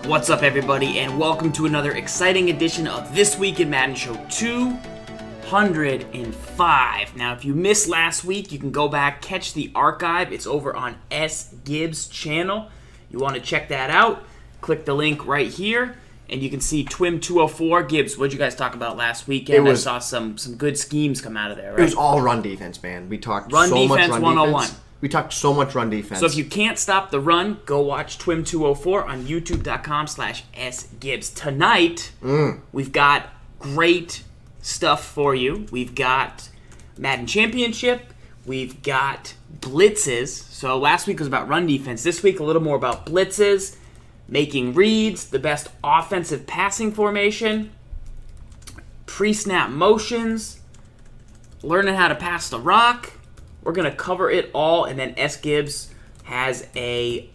What's up, everybody, and welcome to another exciting edition of This Week in Madden Show 205. Now, if you missed last week, you can go back, catch the archive. It's over on Sgibs channel. You want to check that out, click the link right here, and you can see TWIM 204. Gibbs, what did you guys talk about last weekend? I saw some good schemes come out of there, right? It was all run defense, man. We talked run so defense much run 101. defense. We talked so much run defense. So if you can't stop the run, go watch TWIM 204 on youtube.com/sgibs. Tonight, we've got great stuff for you. We've got Madden Championship. We've got blitzes. So last week was about run defense. This week, a little more about blitzes, making reads, the best offensive passing formation, pre-snap motions, learning how to pass the rock. We're going to cover it all, and then Sgibs has a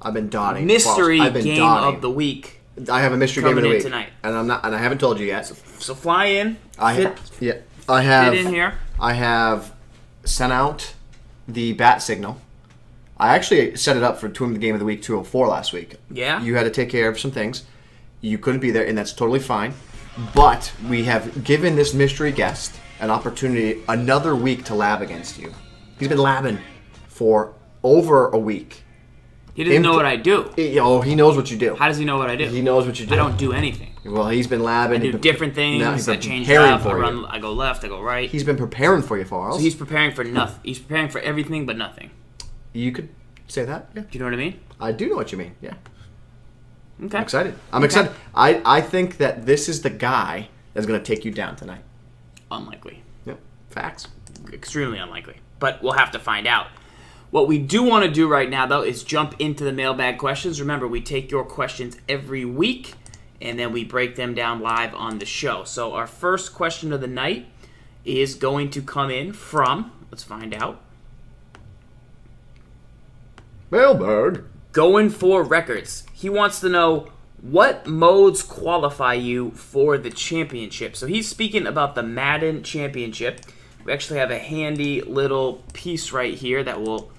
mystery game of the week. I have a mystery game of the week tonight, and I haven't told you yet. So fly in. Fit in here. I have sent out the bat signal. I actually set it up for TWIM Game of the Week 204 last week. Yeah. You had to take care of some things. You couldn't be there, and that's totally fine. But we have given this mystery guest an opportunity another week to lab against you. He's been labbing for over a week. He doesn't know what I do. He knows what you do. How does he know what I do? He knows what you do. I don't do anything. Well, he's been labbing. I do different things. I change up. I go left. I go right. He's been preparing for you, Farls. So he's preparing for nothing. He's preparing for everything but nothing. You could say that. Yeah. Do you know what I mean? I do know what you mean. Yeah. Okay. I'm excited. I'm excited. I think that this is the guy that's going to take you down tonight. Unlikely. Yep. Facts. Extremely unlikely. But we'll have to find out. What we do want to do right now, though, is jump into the mailbag questions. Remember, we take your questions every week, and then we break them down live on the show. So our first question of the night is going to come in from, let's find out, Mailbag. Going for Records. He wants to know, what modes qualify you for the championship? So he's speaking about the Madden Championship. We actually have a handy little piece right here that will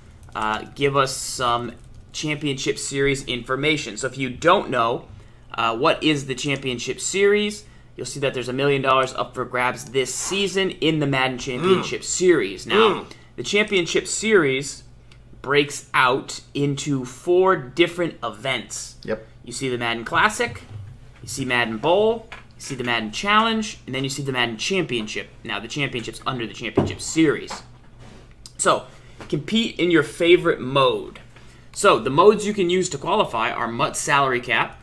give us some championship series information. So if you don't know what is the championship series, you'll see that there's $1 million up for grabs this season in the Madden Championship series. Now, the championship series breaks out into 4 different events. Yep. You see the Madden Classic, you see Madden Bowl, you see the Madden Challenge, and then you see the Madden Championship. Now, the championship's under the championship series. So, compete in your favorite mode. So, the modes you can use to qualify are MUT Salary Cap,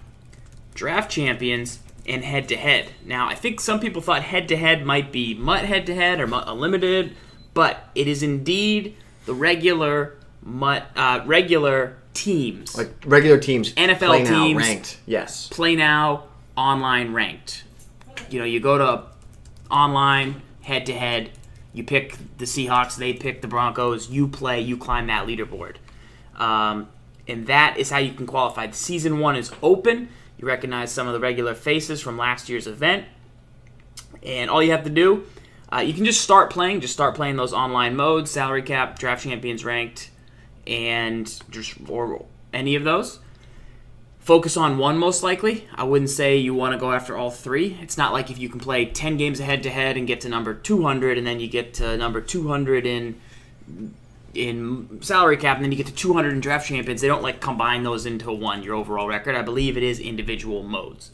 Draft Champions, and Head-to-Head. Now, I think some people thought Head-to-Head might be MUT Head-to-Head or MUT Unlimited, but it is indeed the regular teams. Like regular teams. NFL play teams. Now, ranked. Yes. Play now, online ranked. You go to online, head-to-head. You pick the Seahawks, they pick the Broncos. You play, you climb that leaderboard. And that is how you can qualify. The Season 1 is open. You recognize some of the regular faces from last year's event. And all you have to do, you can just start playing. Just start playing those online modes, Salary Cap, Draft Champions Ranked, or any of those. Focus on one most likely. I wouldn't say you want to go after all 3. It's not like if you can play 10 games head-to-head and get to number 200, and then you get to number 200 in Salary Cap, and then you get to 200 in Draft Champions. They don't combine those into one, your overall record. I believe it is individual modes.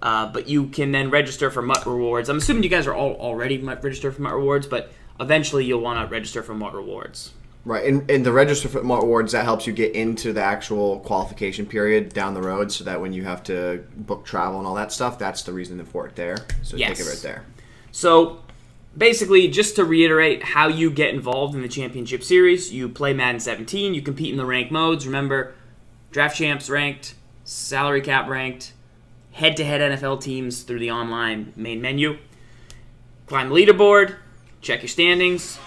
But you can then register for MUT Rewards. I'm assuming you guys are all already registered for MUT Rewards, but eventually you'll want to register for MUT Rewards. Right, and the register for MUT Rewards, that helps you get into the actual qualification period down the road, so that when you have to book travel and all that stuff, that's the reason for it there. So yes. Take it right there. So basically, just to reiterate how you get involved in the championship series, you play Madden 17, you compete in the ranked modes. Remember, Draft Champs ranked, Salary Cap ranked, head-to-head NFL teams through the online main menu. Climb the leaderboard, check your standings,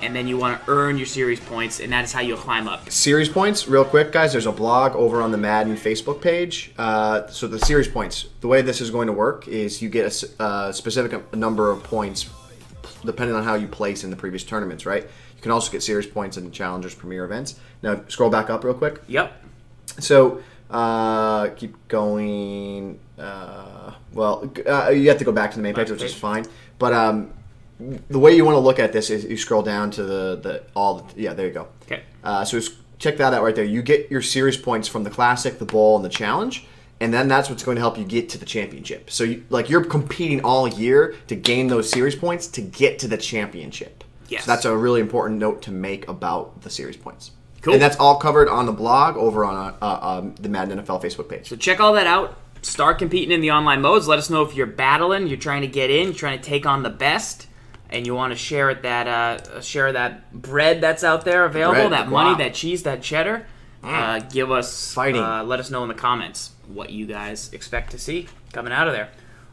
and then you want to earn your series points, and that is how you'll climb up. Series points, real quick, guys. There's a blog over on the Madden Facebook page. So the series points, the way this is going to work is you get a specific number of points depending on how you place in the previous tournaments, right? You can also get series points in the Challengers Premier events. Now, scroll back up real quick. Yep. So Keep going. You have to go back to the main page, which is fine. But the way you want to look at this is you scroll down to there you go. Okay. So check that out right there. You get your series points from the Classic, the Bowl, and the Challenge, and then that's what's going to help you get to the championship. So you're competing all year to gain those series points to get to the championship. Yes. So that's a really important note to make about the series points. Cool. And that's all covered on the blog over on the Madden NFL Facebook page. So check all that out. Start competing in the online modes. Let us know if you're battling, you're trying to get in, you're trying to take on the best, and you want to share that bread that's out there available, that money, that cheese, that cheddar. Give us fighting. Let us know in the comments what you guys expect to see coming out of there.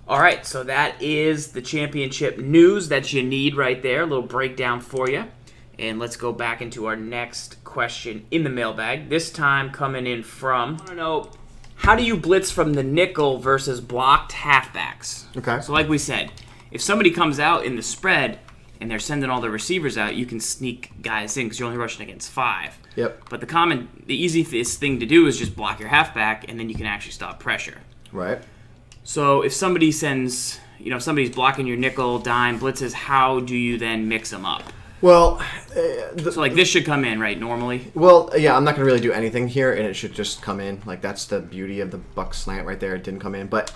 All right, so that is the championship news that you need right there. A little breakdown for you. And let's go back into our next question in the mailbag. This time coming in from, I want to know, how do you blitz from the nickel versus blocked halfbacks? Okay. So like we said, if somebody comes out in the spread and they're sending all the receivers out, you can sneak guys in because you're only rushing against 5. Yep. But the easiest thing to do is just block your halfback, and then you can actually stop pressure. Right. So if somebody sends, somebody's blocking your nickel, dime, blitzes, how do you then mix them up? Well, so this should come in, right, normally? Well, yeah, I'm not going to really do anything here, and it should just come in. Like, that's the beauty of the buck slant right there. It didn't come in. But,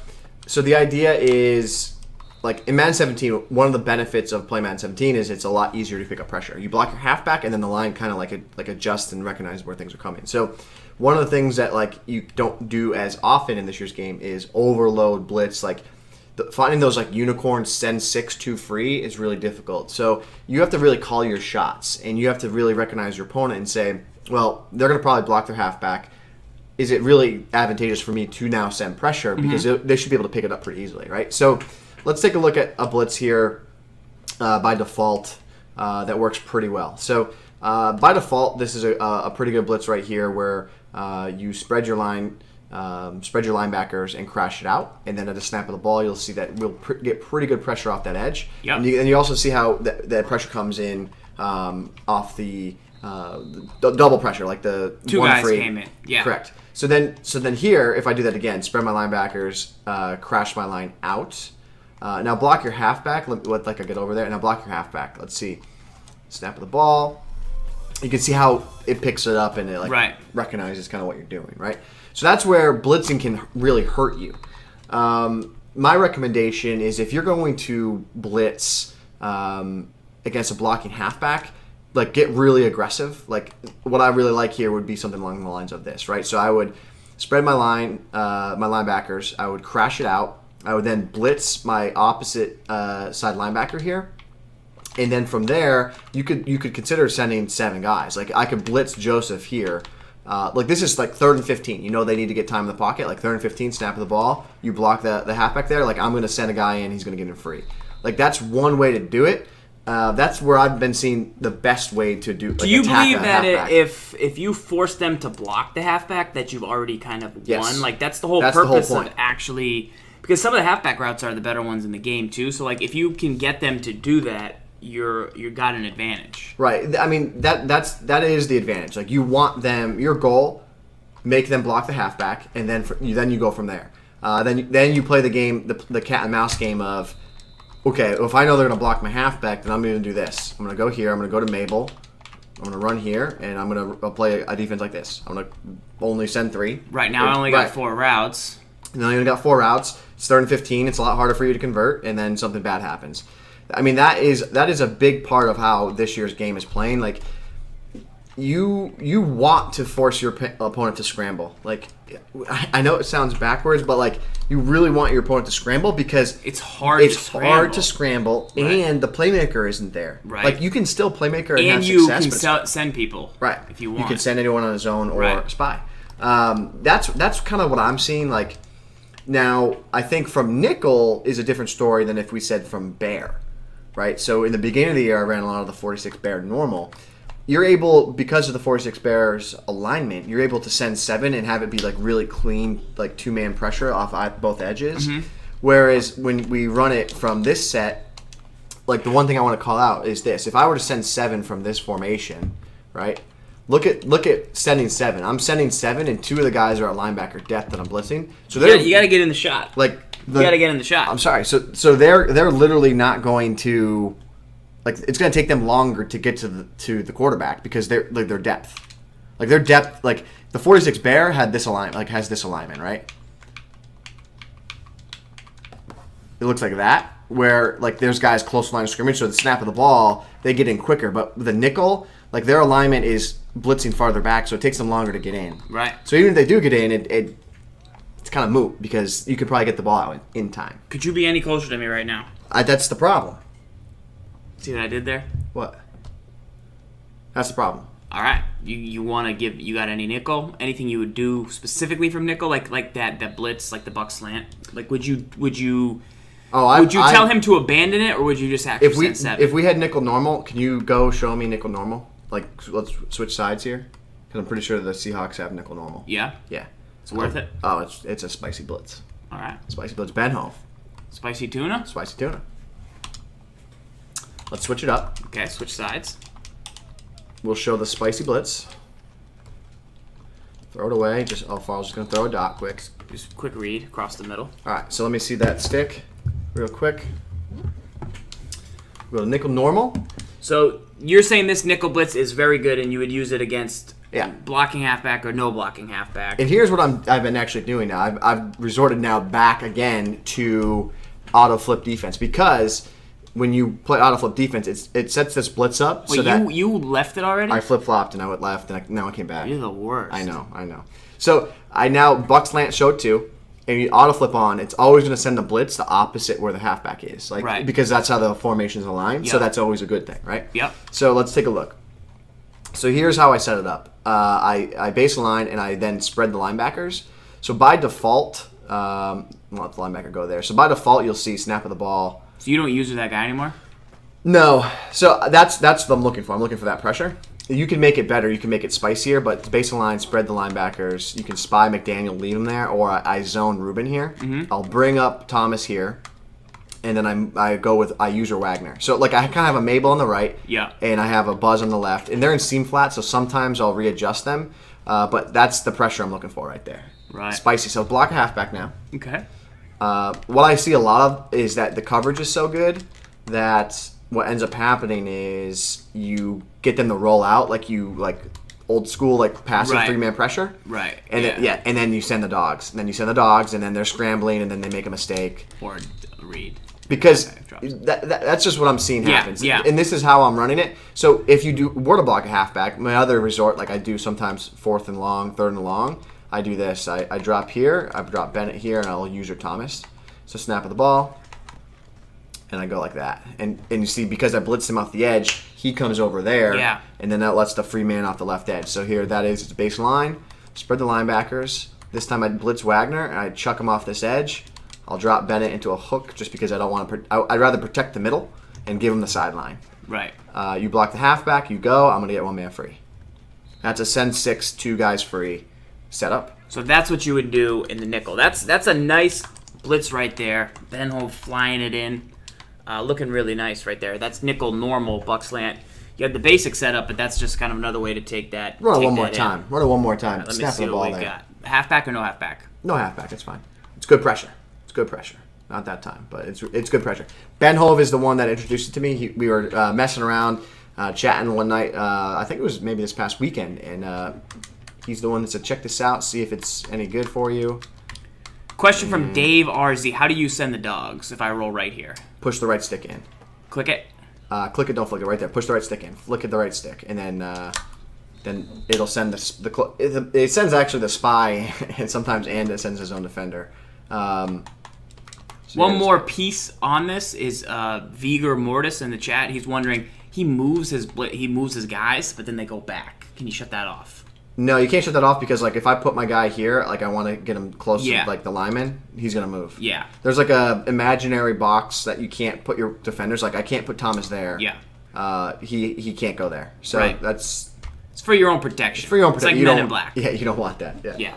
so the idea is, like, in Madden 17, one of the benefits of playing Madden 17 is it's a lot easier to pick up pressure. You block your halfback, and then the line kind of like adjusts and recognizes where things are coming. So, one of the things that, like, you don't do as often in this year's game is overload blitz, like, finding those like unicorn send 6-2 free is really difficult. So you have to really call your shots, and you have to really recognize your opponent and say, well, they're going to probably block their halfback. Is it really advantageous for me to now send pressure? Because they should be able to pick it up pretty easily, right? So let's take a look at a blitz here by default that works pretty well. So by default, this is a pretty good blitz right here where you spread your line. Spread your linebackers and crash it out, and then at the snap of the ball, you'll see that we'll get pretty good pressure off that edge. Yep. And you also see how that pressure comes in off the double pressure, like the 2 one guys free. came in. Yeah. Correct. So then here, if I do that again, spread my linebackers, crash my line out. Now block your halfback. Let I get over there, and now block your halfback. Let's see. Snap of the ball. You can see how it picks it up and it recognizes kind of what you're doing, right? So that's where blitzing can really hurt you. My recommendation is if you're going to blitz against a blocking halfback, like get really aggressive. Like what I really like here would be something along the lines of this, right? So I would spread my linebackers. I would crash it out. I would then blitz my opposite side linebacker here. And then from there, you could consider sending 7 guys. Like I could blitz Joseph here. Like this is like 3rd and 15. You know they need to get time in the pocket. Like 3rd and 15, snap of the ball. You block the halfback there. Like I'm going to send a guy in. He's going to get him free. Like that's one way to do it. That's where I've been seeing the best way to do. Like, do you believe that if you force them to block the halfback, that you've already kind of won? Like that's the whole purpose of actually. Because some of the halfback routes are the better ones in the game too. So like if you can get them to do that, you got an advantage. Right. I mean that is the advantage. Like you want them. Your goal, make them block the halfback, and then you go from there. Then you play the game, the cat and mouse game of, okay, if I know they're gonna block my halfback, then I'm gonna do this. I'm gonna go here. I'm gonna go to Mabel. I'm gonna run here, and I'm gonna play a defense like this. I'm gonna only send 3. Right now, I only got 4 routes. And then I only got 4 routes. It's 3rd and 15. It's a lot harder for you to convert, and then something bad happens. I mean, that is a big part of how this year's game is playing. Like, you want to force your opponent to scramble. Like, I know it sounds backwards, but like you really want your opponent to scramble because it's hard. To scramble, and the playmaker isn't there. Right. Like you can still playmaker and have you success, can send people. Right. If you want, you can send anyone on his own or spy. That's kind of what I'm seeing. Like now, I think from nickel is a different story than if we said from bear. Right, so in the beginning of the year, I ran a lot of the 46 bear normal. You're able, because of the 46 bears alignment, you're able to send 7 and have it be like really clean, like 2-man pressure off both edges. Mm-hmm. Whereas when we run it from this set, like the one thing I want to call out is this: if I were to send 7 from this formation, right, Look at sending 7. I'm sending 7, and 2 of the guys are at linebacker depth that I'm blitzing. So you got to get in the shot. Like you got to get in the shot. I'm sorry. So they're literally not going to, like, it's going to take them longer to get to the quarterback because they're like their depth. Like their depth, like the 46 Bear had this alignment, like has this alignment, right? It looks like that, where like there's guys close to line of scrimmage, so the snap of the ball, they get in quicker. But the nickel, like their alignment is blitzing farther back, so it takes them longer to get in. Right. So even if they do get in, it's kind of moot because you could probably get the ball out in time. Could you be any closer to me right now? That's the problem. See what I did there? What? That's the problem. All right. You want to give? You got any nickel? Anything you would do specifically from nickel, like that blitz, like the buck slant? Like would you? Would you tell him to abandon it, or would you just actually send 7? If we had nickel normal, can you go show me nickel normal? Like let's switch sides here, because I'm pretty sure the Seahawks have nickel normal. Yeah. Yeah. It's worth it. Oh, it's a spicy blitz. All right. Spicy blitz. Ben Hove. Spicy tuna. Spicy tuna. Let's switch it up. Okay. Switch sides. We'll show the spicy blitz. Throw it away. ZFarls just gonna throw a dot quick. Just a quick read across the middle. All right. So let me see that stick, real quick. We'll go to nickel normal. So you're saying this nickel blitz is very good, and you would use it against Yeah. blocking halfback or no blocking halfback. And here's what I've been actually doing now. I've resorted now back again to auto flip defense because when you play auto flip defense, it sets this blitz up. Wait, so that you left it already? I flip flopped and I went left and now I came back. You're the worst. I know. So I now buck slant show 2, and you auto flip on. It's always going to send the blitz the opposite where the halfback is, like right. because that's how the formations align. Yep. So that's always a good thing, right? Yep. So let's take a look. So here's how I set it up. I base line and I then spread the linebackers. So by default, let the linebacker go there. So by default, you'll see snap of the ball. So you don't use that guy anymore? No. So that's what I'm looking for. I'm looking for that pressure. You can make it better. You can make it spicier, but base line, spread the linebackers. You can spy McDaniel, leave him there, or I zone Ruben here. Mm-hmm. I'll bring up Thomas here. And then I go with user Wagner. So like I kind of have a Mabel on the right, yeah, and I have a Buzz on the left, and they're in seam flat. So sometimes I'll readjust them, but that's the pressure I'm looking for right there. Right, spicy. So block a halfback now. Okay. What I see a lot of is that the coverage is so good that what ends up happening is you get them to roll out like old school like passive right. 3-man pressure. Right. And and then you send the dogs, and then they're scrambling, and then they make a mistake or read. Because that's just what I'm seeing happen. Yeah. And this is how I'm running it. So if you were to block a halfback, my other resort, like I do sometimes 4th and long, 3rd and long, I do this. I drop here, I drop Bennett here, and I'll use your Thomas. So snap of the ball, and I go like that. And you see, because I blitzed him off the edge, he comes over there, yeah. and then that lets the free man off the left edge. So here that is, it's baseline, spread the linebackers. This time I blitz Wagner, and I chuck him off this edge. I'll drop Bennett into a hook just because I don't want to. I'd rather protect the middle and give him the sideline. Right. You block the halfback, you go. I'm going to get 1 man free. That's a send 6, 2 guys free setup. So that's what you would do in the nickel. That's a nice blitz right there. Ben Hove flying it in. Looking really nice right there. That's nickel normal, buck slant. You have the basic setup, but that's just kind of another way to take that. Run it one more time. Run it one more time. Right, let Snap me see the ball what we there. got. Halfback or no halfback? No halfback. It's fine. It's good pressure. Good pressure. Not that time, but it's good pressure. Ben Hove is the one that introduced it to me. We were messing around, chatting one night. I think it was maybe this past weekend, and he's the one that said, check this out, see if it's any good for you. Question from Dave RZ. How do you send the dogs if I roll right here? Push the right stick in. Click it? Click it, don't flick it, right there. Push the right stick in. Flick it the right stick, and then it'll send it sends actually the spy, and sometimes it sends his own defender. One more piece on this is Viger Mortis in the chat. He's wondering, he moves his guys, but then they go back. Can you shut that off? No, you can't shut that off because like if I put my guy here, like I want to get him close Yeah. to like the lineman, he's gonna move. Yeah. There's like a imaginary box that you can't put your defenders. Like I can't put Thomas there. Yeah. He can't go there. So Right. that's It's for your own protection. it's for your own It's like protection. Men in Black. Yeah, you don't want that. Yeah. Yeah.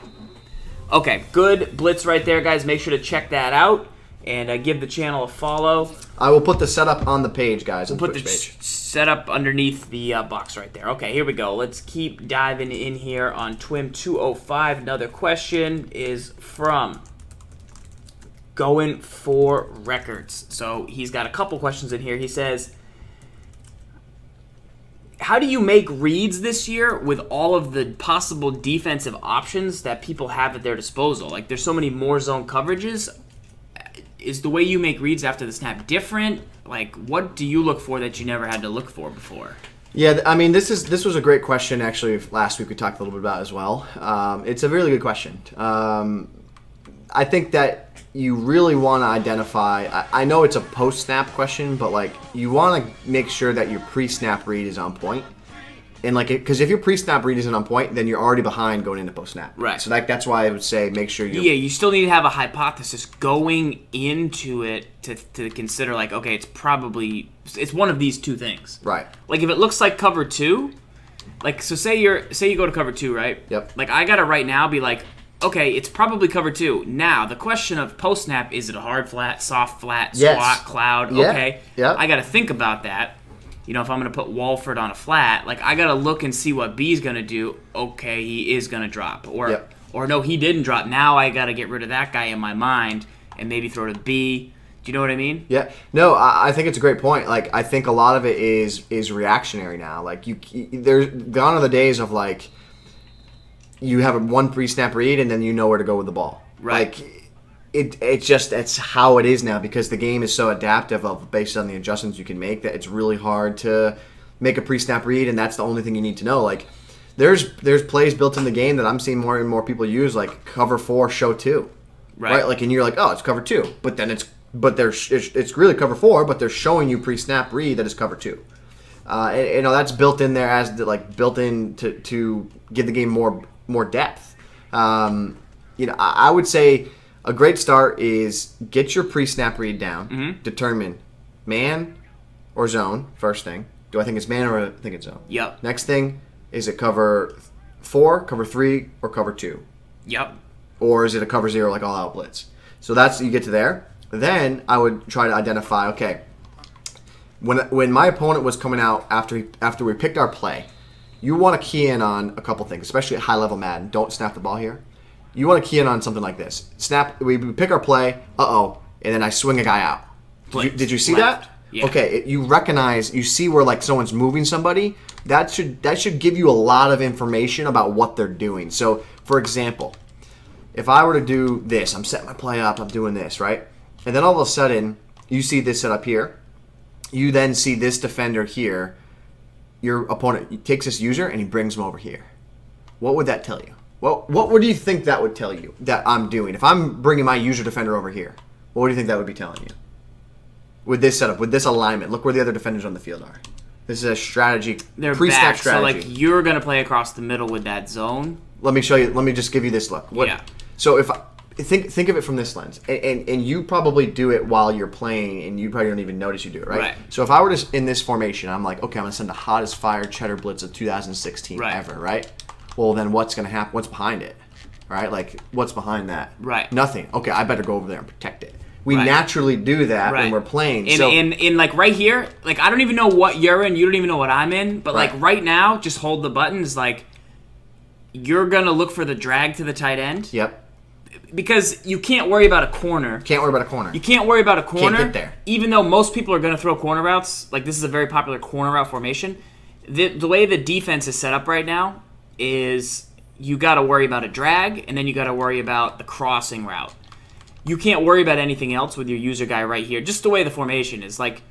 Okay, good blitz right there, guys. Make sure to check that out. and give the channel a follow. I will put the setup on the page, guys. We'll put the setup underneath the box right there. Okay, here we go. Let's keep diving in here on TWIM 205. Another question is from Going for Records. So he's got a couple questions in here. He says, how do you make reads this year with all of the possible defensive options that people have at their disposal? Like, there's so many more zone coverages. Is the way you make reads after the snap different? Like, what do you look for that you never had to look for before? Yeah, I mean, this was a great question. Actually, last week we talked a little bit about as well. It's a really good question. I think that you really want to identify. I know it's a post-snap question, but like you want to make sure that your pre-snap read is on point. And like, because if your pre-snap read isn't on point, then you're already behind going into post-snap. Right. So that's why I would say make sure you. Yeah, you still need to have a hypothesis going into it to consider. Like, okay, it's one of these two things. Right. Like if it looks like cover 2, like so say you go to cover 2, right? Yep. Like I gotta right now be like, okay, it's probably cover 2. Now the question of post snap, is it a hard flat, soft flat, swat, cloud? Yeah. Okay. Yeah. I gotta think about that. You know, if I'm going to put Wolford on a flat, like I got to look and see what B's going to do. Okay, he is going to drop. Or no, he didn't drop. Now I got to get rid of that guy in my mind and maybe throw to B. Do you know what I mean? Yeah. No, I think it's a great point. Like I think a lot of it is reactionary now. Like there's gone are the days of like you have a one pre-snap read and then you know where to go with the ball. Right. Like it's how it is now because the game is so adaptive based on the adjustments you can make that it's really hard to make a pre-snap read, and that's the only thing you need to know. Like there's plays built in the game that I'm seeing more and more people use, like cover 4, show 2. Right? Like, and you're like, oh, it's cover 2, but then it's really cover 4, but they're showing you pre-snap read that is cover 2. And, you know, that's built in there as built in to give the game more depth. You know, I would say a great start is get your pre-snap read down. Mm-hmm. Determine man or zone, first thing. Do I think it's man or I think it's zone? Yep. Next thing, is it cover 4, cover 3, or cover 2? Yep. Or is it a cover 0 like all-out blitz? So that's, you get to there. Then I would try to identify, okay, when my opponent was coming out after we picked our play, you want to key in on a couple things, especially at high-level Madden. Don't snap the ball here. You want to key in on something like this. Snap. We pick our play. And then I swing a guy out. Did you see that? Yeah. Okay. You see where like someone's moving somebody. That should give you a lot of information about what they're doing. So, for example, if I were to do this, I'm setting my play up. I'm doing this, right? And then all of a sudden, you see this set up here. You then see this defender here. Your opponent takes this user and he brings him over here. What would that tell you? Well, what do you think that would tell you that I'm doing? If I'm bringing my user defender over here, what do you think that would be telling you? With this setup, with this alignment, look where the other defenders on the field are. This is a strategy, they're pre-snap back, strategy. So like you're gonna play across the middle with that zone. Let me show you. Let me just give you this look. Yeah. So if think of it from this lens, and you probably do it while you're playing, and you probably don't even notice you do it, right? Right. So if I were to in this formation, I'm like, okay, I'm gonna send the hottest fire cheddar blitz of 2016 ever, right? Well, then what's going to happen? What's behind it, right? Like, what's behind that? Right. Nothing. Okay, I better go over there and protect it. We naturally do that when we're playing. And like right here, like I don't even know what you're in. You don't even know what I'm in. But like right now, just hold the buttons. Like you're going to look for the drag to the tight end. Yep. Because you can't worry about a corner. Can't worry about a corner. You can't worry about a corner. Can't get there. Even though most people are going to throw corner routes. Like this is a very popular corner route formation. The way the defense is set up right now is you got to worry about a drag, and then you got to worry about the crossing route. You can't worry about anything else with your user guy right here. Just the way the formation is. Like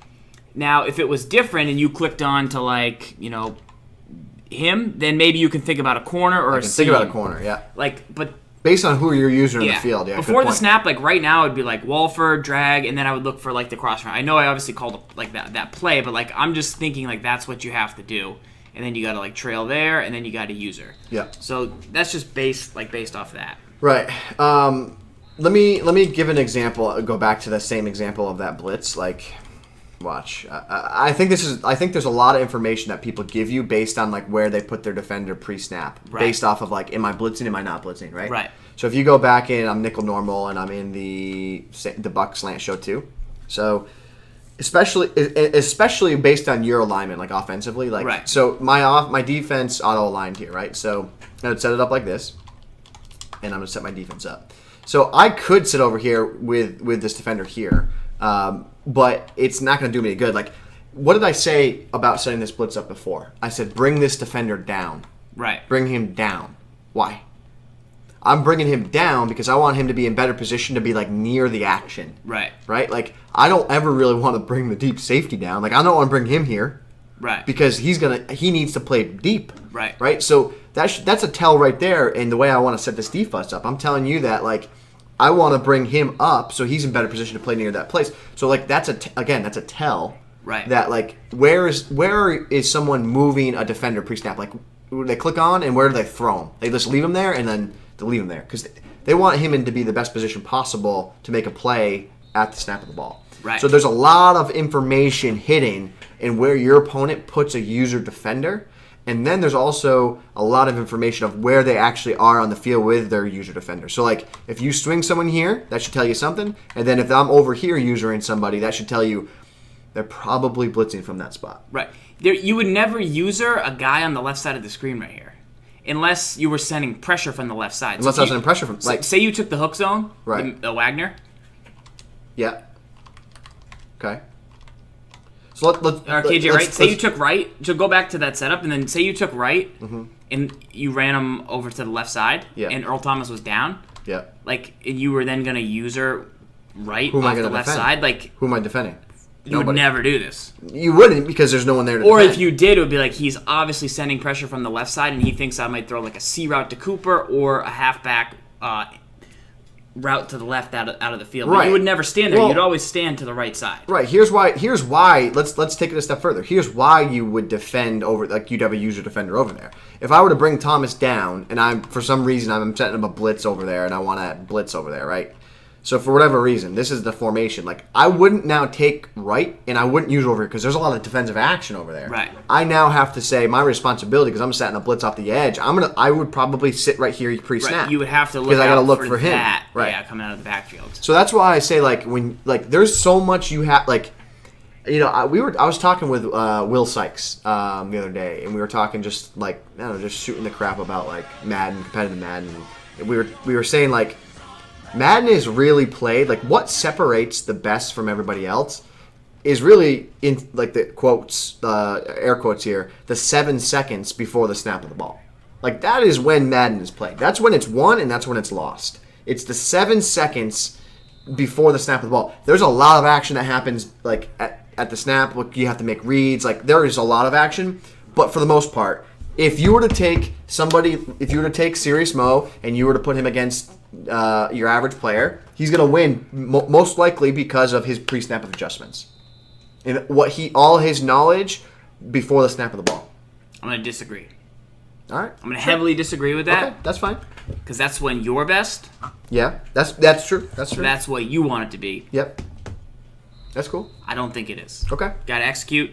now, if it was different and you clicked on to like him, then maybe you can think about a corner or a seam. Think about a corner, yeah. Like, but based on who you're using in the field, yeah. Before the snap, like right now, it'd be like Wolford, drag, and then I would look for like the cross route. I know I obviously called like that play, but like I'm just thinking like that's what you have to do. And then you got to like trail there, and then you got a user. Yeah. So that's just based off that. Right. Let me give an example. Go back to the same example of that blitz. Like, Watch. I think there's a lot of information that people give you based on like where they put their defender pre-snap, based off of like, am I blitzing, am I not blitzing, right? Right. So if you go back in, I'm nickel normal, and I'm in the buck slant show too. So especially based on your alignment, like offensively, like right. So my defense auto aligned here, right? So I would set it up like this, and I'm gonna set my defense up. So I could sit over here with this defender here. But it's not going to do me any good. Like, what did I say about setting this blitz up before? I said, bring this defender down. Right. Bring him down. Why? I'm bringing him down because I want him to be in better position to be, like, near the action. Right. Right? Like, I don't ever really want to bring the deep safety down. Like, I don't want to bring him here. Right. Because he needs to play deep. Right. Right? So that's a tell right there in the way I want to set this defense up. I'm telling you that, like, I want to bring him up so he's in better position to play near that place. So like that's a tell. Right. That like where is someone moving a defender pre-snap? Like they click on and where do they throw him? They just leave him there and then they leave him there because they want him in to be the best position possible to make a play at the snap of the ball. Right. So there's a lot of information hidden in where your opponent puts a user defender. And then there's also a lot of information of where they actually are on the field with their user defender. So, like, if you swing someone here, that should tell you something. And then if I'm over here usering somebody, that should tell you they're probably blitzing from that spot. Right. You would never user a guy on the left side of the screen right here. Unless you were sending pressure from the left side. Unless I was sending pressure from... Like, say you took the hook zone, right. the Wagner. Yeah. Okay. So KJ, right? Say you took right. So go back to that setup, and then say you took right, and you ran him over to the left side, and Earl Thomas was down. Yeah. Like, and you were then going to user right off the left side. Like, who am I defending? You would never do this. You wouldn't because there's no one there to Or defend. if you did, it would be like he's obviously sending pressure from the left side, and he thinks I might throw like a C route to Cooper or a halfback route to the left out of the field. But you would never stand there. You'd always stand to the right side. Right. Here's why. Let's take it a step further. Here's why you would defend over, like you'd have a user defender over there. If I were to bring Thomas down, and for some reason I'm setting up a blitz over there, and I want to blitz over there, right? So for whatever reason, this is the formation. Like I wouldn't now take right, and I wouldn't use over here because there's a lot of defensive action over there. Right. I now have to say my responsibility because I'm setting a blitz off the edge. I would probably sit right here pre-snap. Right. You would have to look because I got to look for him. That, right. Yeah, coming out of the backfield. So that's why I say there's so much you have like. You know, I was talking with Will Sykes the other day, and we were talking just shooting the crap about like Madden, competitive Madden. And we were saying like Madden is really played like what separates the best from everybody else is really in like the quotes, air quotes here, the 7 seconds before the snap of the ball. Like that is when Madden is played. That's when it's won and that's when it's lost. It's the 7 seconds before the snap of the ball. There's a lot of action that happens like at the snap. Look, you have to make reads. Like there is a lot of action, but for the most part, if you were to take Serious Mo and you were to put him against your average player, he's going to win most likely because of his pre-snap adjustments and all his knowledge before the snap of the ball. I'm going to disagree. All right, I'm going to heavily disagree with that. Okay, that's fine. Because that's when you're best. Yeah, that's true. That's true. That's what you want it to be. Yep. That's cool. I don't think it is. Okay. Got to execute.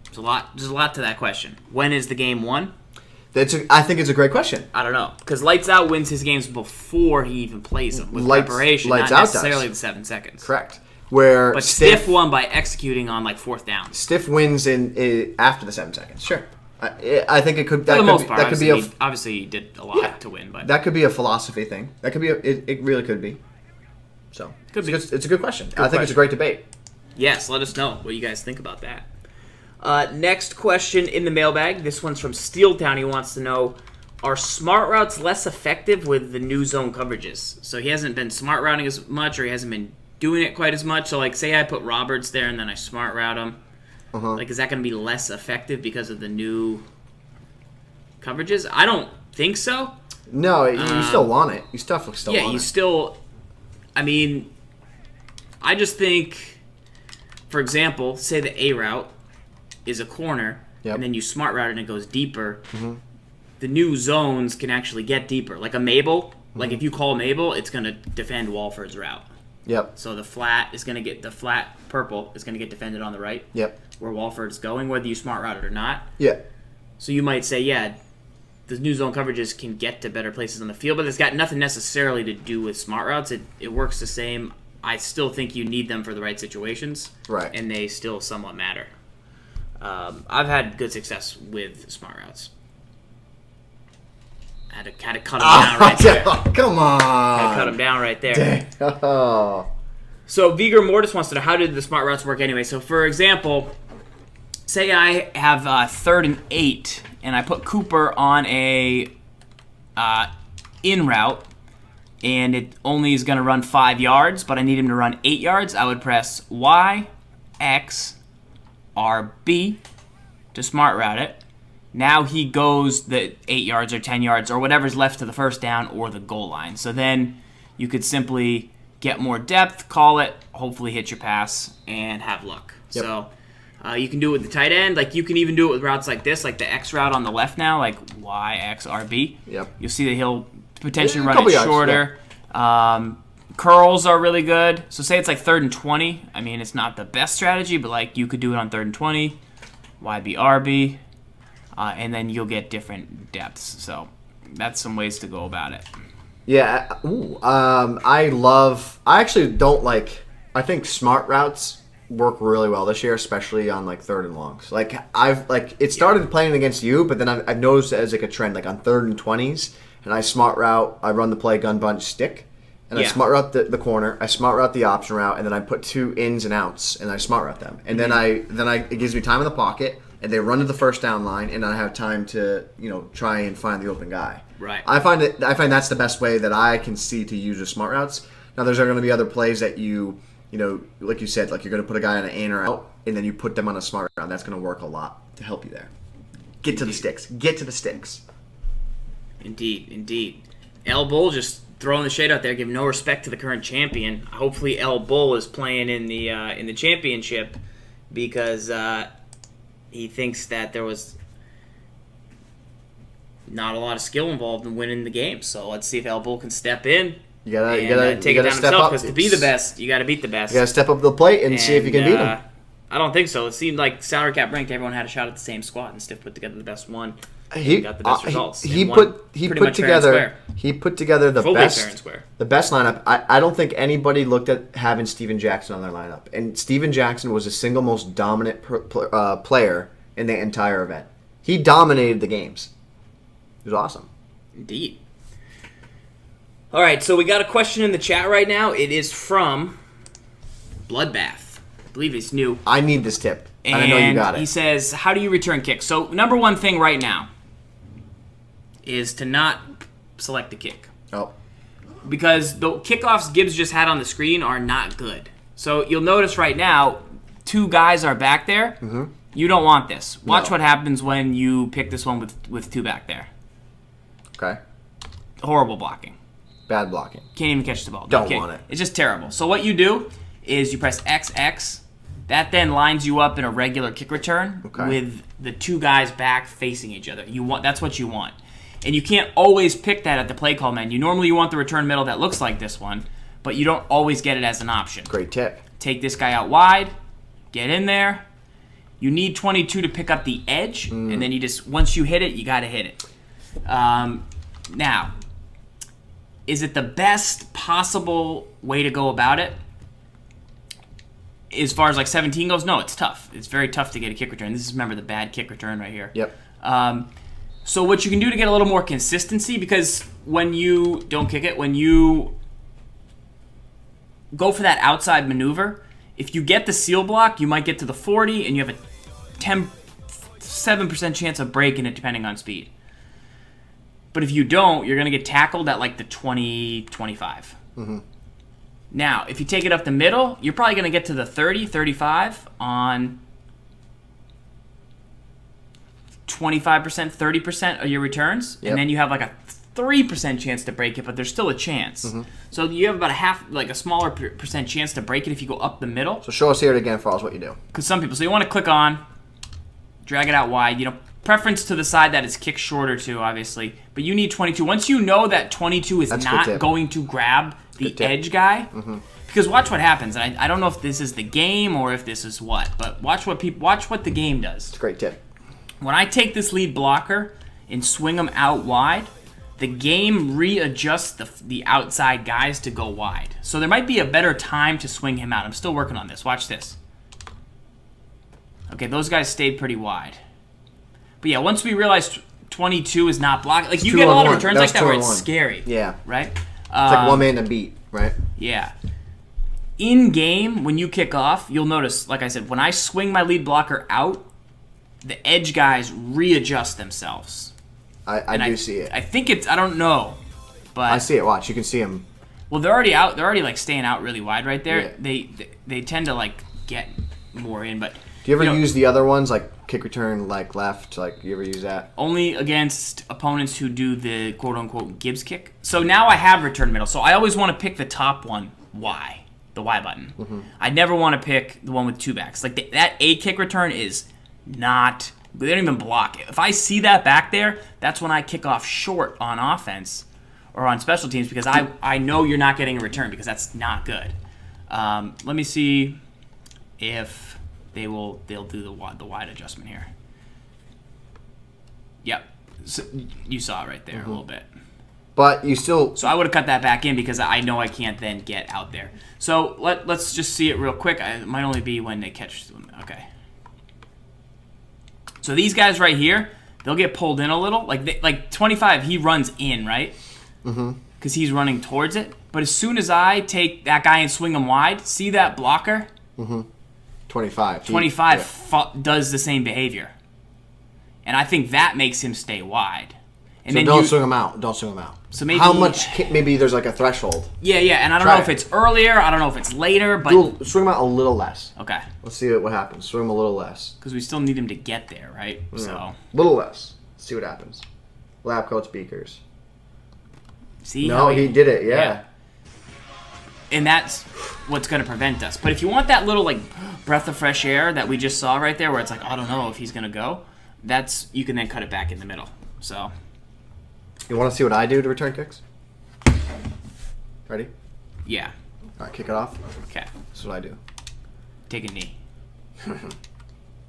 There's a lot to that question. When is the game won? I think it's a great question. I don't know. Because Lights Out wins his games before he even plays them. With preparation, Lights not Out necessarily does. the 7 seconds. Correct. But Stiff won by executing on like fourth down. Stiff wins in after the 7 seconds. Sure. I think it could. For the most part, obviously he did a lot to win, but that could be a philosophy thing. That could be. It really could be. So it's a good question. I think it's a great debate. Yes, let us know what you guys think about that. Next question in the mailbag. This one's from Steeltown. He wants to know, are smart routes less effective with the new zone coverages? So he hasn't been smart routing as much, or he hasn't been doing it quite as much. So like, say I put Roberts there and then I smart route him. Like, is that going to be less effective because of the new coverages? I don't think so. No, you still want it. You still want it. Yeah, you still... I mean, I just think, for example, say the A route is a corner, and then you smart route it and it goes deeper. The new zones can actually get deeper. Like a Mabel, like if you call Mabel, it's going to defend Walford's route. Yep. So the flat purple is going to get defended on the right. Yep. Where Walford's going, whether you smart route it or not. Yeah. So you might say, yeah, the new zone coverages can get to better places on the field, but it's got nothing necessarily to do with smart routes. It works the same. I still think you need them for the right situations. Right. And they still somewhat matter. I've had good success with smart routes. Had to cut him down right there. Come on. Had to cut him down right there. Dang. Oh. So Viger Mortis wants to know, how did the smart routes work anyway? So for example, say I have 3rd and 8, and I put Cooper on a in route, and it only is going to run 5 yards, but I need him to run 8 yards. I would press Y, X, RB to smart route it. Now he goes the 8 yards or 10 yards or whatever's left to the first down or the goal line. So then you could simply get more depth, call it, hopefully hit your pass, and have luck. Yep. So you can do it with the tight end. Like you can even do it with routes like this, like the X route on the left now, like Y, X, RB. Yep. You'll see that he'll potentially run couple it yards, shorter. yeah. Curls are really good. So say it's like 3rd and 20. I mean, it's not the best strategy, but like you could do it on 3rd and 20, YB, RB, and then you'll get different depths. So that's some ways to go about it. Yeah. I actually don't like. I think smart routes work really well this year, especially on like 3rd and longs. Like it started playing against you, but then I've noticed it as like a trend. Like on 3rd and 20s, and I smart route. I run the play gun bunch stick. And I smart route the corner, I smart route the option route, and then I put 2 ins and outs, and I smart route them. And then it gives me time in the pocket, and they run to the first down line, and I have time to try and find the open guy. Right. I find that's the best way that I can see to use the smart routes. Now there's going to be other plays that like you said, like you're going to put a guy on an in or out, and then you put them on a smart route. That's going to work a lot to help you there. Get to the sticks. Get to the sticks. Indeed. El Bull just throwing the shade out there, giving no respect to the current champion. Hopefully El Bull is playing in the championship because he thinks that there was not a lot of skill involved in winning the game. So let's see if El Bull can step in. You gotta take it down himself, because to be the best, you got to beat the best. You gotta step up to the plate and see if you can beat him. I don't think so. It seemed like salary cap ranked, everyone had a shot at the same squad, and Stiff put together the best one. He got the best results. He put together the fully best fair and square. The best lineup. I don't think anybody looked at having Steven Jackson on their lineup, and Steven Jackson was the single most dominant player in the entire event. He dominated the games. It was awesome. Indeed. All right, so we got a question in the chat right now. It is from Bloodbath. I believe it's new. I need this tip, and I know you got it. He says, how do you return kicks? So number one thing right now is to not select the kick. Oh. Because the kickoffs Sgibs just had on the screen are not good. So you'll notice right now, 2 guys are back there. Mm-hmm. You don't want this. Watch what happens when you pick this one with 2 back there. Okay. Horrible blocking. Bad blocking. Can't even catch the ball. Don't want it. It's just terrible. So what you do is you press XX. That then lines you up in a regular kick return with the 2 guys back facing each other. That's what you want. And you can't always pick that at the play call menu. Normally you want the return middle that looks like this one, but you don't always get it as an option. Great tip. Take this guy out wide, get in there. You need 22 to pick up the edge, and then once you hit it, you got to hit it. Now, is it the best possible way to go about it? As far as like 17 goes, no, it's tough. It's very tough to get a kick return. This is, remember, the bad kick return right here. Yep. So what you can do to get a little more consistency, because when you don't kick it, when you go for that outside maneuver, if you get the seal block, you might get to the 40, and you have a 7% chance of breaking it depending on speed. But if you don't, you're going to get tackled at like the 20, 25. Mm-hmm. Now, if you take it up the middle, you're probably going to get to the 30, 35 on 25%, 30% of your returns. Yep. And then you have like a 3% chance to break it, but there's still a chance. Mm-hmm. So you have about a smaller percent chance to break it if you go up the middle. So show us here again, Farls, what you do. Because some people, so you want to click on, drag it out wide, preference to the side that is kicked shorter to, obviously. But you need 22. Once you know that 22 is not going to grab the edge guy, Because watch what happens. And I don't know if this is the game or if this is what, but watch what the game does. It's a great tip. When I take this lead blocker and swing him out wide, the game readjusts the outside guys to go wide. So there might be a better time to swing him out. I'm still working on this. Watch this. Okay, those guys stayed pretty wide. But yeah, once we realize 22 is not blocking, like you get a lot of returns like that where it's scary. Yeah. Right? It's like one man to beat, right? Yeah. In game, when you kick off, you'll notice, like I said, when I swing my lead blocker out, the edge guys readjust themselves. I do see it. I think it's, I don't know, but I see it. Watch, you can see them. Well, they're already out. They're already like staying out really wide right there. Yeah. They tend to like get more in, but do you ever use the other ones like kick return like left? Like you ever use that? Only against opponents who do the quote unquote Sgibs kick. So now I have return middle. So I always want to pick the top one, Y, the Y button. Mm-hmm. I never want to pick the one with two backs. Like that A kick return is not. They don't even block it. If I see that back there, that's when I kick off short on offense or on special teams because I know you're not getting a return because that's not good. Let me see if they'll do the wide adjustment here. Yep, so you saw it right there a little bit. But you still. So I would have cut that back in because I know I can't then get out there. So let's just see it real quick. It might only be when they catch them. Okay. So these guys right here, they'll get pulled in a little. Like 25, he runs in, right? Mm-hmm. Because he's running towards it. But as soon as I take that guy and swing him wide, see that blocker? Mm-hmm. 25. 25 does the same behavior. And I think that makes him stay wide. And so then don't swing him out. Don't swing him out. So maybe how much? Maybe there's like a threshold. Yeah, and I don't know if it's earlier. I don't know if it's later, but swing him out a little less. Okay. Let's see what happens. Swing him a little less. Because we still need him to get there, right? Yeah. So a little less. Let's see what happens. Lab coat speakers. See? No, he did it. Yeah. And that's what's going to prevent us. But if you want that little like breath of fresh air that we just saw right there, where it's like I don't know if he's going to go, you can then cut it back in the middle. So. You want to see what I do to return kicks? Ready? Yeah. All right, kick it off. Okay. That's what I do. Take a knee.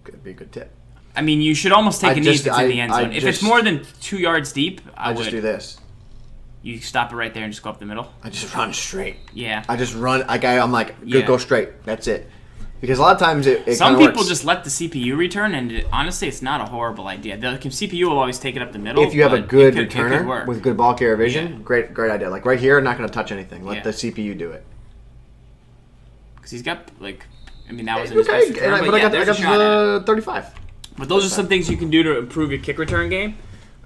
Could be a good tip. I mean, you should almost take a knee if it's in the end zone. If it's more than 2 yards deep, I would. just do this. You stop it right there and just go up the middle? I just run straight. Yeah. I just run. I'm like, go straight. That's it. Because a lot of times it some people works. just let the CPU return, and honestly, it's not a horrible idea. The CPU will always take it up the middle. If you have a good returner with good ball carrier vision, great idea. Like right here, not going to touch anything. Let the CPU do it. Because he's got that was in his okay. best return, But I got the 35. But those are some things you can do to improve your kick return game,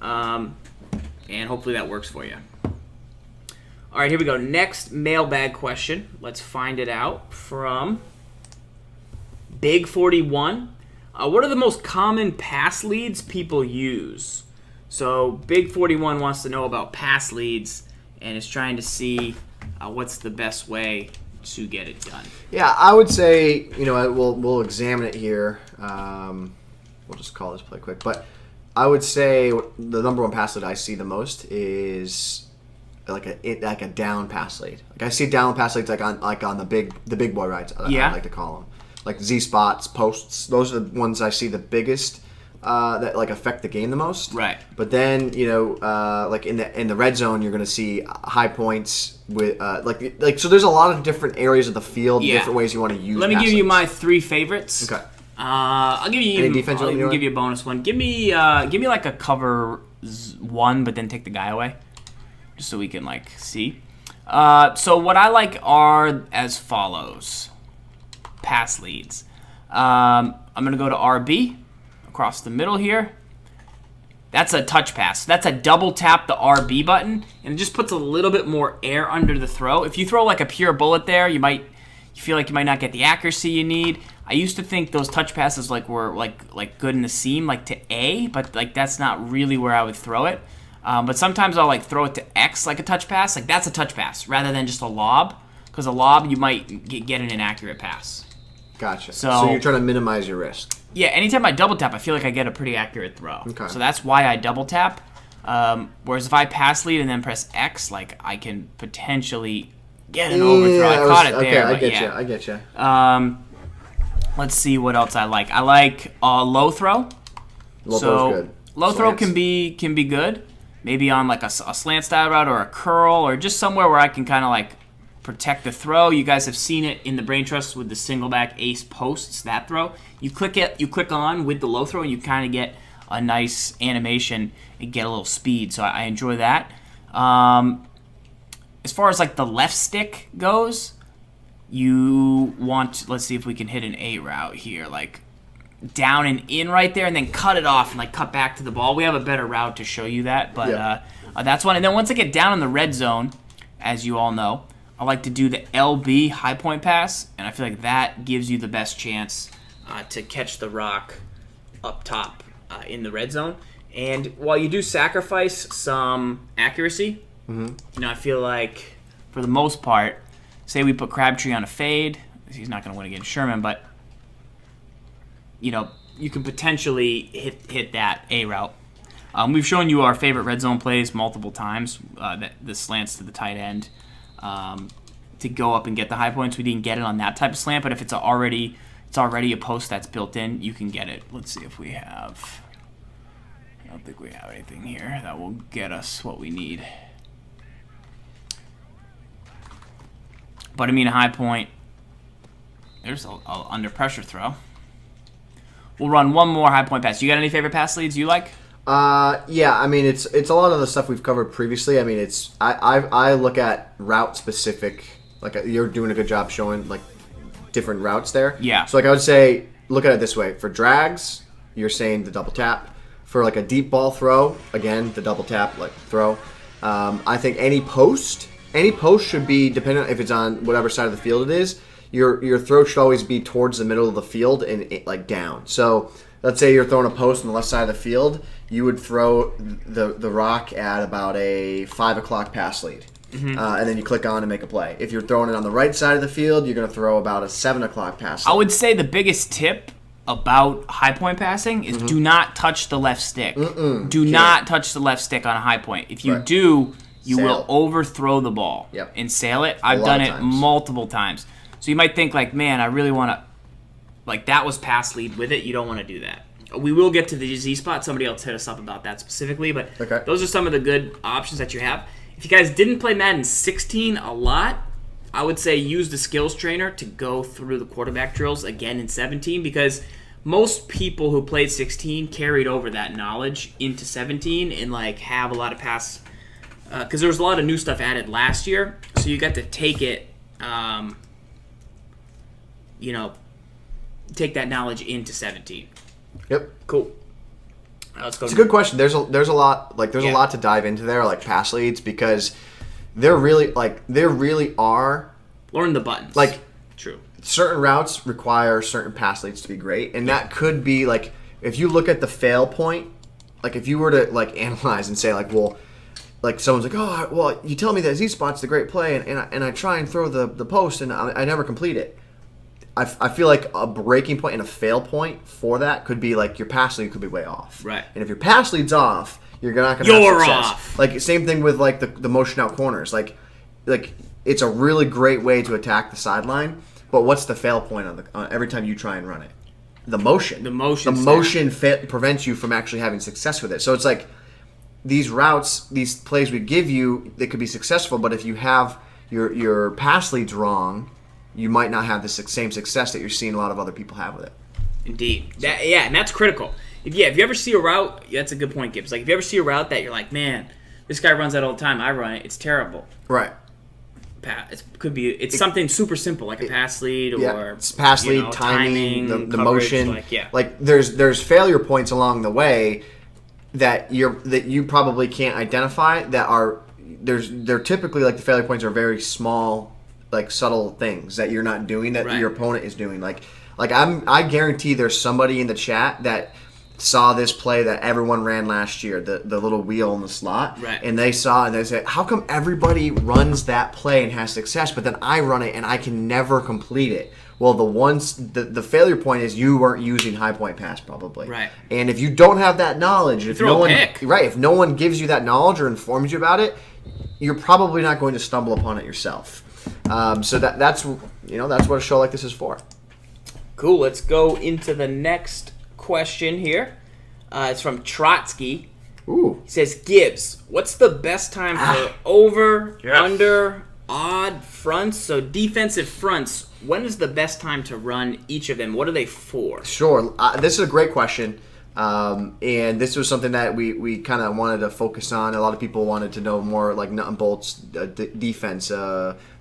and hopefully that works for you. All right, here we go. Next mailbag question. Let's find it out from Big 41. What are the most common pass leads people use? So Big 41 wants to know about pass leads and is trying to see what's the best way to get it done. Yeah, I would say we'll examine it here. We'll just call this play quick, but I would say the number one pass lead I see the most is like a down pass lead. Like I see down pass leads like on the big boy rides. I like to call them. Like Z spots, posts, those are the ones I see the biggest that like affect the game the most. Right. But then like in the red zone, you're gonna see high points with like so. There's a lot of different areas of the field, different ways you want to use. Let me give you my 3 favorites. Okay. I'll give you give you a bonus one. Give me like a cover 1, but then take the guy away, just so we can like see. So what I like are as follows. Pass leads. I'm going to go to RB across the middle here. That's a touch pass. That's a double tap the RB button, and it just puts a little bit more air under the throw. If you throw like a pure bullet there, you feel like you might not get the accuracy you need. I used to think those touch passes were good in the seam, like to A, but like that's not really where I would throw it. But sometimes I'll like throw it to X like a touch pass. Like that's a touch pass rather than just a lob, because a lob you might get an inaccurate pass. Gotcha. So you're trying to minimize your risk. Yeah, anytime I double tap, I feel like I get a pretty accurate throw. Okay. So that's why I double tap. Whereas if I pass lead and then press X, like I can potentially get an overthrow. I caught it there. Okay, I get you. Let's see what else I like. I like low throw. Low throw's good. Low throw can be good. Maybe on like a slant style route or a curl or just somewhere where I can kind of like protect the throw. You guys have seen it in the Brain Trust with the single back ace posts, that throw. You click on with the low throw and you kind of get a nice animation and get a little speed. So I enjoy that. As far as like the left stick goes, you want, let's see if we can hit an A route here, like down and in right there and then cut it off and like cut back to the ball. We have a better route to show you that, but that's one. And then once I get down in the red zone, as you all know, I like to do the LB high point pass, and I feel like that gives you the best chance to catch the rock up top in the red zone. And while you do sacrifice some accuracy, I feel like for the most part, say we put Crabtree on a fade, he's not going to win against Sherman, but you can potentially hit that A route. We've shown you our favorite red zone plays multiple times. The slants to the tight end to go up and get the high points. We didn't get it on that type of slant, but if it's already a post that's built in, you can get it. Let's see if we have. I don't think we have anything here that will get us what we need. But I mean, a high point. There's a under pressure throw. We'll run one more high point pass. You got any favorite pass leads you like? Yeah. I mean, it's a lot of the stuff we've covered previously. I mean, I look at route specific. Like you're doing a good job showing like different routes there. Yeah. So like I would say, look at it this way: for drags, you're saying the double tap. For like a deep ball throw, again the double tap like throw. I think any post should be dependent if it's on whatever side of the field it is. Your throw should always be towards the middle of the field and like down. So let's say you're throwing a post on the left side of the field, you would throw the rock at about a 5 o'clock pass lead, and then you click on and make a play. If you're throwing it on the right side of the field, you're going to throw about a 7 o'clock pass lead. I would say the biggest tip about high point passing is do not touch the left stick. Do not touch the left stick on a high point. If you do, you will overthrow the ball and sail it. I've done it multiple times. So you might think like, man, I really want to, like that was pass lead with it. You don't want to do that. We will get to the Z spot. Somebody else hit us up about that specifically, but those are some of the good options that you have. If you guys didn't play Madden 16 a lot, I would say use the skills trainer to go through the quarterback drills again in 17 because most people who played 16 carried over that knowledge into 17 and like have a lot of pass because there was a lot of new stuff added last year, so you got to take it, take that knowledge into 17. Yep. Cool. Let's go. It's a good question. There's a lot a lot to dive into there, like pass leads, because there really are learn the buttons. Like true. Certain routes require certain pass leads to be great, and that could be like if you look at the fail point, like if you were to like analyze and say like, well, like someone's like, oh, well, you tell me that Z spot's the great play, and I try and throw the post and I never complete it. I feel like a breaking point and a fail point for that could be like your pass lead could be way off. Right. And if your pass lead's off, you're not going to have success. Off. Like same thing with like the motion out corners. Like it's a really great way to attack the sideline. But what's the fail point on every time you try and run it? The motion. The motion prevents you from actually having success with it. So it's like these routes, these plays we give you, they could be successful. But if you have your pass leads wrong, you might not have the same success that you're seeing a lot of other people have with it. Indeed. And that's critical. If you ever see a route, that's a good point, Gibbs. Like, if you ever see a route that you're like, man, this guy runs that all the time, I run it, it's terrible. Right. It's something super simple, like a pass lead or it's pass lead, timing, the coverage, motion. Like there's failure points along the way that you probably can't identify they're typically like the failure points are very small, like subtle things that you're not doing that your opponent is doing. Like I guarantee there's somebody in the chat that saw this play that everyone ran last year, the little wheel in the slot, and they saw and they said, how come everybody runs that play and has success, but then I run it and I can never complete it? Well, the failure point is you weren't using high point pass probably, right? And if you don't have that knowledge, if no one gives you that knowledge or informs you about it, you're probably not going to stumble upon it yourself. So that's what a show like this is for. Cool. Let's go into the next question here. It's from Trotsky. Ooh. He says, Gibbs, what's the best time for over, under, odd fronts? So defensive fronts, when is the best time to run each of them? What are they for? Sure. This is a great question. And this was something that we kind of wanted to focus on. A lot of people wanted to know more like nut and bolts defense,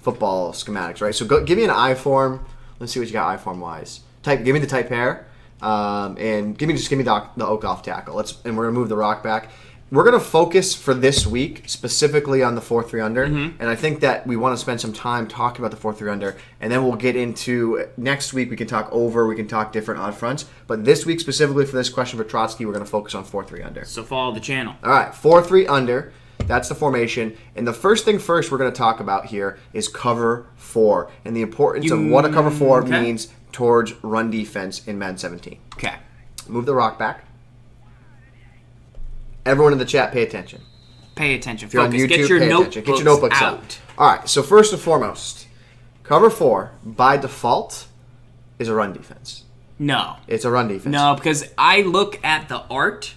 football schematics, right? So give me an I-form. Let's see what you got I-form wise. Give me the type pair. And give me the oak off tackle. And we're gonna move the rock back. We're gonna focus for this week specifically on the 4-3 under, and I think that we want to spend some time talking about the 4-3 under, and then we'll get into next week. We can talk over, we can talk different odd fronts, but this week specifically for this question for Trotsky, we're gonna focus on 4-3 under. So follow the channel. All right, 4-3 under. That's the formation. And the first thing first we're going to talk about here is cover 4 and the importance of what a cover 4 means towards run defense in Madden 17. Okay. Move the rock back. Everyone in the chat, pay attention. Pay attention. If you're Focus. on YouTube, Get your pay notebooks attention. Get your notebooks out. All right, so first and foremost, cover 4 by default is a run defense. No. It's a run defense. No, because I look at the art,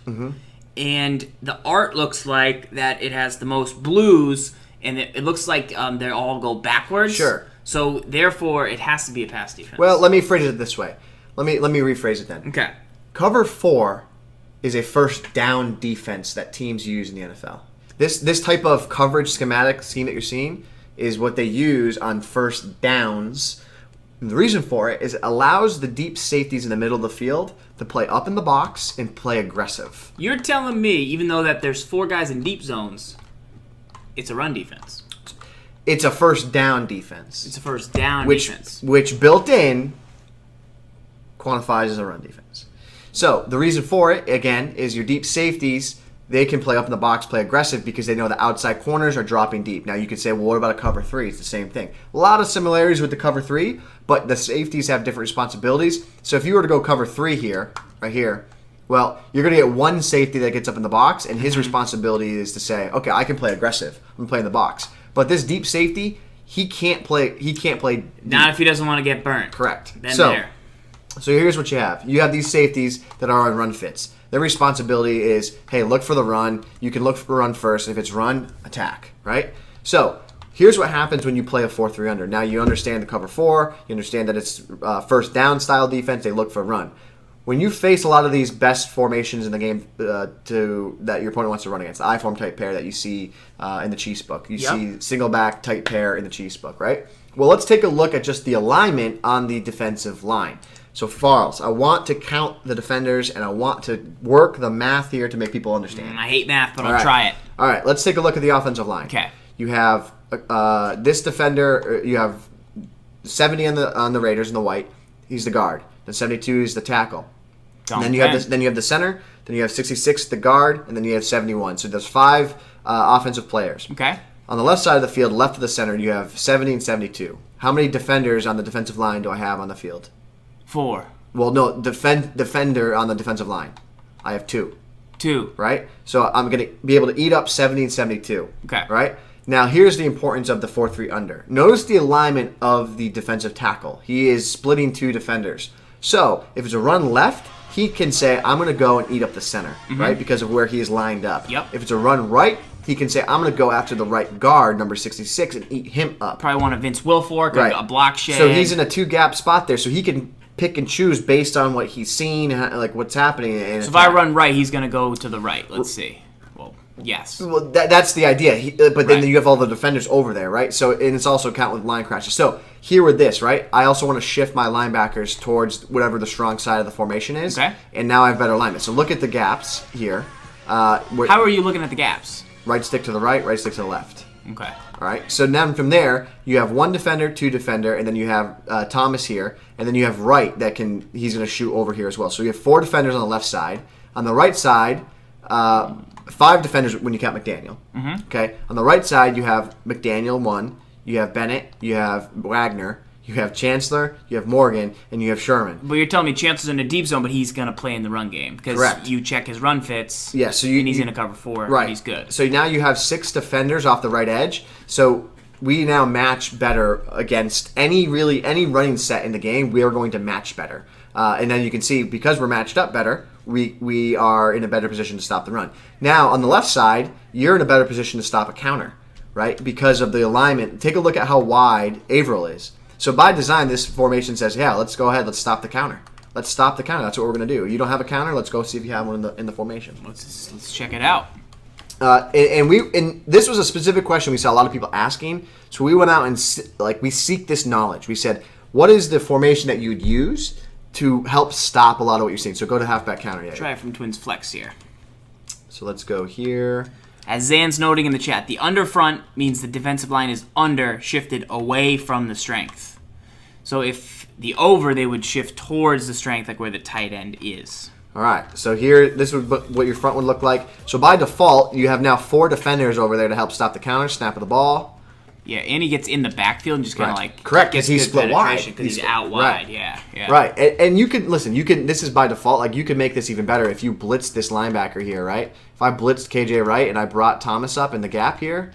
and the art looks like that it has the most blues, and it looks like they all go backwards. Sure. So therefore, it has to be a pass defense. Well, let me phrase it this way. Let me rephrase it then. Okay. Cover 4 is a first down defense that teams use in the NFL. This type of coverage scheme that you're seeing is what they use on first downs. And the reason for it is it allows the deep safeties in the middle of the field to play up in the box and play aggressive. You're telling me, even though that there's 4 guys in deep zones, it's a run defense. It's a first down defense. It's a first down defense. Which built in quantifies as a run defense. So the reason for it, again, is your deep safeties, they can play up in the box, play aggressive because they know the outside corners are dropping deep. Now you could say, well, what about a cover 3? It's the same thing. A lot of similarities with the cover 3, but the safeties have different responsibilities. So if you were to go cover 3 here, right here, well, you're going to get one safety that gets up in the box, and his responsibility is to say, okay, I can play aggressive. I'm going to play in the box. But this deep safety, he can't play deep. Not if he doesn't want to get burnt. Correct. There. So here's what you have. You have these safeties that are on run fits. Their responsibility is, hey, look for the run. You can look for run first. If it's run, attack, right? So here's what happens when you play a 4-3 under. Now you understand the cover 4. You understand that it's first down style defense. They look for run. When you face a lot of these best formations in the game that your opponent wants to run against, the I-form type pair that you see in the Chiefs book. You see single back type pair in the Chiefs book, right? Well, let's take a look at just the alignment on the defensive line. So, Farls, I want to count the defenders, and I want to work the math here to make people understand. I hate math, but I'll try it. All right, let's take a look at the offensive line. Okay. You have this defender. You have 70 on the Raiders in the white. He's the guard. Then 72 is the tackle. And then you have this. Then you have the center. Then you have 66 the guard, and then you have 71. So there's 5 offensive players. Okay. On the left side of the field, left of the center, you have 70 and 72. How many defenders on the defensive line do I have on the field? 4. Well, no, defender on the defensive line. I have 2. 2. Right? So I'm going to be able to eat up 70 and 72. Okay. Right? Now, here's the importance of the 4-3 under. Notice the alignment of the defensive tackle. He is splitting 2 defenders. So, if it's a run left, he can say, I'm going to go and eat up the center, right? Because of where he is lined up. Yep. If it's a run right, he can say, I'm going to go after the right guard, number 66, and eat him up. Probably want a Vince Wilfork, Right. a block shed. So he's in a 2-gap spot there, so he can pick and choose based on what he's seen, like what's happening. So if I run right, he's going to go to the right. Let's see. Well, yes. Well, that's the idea. But then you have all the defenders over there, right? So and it's also count with line crashes. So here with this, right? I also want to shift my linebackers towards whatever the strong side of the formation is. Okay. And now I have better alignment. So look at the gaps here. How are you looking at the gaps? Right stick to the right stick to the left. Okay. All right. So now from there, you have 1 defender, 2 defender, and then you have Thomas here, and then you have Wright he's going to shoot over here as well. So you have 4 defenders on the left side. On the right side, 5 defenders when you count McDaniel. Mm-hmm. Okay. On the right side, you have McDaniel 1, you have Bennett, you have Wagner, you have Chancellor, you have Morgan, and you have Sherman. But you're telling me Chancellor's in a deep zone, but he's going to play in the run game. Because Correct. You check his run fits, yeah, so and he's going to cover 4, right. and he's good. So now you have 6 defenders off the right edge. So we now match better against any running set in the game. We are going to match better. And then you can see, because we're matched up better, we are in a better position to stop the run. Now, on the left side, you're in a better position to stop a counter, right? Because of the alignment. Take a look at how wide Averill is. So by design, this formation says, yeah, let's go ahead, let's stop the counter. Let's stop the counter. That's what we're going to do. You don't have a counter? Let's go see if you have one in the formation. Let's check it out. And this was a specific question we saw a lot of people asking. So we went out and we seek this knowledge. We said, what is the formation that you'd use to help stop a lot of what you're seeing? So go to halfback counter. Try it from Twins Flex here. So let's go here. As Zan's noting in the chat, the under front means the defensive line is under, shifted away from the strength. So if the over, they would shift towards the strength, like where the tight end is. All right, so here, this is what your front would look like. So by default, you have now 4 defenders over there to help stop the counter, snap of the ball. Yeah, and he gets in the backfield and just kind of correct, because he's split wide. Because he's out wide, yeah. Right, and you can, listen, this is by default, like you can make this even better if you blitz this linebacker here, right? If I blitzed KJ right and I brought Thomas up in the gap here,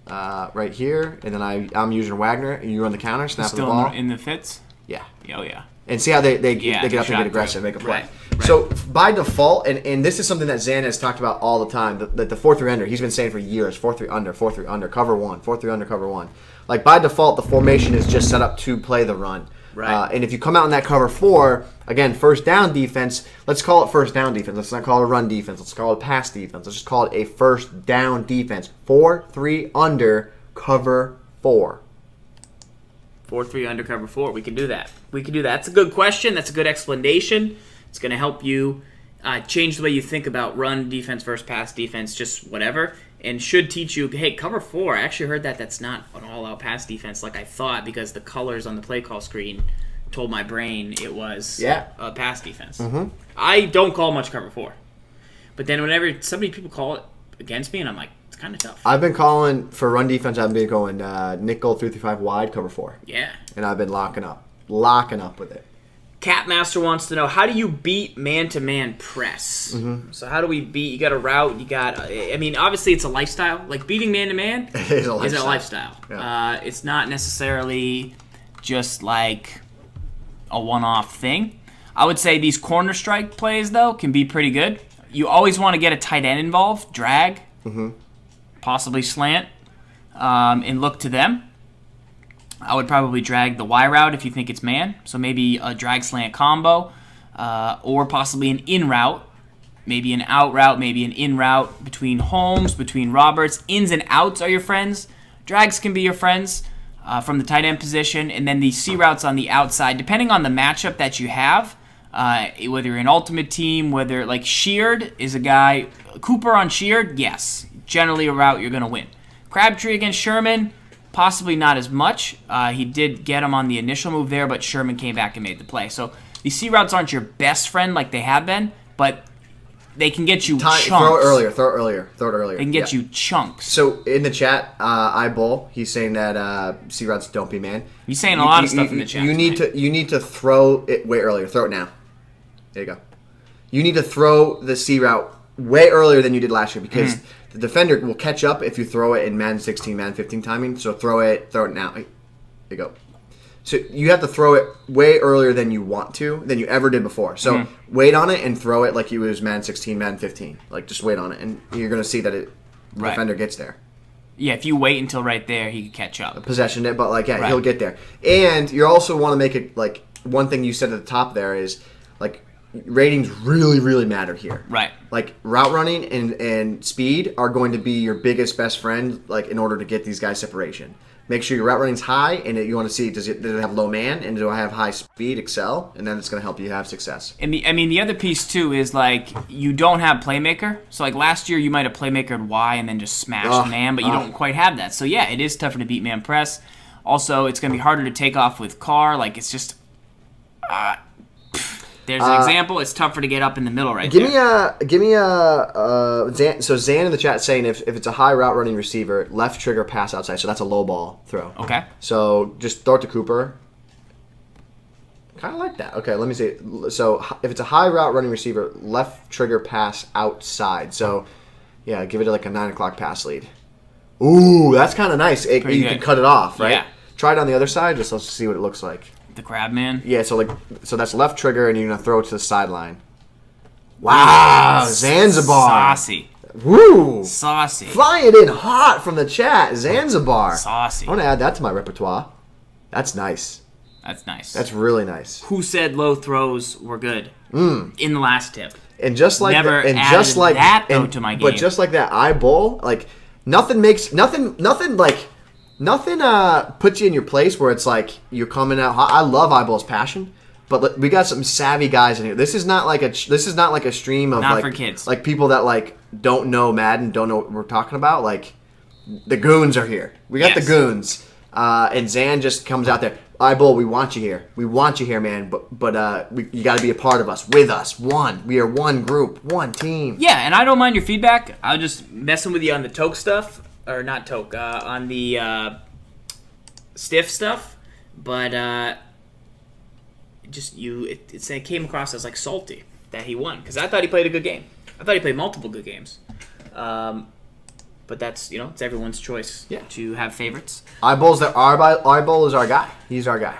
right here, and then I'm using Wagner, and you run the counter, snap of the ball. Still in the fits? Yeah. Oh, yeah. And see how they get up and get aggressive, make a play. Right. So by default, and this is something that Zan has talked about all the time, that the 4-3 under, he's been saying for years, 4-3 under, 4-3 under, cover 1, 4-3 under, cover 1. Like by default, the formation is just set up to play the run. Right. And if you come out in that cover 4, again, first down defense, let's call it first down defense. Let's not call it a run defense. Let's call it pass defense. Let's just call it a first down defense. 4-3 under, cover 4. 4-3 under cover 4. We can do that. That's a good question. That's a good explanation. It's going to help you change the way you think about run defense versus pass defense, just whatever, and should teach you, hey, cover 4. I actually heard that's not an all-out pass defense like I thought, because the colors on the play call screen told my brain it was a pass defense. Mm-hmm. I don't call much cover 4. But then whenever so many people call it against me, and I'm like, it's kind of tough. I've been calling for run defense. I've been going nickel 3-5 wide, cover 4. Yeah. And I've been locking up with it. Catmaster wants to know, how do you beat man-to-man press? Mm-hmm. So how do we beat? You got a route. You got. I mean, obviously it's a lifestyle. Like beating man-to-man is a lifestyle. Yeah. It's not necessarily just like a one-off thing. I would say these corner strike plays though can be pretty good. You always want to get a tight end involved, drag, possibly slant, and look to them. I would probably drag the Y route if you think it's man. So maybe a drag slant combo, or possibly an in route, maybe an out route, maybe an in route between Holmes, between Roberts. Ins and outs are your friends. Drags can be your friends from the tight end position, and then the C routes on the outside, depending on the matchup that you have. Whether you're an ultimate team, whether like Sheared is a guy, Cooper on Sheared, yes, generally a route you're gonna win. Crabtree against Sherman. Possibly not as much. He did get him on the initial move there, but Sherman came back and made the play. So these C routes aren't your best friend like they have been, but they can get you chunks. Throw it earlier. They can get you chunks. So in the chat, iBull, he's saying that C routes don't be man. He's saying a lot of stuff in the chat. You need to throw it way earlier. Throw it now. There you go. You need to throw the C route way earlier than you did last year, because the defender will catch up if you throw it in Madden 16, Madden 15 timing. So throw it now. There you go. So you have to throw it way earlier than you want to, than you ever did before. So wait on it and throw it like you was Madden 16, Madden 15. Like just wait on it, and you're going to see that the defender gets there. Yeah, if you wait until right there, he can catch up. Possession it, but he'll get there. And you also want to make it like one thing you said at the top there is like ratings really, really matter here. Right. Like route running and speed are going to be your biggest best friend, like in order to get these guys separation. Make sure your route running's high, and you want to see does it have low man, and do I have high speed, excel, and then it's going to help you have success. And the other piece too is like you don't have playmaker. So like last year you might have playmakered Y and then just smashed man, but you don't quite have that. So yeah, it is tougher to beat man press. Also, it's going to be harder to take off with Carr. Like it's just. There's an example. It's tougher to get up in the middle right there. Give me a Zan. So Zan in the chat saying if it's a high route running receiver, left trigger pass outside. So that's a low ball throw. Okay. So just throw it to Cooper. Kind of like that. Okay, let me see. So if it's a high route running receiver, left trigger pass outside. So yeah, give it like a 9 o'clock pass lead. Ooh, that's kind of nice. You good. can cut it off, right? Yeah. Try it on the other side. Just let's see what it looks like. The crab man. Yeah, so that's left trigger, and you're gonna throw it to the sideline. Wow, Zanzibar. Saucy. Woo. Saucy. Flying it in hot from the chat. Zanzibar. Saucy. I want to add that to my repertoire. That's nice. That's nice. That's really nice. Who said low throws were good? In the last tip. And just like Never and added just like that though to my game. But just like that eyeball, like nothing puts you in your place where it's like you're coming out hot. I love eyeballs passion, but we got some savvy guys in here. This is not like a stream of Not like for kids. like people that like don't know Madden, don't know what we're talking about. Like the goons are here. We got the goons, and Zan just comes out there. Eyeball, we want you here. We want you here, man. But you got to be a part of us, with us. We are one group, one team. Yeah, and I don't mind your feedback. I'll just messing with you on the toke stuff, or not toke, on the stiff stuff. But it came across as like salty that he won because I thought he played a good game. I thought he played multiple good games. But that's, it's everyone's choice to have favorites. Eyeball is our guy. He's our guy.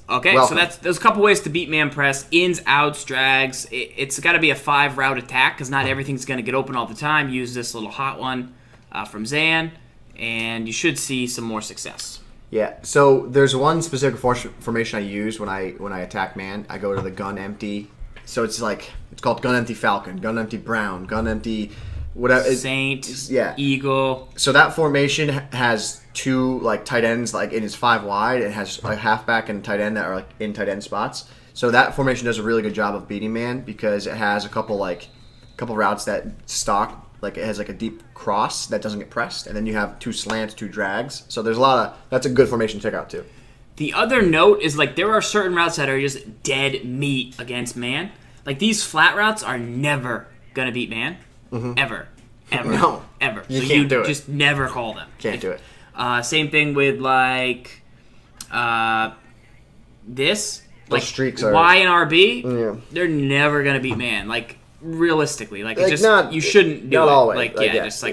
Okay, Welcome. so there's a couple ways to beat man press. Ins, outs, drags. It's got to be a 5-route attack because not everything's going to get open all the time. Use this little hot one from Zan, and you should see some more success. Yeah, so there's one specific formation I use when I attack man. I go to the gun empty. So it's called gun empty falcon, gun empty brown, gun empty... whatever Saint, Eagle. So that formation has two tight ends in his 5 wide. It has a halfback and tight end that are in tight end spots. So that formation does a really good job of beating man because it has a couple routes that stock. It has a deep cross that doesn't get pressed, and then you have 2 slants, 2 drags. So there's that's a good formation to check out too. The other note is there are certain routes that are just dead meat against man. These flat routes are never gonna beat man. Mm-hmm. Ever. No. Ever. You can't do it. Just never call them. Can't do it. Same thing with this. Those streaks are... Y and RB, yeah. They're never going to beat man. Realistically. You shouldn't do not it. Always.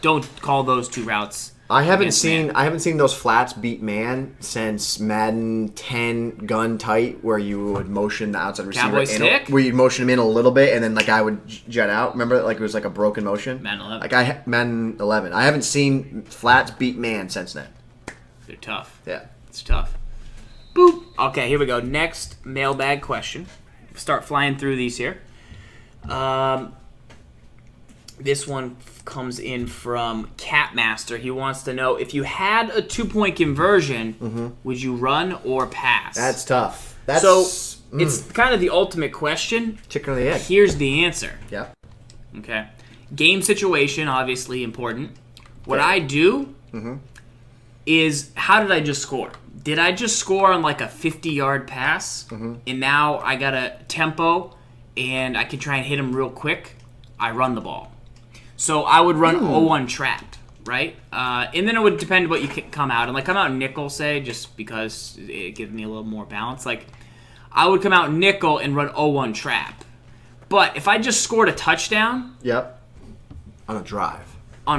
Don't call those 2 routes. I haven't seen those flats beat man since Madden 10 gun tight, where you would motion the outside receiver Cowboy stick? where you'd motion him in a little bit, and then I would jet out. Remember, it was a broken motion. Madden 11. Madden 11. I haven't seen flats beat man since then. They're tough. Yeah, it's tough. Boop. Okay, here we go. Next mailbag question. Start flying through these here. This one comes in from Catmaster. He wants to know, if you had a 2-point conversion, would you run or pass? That's tough. It's kind of the ultimate question. Chicken or the egg. Here's the answer. Yeah. Okay. Game situation, obviously important. What I do is, how did I just score? Did I just score on a 50-yard pass, and now I got a tempo, and I can try and hit him real quick? I run the ball. So I would run 0-1 trapped, right? And then it would depend what you come out. And come out nickel, say, just because it gives me a little more balance. I would come out nickel and run 0-1 trap. But if I just scored a touchdown... Yep. On a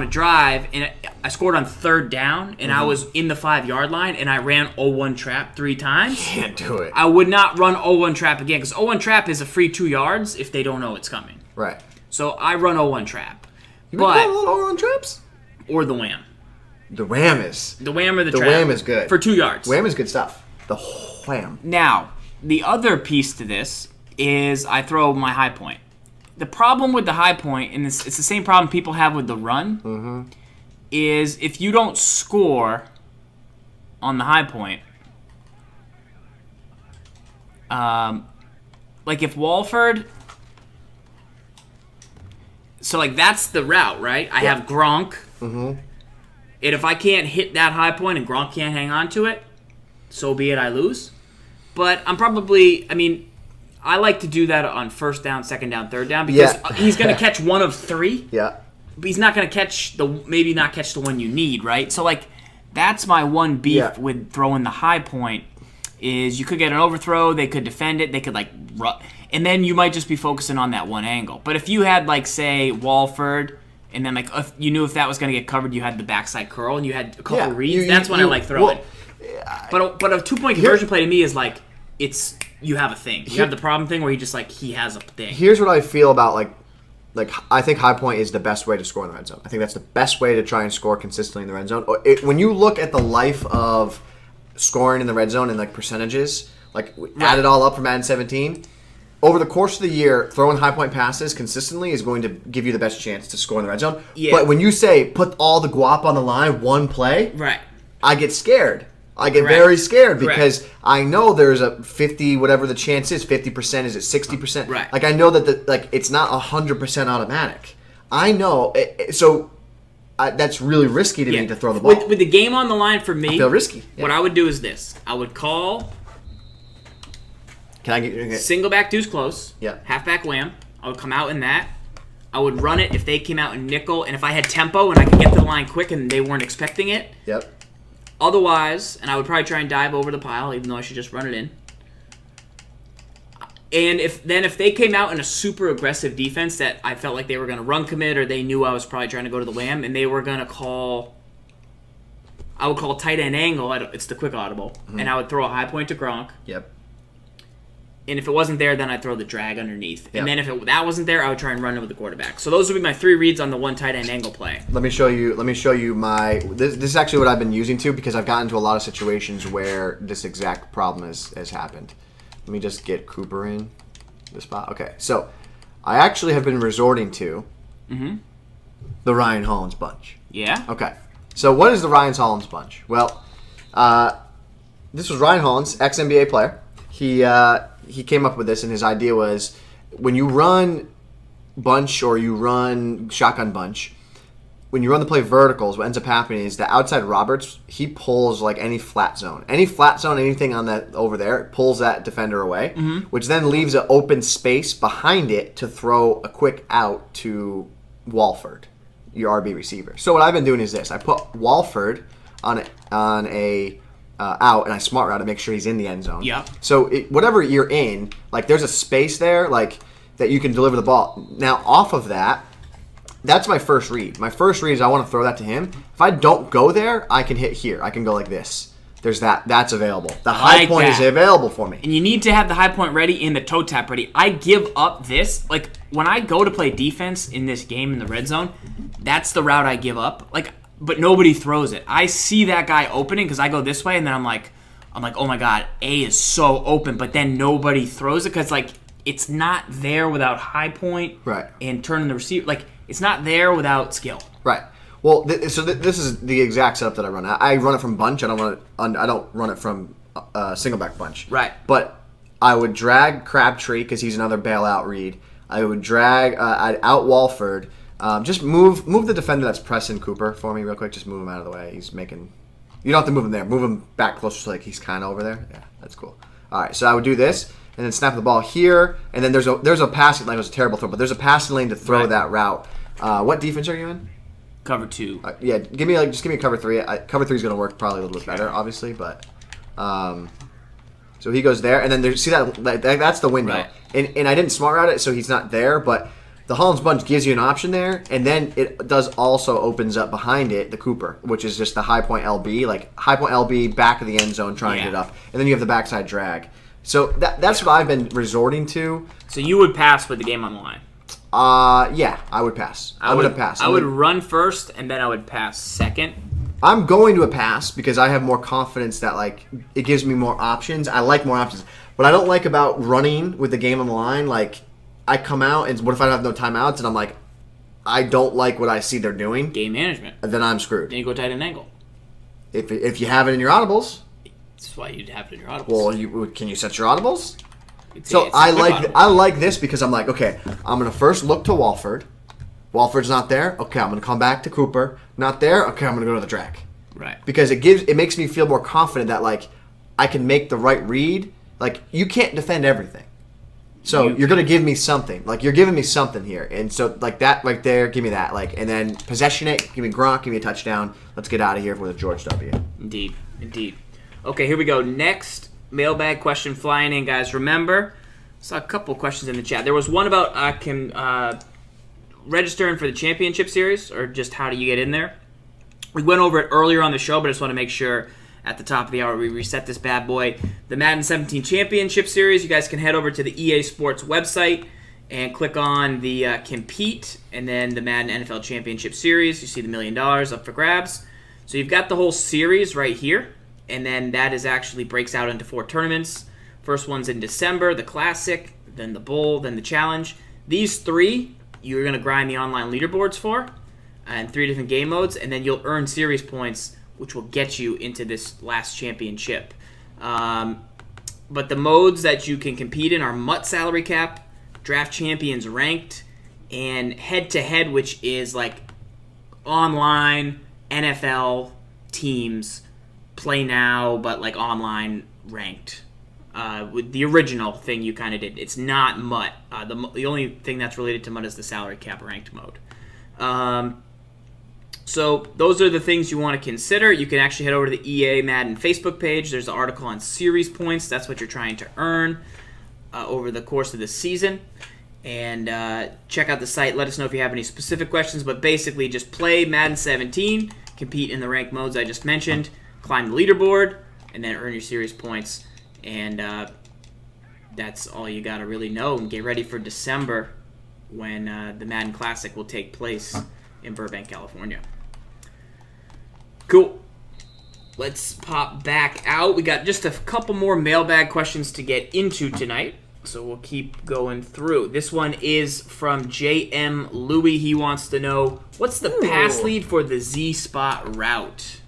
drive, and I scored on 3rd down, and I was in the 5-yard line, and I ran 0-1 trap 3 times... Can't do it. I would not run 0-1 trap again, because 0-1 trap is a free 2 yards if they don't know it's coming. Right. So I run 0-1 trap. You been calling a little 0-1 traps? Or the wham. The wham is... The wham or the trap. The wham is good. For 2 yards. Wham is good stuff. The wham. Now, the other piece to this is I throw my high point. The problem with the high point, and it's the same problem people have with the run, is if you don't score on the high point, if Walford... So, that's the route, right? I have Gronk. And if I can't hit that high point and Gronk can't hang on to it, so be it, I lose. But I'm probably... I like to do that on 1st down, 2nd down, 3rd down, because he's going to catch one of 3. Yeah. But he's not going to catch maybe not catch the one you need, right? So, that's my one beef with throwing the high point, is you could get an overthrow, they could defend it, they could, run... And then you might just be focusing on that one angle. But if you had, say, Walford and then like if you knew if that was going to get covered, you had the backside curl, and you had a couple reads. I like throwing. But a 2-point conversion play to me is like you have a thing. You have the problem thing where he has a thing. Here's what I feel about like I think high point is the best way to score in the red zone. I think that's the best way to try and score consistently in the red zone. When you look at the life of scoring in the red zone and like percentages, like add it all up for Madden 17, over the course of the year, throwing high point passes consistently is going to give you the best chance to score in the red zone. Yeah. But when you say put all the guap on the line, one play, I get scared. I get very scared because I know there's a 50, whatever the chance is, 50%, is it 60%? Right. Like I know that it's not 100% automatic. I know, that's really risky to me to throw the ball. With the game on the line for me, I feel risky. Yeah. What I would do is this: I would call. Can I get single back deuce close? Yeah. Halfback wham. I would come out in that. I would run it if they came out in nickel, and if I had tempo and I could get to the line quick and they weren't expecting it. Yep. Otherwise, and I would probably try and dive over the pile, even though I should just run it in. And if they came out in a super aggressive defense that I felt like they were going to run commit, or they knew I was probably trying to go to the wham, and they were going to call, I would call tight end angle. It's the quick audible, and I would throw a high point to Gronk. Yep. And if it wasn't there, then I'd throw the drag underneath. And then if that wasn't there, I would try and run it with the quarterback. So those would be my 3 reads on the one tight end angle play. Let me show you my. This is actually what I've been using too, because I've gotten into a lot of situations where this exact problem has happened. Let me just get Cooper in the spot. Okay, so I actually have been resorting to the Ryan Hollins bunch. Yeah. Okay. So what is the Ryan Hollins bunch? Well, this was Ryan Hollins, ex-NBA player. He came up with this, and his idea was when you run bunch or you run shotgun bunch, when you run the play verticals, what ends up happening is the outside Roberts, he pulls like any flat zone. Any flat zone, anything on that over there, pulls that defender away, which then leaves an open space behind it to throw a quick out to Walford, your RB receiver. So what I've been doing is this. I put Walford on a out, and I smart route to make sure he's in the end zone. Yeah. So whatever you're in, like there's a space there, like that you can deliver the ball. Now off of that, that's my first read. My first read is I want to throw that to him. If I don't go there, I can hit here. I can go like this. There's that. That's available. The high point is available for me. And you need to have the high point ready and the toe tap ready. I give up this. Like when I go to play defense in this game in the red zone, that's the route I give up. Like. But nobody throws it. I see that guy opening because I go this way, and then I'm like, oh my god, A is so open. But then nobody throws it because like it's not there without high point, and turning the receiver. Like it's not there without skill. Right. Well, this is the exact setup that I run. I run it from bunch. I don't run it from single back bunch. Right. But I would drag Crabtree because he's another bailout read. I would drag I'd out Walford. Just move the defender that's pressing Cooper for me real quick. Just move him out of the way. He's making. You don't have to move him there. Move him back closer to like he's kind of over there. Yeah, that's cool. All right, so I would do this and then snap the ball here, and then there's a passing lane. It was a terrible throw, but there's a passing lane to throw that route. What defense are you in? Cover 2. Yeah, give me a cover 3. Cover 3 is going to work probably a little bit better, obviously, but. So he goes there, and then that's the window, and I didn't smart route it, so he's not there, but. The Hollins bunch gives you an option there, and then it does also opens up behind it the Cooper, which is just the high point LB, like high point LB back of the end zone trying to get up, and then you have the backside drag. So that's what I've been resorting to. So you would pass with the game on the line? Yeah, I would pass. I would pass. I would run first, and then I would pass second. I'm going to a pass because I have more confidence that like it gives me more options. I like more options. What I don't like about running with the game on the line, like. I come out, and what if I have no timeouts, and I'm like, I don't like what I see they're doing. Game management. Then I'm screwed. Then you go tight end angle. If you have it in your audibles. That's why you'd have it in your audibles. Well, can you set your audibles? I like this because I'm like, okay, I'm going to first look to Walford. Walford's not there. Okay, I'm going to come back to Cooper. Not there. Okay, I'm going to go to the drag. Right. Because it makes me feel more confident that like I can make the right read. Like you can't defend everything. So you're going to give me something. Like, you're giving me something here. And so, like, that right there, give me that. Like, and then possession it, give me Gronk, give me a touchdown. Let's get out of here with a George W. Indeed. Okay, here we go. Next mailbag question flying in, guys. Remember, I saw a couple questions in the chat. There was one about registering for the championship series, or just how do you get in there, we went over it earlier on the show, but I just want to make sure at the top of the hour we reset this bad boy. The Madden 17 Championship Series, you guys can head over to the EA Sports website and click on the Compete, and then the Madden NFL Championship Series. You see the $1 million up for grabs. So you've got the whole series right here, and then that is actually breaks out into 4 tournaments. First one's in December, the Classic, then the Bowl, then the Challenge. These 3 you're going to grind the online leaderboards for, and 3 different game modes, and then you'll earn series points, which will get you into this last championship. But the modes that you can compete in are MUT Salary Cap, Draft Champions Ranked, and Head-to-Head, which is like online NFL teams play now, but like online ranked. With the original thing you kind of did. It's not MUT. The only thing that's related to MUT is the Salary Cap Ranked mode. So those are the things you want to consider. You can actually head over to the EA Madden Facebook page. There's an article on series points. That's what you're trying to earn over the course of the season. And check out the site. Let us know if you have any specific questions. But basically, just play Madden 17, compete in the ranked modes I just mentioned, climb the leaderboard, and then earn your series points. And that's all you got to really know. And get ready for December when the Madden Classic will take place in Burbank, California. Cool. Let's pop back out. We got just a couple more mailbag questions to get into tonight, so we'll keep going through. This one is from JM Louie. He wants to know, what's the pass lead for the Z-Spot route?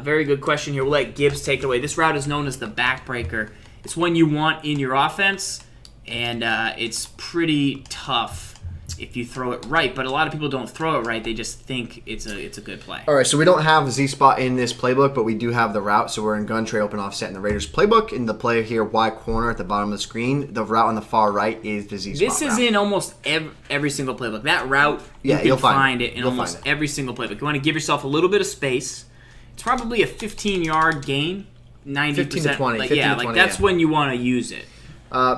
Very good question here. We'll let Gibbs take it away. This route is known as the backbreaker. It's one you want in your offense, and it's pretty tough if you throw it right, but a lot of people don't throw it right. They just think it's a good play. All right, so we don't have Z-Spot in this playbook, but we do have the route. So we're in gun tray, open offset in the Raiders playbook. In the play here, Y corner at the bottom of the screen, the route on the far right is the Z-Spot This is route. in almost every single playbook. That route, you'll find it in almost every single playbook. You want to give yourself a little bit of space. It's probably a 15-yard gain, 90%. 15 to 20. Like, 15 to 20, that's when you want to use it.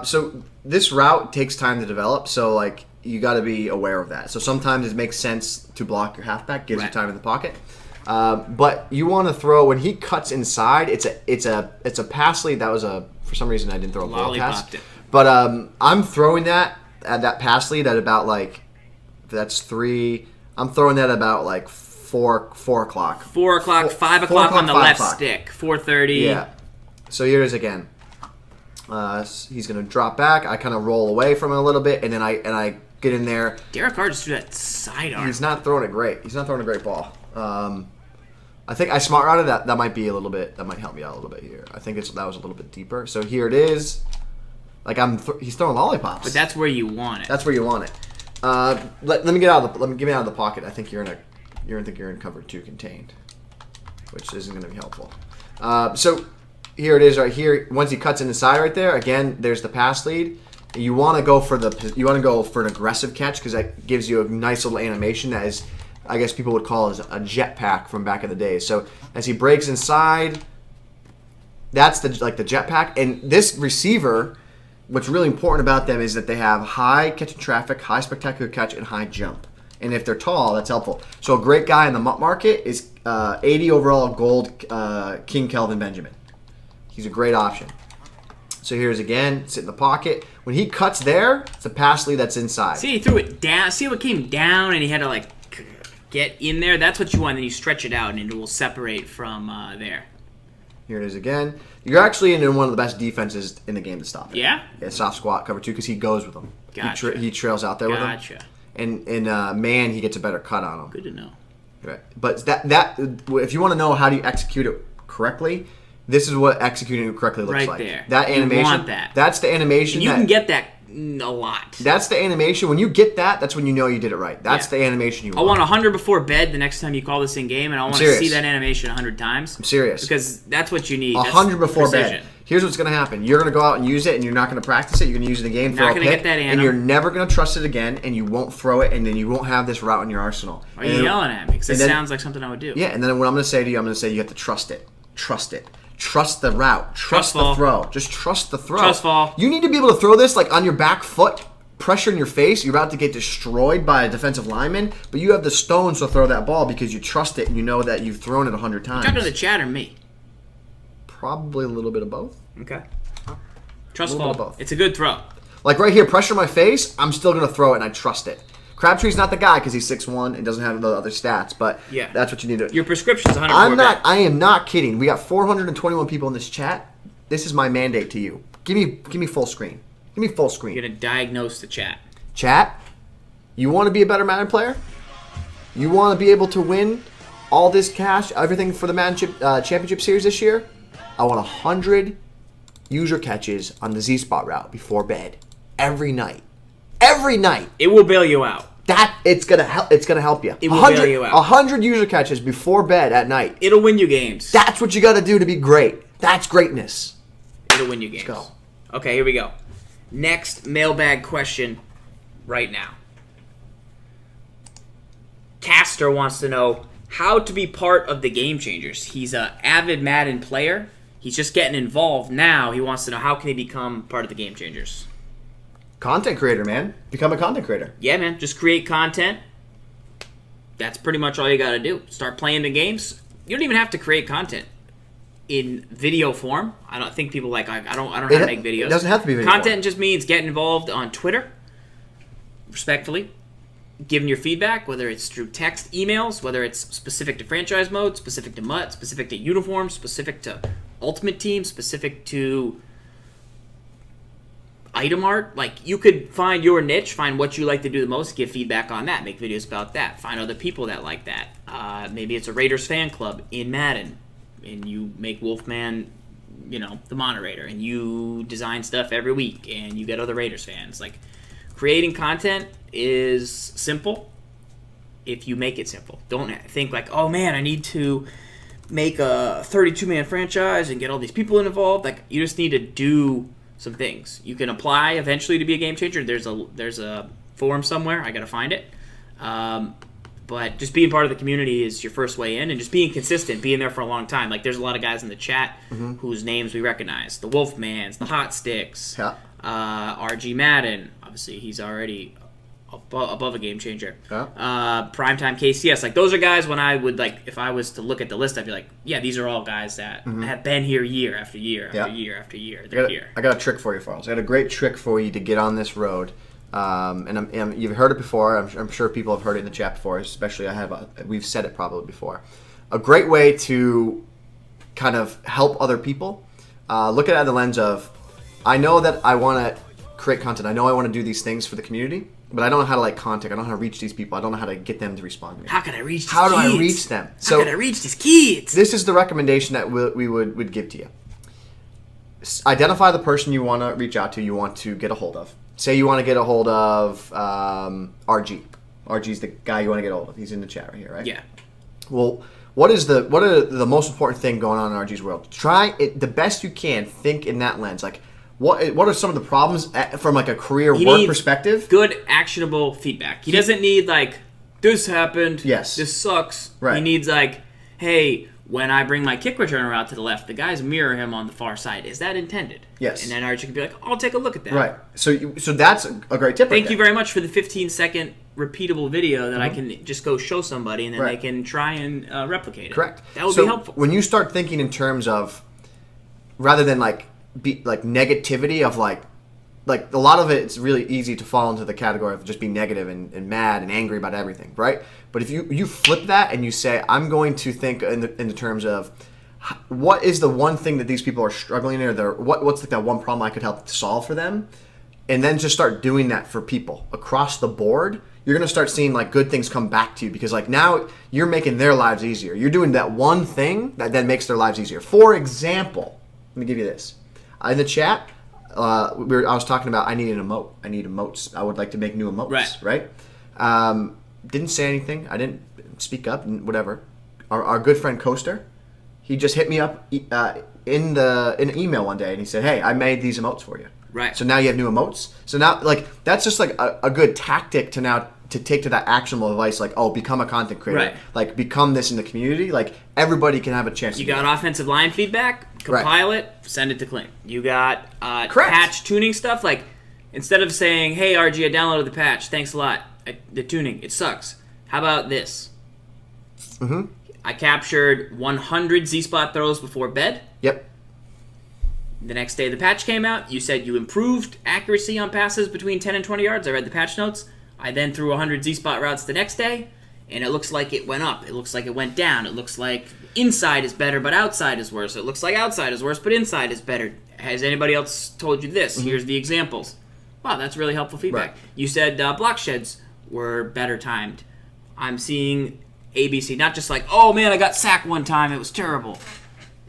So this route takes time to develop, so like you got to be aware of that. So sometimes it makes sense to block your halfback, gives you time in the pocket. But you want to throw when he cuts inside. It's a pass lead. That was for some reason I didn't throw a ball pass. But I'm throwing that at that pass lead at about like that's 3. I'm throwing that about like 4 o'clock. 4 o'clock, 5 o'clock on the left stick. 4:30. Yeah. So here it is again. He's gonna drop back. I kind of roll away from it a little bit, and then I get in there. Derek Carr just threw that sidearm. He's not throwing it great. He's not throwing a great ball. I think I smart routed that. That might be a little bit. That might help me out a little bit here. I think that was a little bit deeper. So here it is. Like he's throwing lollipops. But that's where you want it. That's where you want it. Let me get out of get me out of the pocket. I think you're in cover 2 contained, which isn't going to be helpful. So here it is right here. Once he cuts in the side right there, again, there's the pass lead. You want to go for an aggressive catch because that gives you a nice little animation that is, I guess people would call as a jetpack from back in the day. So as he breaks inside, that's the jetpack. And this receiver, what's really important about them is that they have high catch in traffic, high spectacular catch, and high jump. And if they're tall, that's helpful. So a great guy in the MUT market is 80 overall gold King Kelvin Benjamin. He's a great option. So here's again, sit in the pocket. When he cuts there, it's a pass lead that's inside. See, he threw it down. See what came down, and he had to get in there. That's what you want. Then you stretch it out, and it will separate from there. Here it is again. You're actually in one of the best defenses in the game to stop it. Yeah? Yeah, soft squat, cover 2, because he goes with them. Gotcha. He trails out there with them. Gotcha. And man, he gets a better cut on him. Good to know. Right. But that if you want to know how do you execute it correctly, this is what executing it correctly looks right like. There. That animation. You want that. That's the animation. And you can get that a lot. That's the animation. When you get that, that's when you know you did it right. That's the animation you want. I want 100 before bed the next time you call this in game, and I want to see that animation 100 times. I'm serious. Because that's what you need. 100 before bed. Here's what's going to happen. You're going to go out and use it, and you're not going to practice it. You're going to use it in the game, throw a pick, and you're never going to trust it again, and you won't throw it, and then you won't have this route in your arsenal. Why are you yelling at me? Because this sounds like something I would do. Yeah, and then what I'm going to say to you, I'm going to say you have to trust it. Trust it. Trust the route. Trust the throw. Just trust the throw. Trust fall. You need to be able to throw this like on your back foot pressure in your face. You're about to get destroyed by a defensive lineman, but you have the stones to throw that ball because you trust it and you know that you've thrown it 100 times. You talking to the chat or me? Probably a little bit of both. Okay. Trust fall. It's a good throw. Like right here, pressure my face, I'm still going to throw it and I trust it. Crabtree's not the guy because he's 6'1" and doesn't have the other stats, but that's what you need to do. Your prescription's 104 I am not kidding. We got 421 people in this chat. This is my mandate to you. Give me full screen. Give me full screen. You're going to diagnose the chat. Chat, you want to be a better Madden player? You want to be able to win all this cash, everything for the Madden Championship Series this year? I want 100 user catches on the Z-spot route before bed. Every night. Every night. It will bail you out. It's gonna help you. It will bail you out. 100 user catches before bed at night. It'll win you games. That's what you got to do to be great. That's greatness. It'll win you games. Let's go. Okay, here we go. Next mailbag question right now. Caster wants to know how to be part of the Game Changers. He's an avid Madden player. He's just getting involved now. He wants to know how can he become part of the Game Changers. Content creator, man. Become a content creator. Yeah, man. Just create content. That's pretty much all you got to do. Start playing the games. You don't even have to create content in video form. I don't think people I don't know how to make videos. It doesn't have to be video Content form. just means getting involved on Twitter, respectfully, giving your feedback, whether it's through text, emails, whether it's specific to franchise mode, specific to MUT, specific to uniforms, specific to Ultimate Team, specific to item art. Like, you could find your niche, find what you like to do the most, give feedback on that, make videos about that, find other people that like that. Maybe it's a Raiders fan club in Madden, and you make Wolfman, the moderator, and you design stuff every week, and you get other Raiders fans. Like, creating content is simple if you make it simple. Don't think like, oh man, I need to make a 32-man franchise and get all these people involved. Like, you just need to do some things. You can apply eventually to be a game changer. There's a forum somewhere. I gotta find it. But just being part of the community is your first way in, and just being consistent, being there for a long time. Like, there's a lot of guys in the chat whose names we recognize. The Wolfmans, the Hot Sticks, RG Madden. Obviously, he's already above a game changer. Primetime KCS. Like, those are guys when I would, if I was to look at the list, I'd be like, yeah, these are all guys that have been here year after year after year after year. They're here. I got a trick for you, Farls. I got a great trick for you to get on this road. And you've heard it before. I'm sure people have heard it in the chat before, especially we've said it probably before. A great way to kind of help other people, look at it at the lens of, I know that I want to create content. I know I want to do these things for the community, but I don't know how to contact. I don't know how to reach these people. I don't know how to get them to respond to me. How can I reach these kids? How do I reach them? How can I reach these kids? This is the recommendation that we would give to you. Identify the person you want to reach out to, you want to get a hold of. Say you want to get a hold of RG. RG's the guy you want to get a hold of. He's in the chat right here, right? Yeah. Well, what are the most important thing going on in RG's world? Try it the best you can. Think in that lens. Like, what are some of the problems from a career work perspective? Good, actionable feedback. He doesn't need this happened. Yes. This sucks. Right. He needs hey, when I bring my kick returner out to the left, the guys mirror him on the far side. Is that intended? Yes. And then RG can be like, I'll take a look at that. Right. So that's a great tip. Thank you very much for the 15-second repeatable video that I can just go show somebody, and then they can try and replicate it. Correct. That would be helpful. When you start thinking in terms of, rather than negativity of a lot of it's really easy to fall into the category of just being negative and mad and angry about everything, right? But if you flip that and you say, I'm going to think in the terms of, what is the one thing that these people are struggling in, or what's that one problem I could help to solve for them, and then just start doing that for people across the board, you're going to start seeing good things come back to you, because now you're making their lives easier. You're doing that one thing that then makes their lives easier. For example, let me give you this. In the chat, I was talking about I need an emote. I need emotes. I would like to make new emotes, right? Didn't say anything. I didn't speak up, whatever. Our good friend Coaster, he just hit me up in an email one day, and he said, hey, I made these emotes for you. Right. So now you have new emotes. So now, that's just a good tactic to take to that actionable advice, become a content creator. Right. Become this in the community. Everybody can have a chance. You got offensive line feedback, compile it, send it to Clint. You got Correct. patch tuning stuff, Instead of saying, "Hey RG, I downloaded the patch. Thanks a lot. The tuning, it sucks." How about this? Mm-hmm. I captured 100 Z-spot throws before bed. Yep. The next day the patch came out. You said you improved accuracy on passes between 10 and 20 yards. I read the patch notes. I then threw 100 Z-spot routes the next day, and it looks like it went up. It looks like it went down. It looks like inside is better, but outside is worse. It looks like outside is worse, but inside is better. Has anybody else told you this? Here's the examples. Wow, that's really helpful feedback. Right. You said block sheds were better timed. I'm seeing ABC, not just like, oh man, I got sacked one time, it was terrible.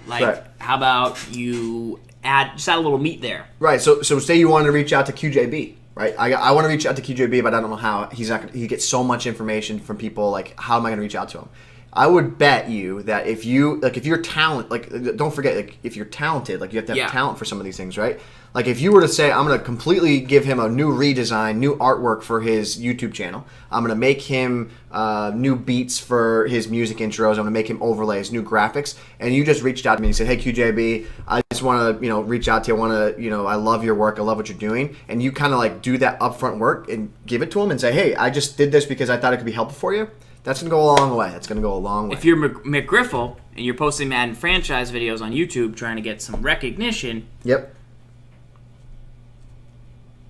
Like, Right. how about you just add a little meat there? Right. So say you wanted to reach out to QJB, right? I want to reach out to QJB, but I don't know how. He gets so much information from people. Like, how am I going to reach out to him? I would bet you that if you're talent, like, don't forget, like, if you're talented, like, you have to have talent for some of these things, right? Like, if you were to say, I'm going to completely give him a new redesign, new artwork for his YouTube channel. I'm going to make him new beats for his music intros. I'm going to make him overlays, new graphics. And you just reached out to me and said, hey, QJB, I just want to, reach out to you. I want to, I love your work. I love what you're doing. And you kind of, like, do that upfront work and give it to him and say, hey, I just did this because I thought it could be helpful for you. That's going to go a long way. That's going to go a long way. If you're McGriffle and you're posting Madden franchise videos on YouTube trying to get some recognition, Yep.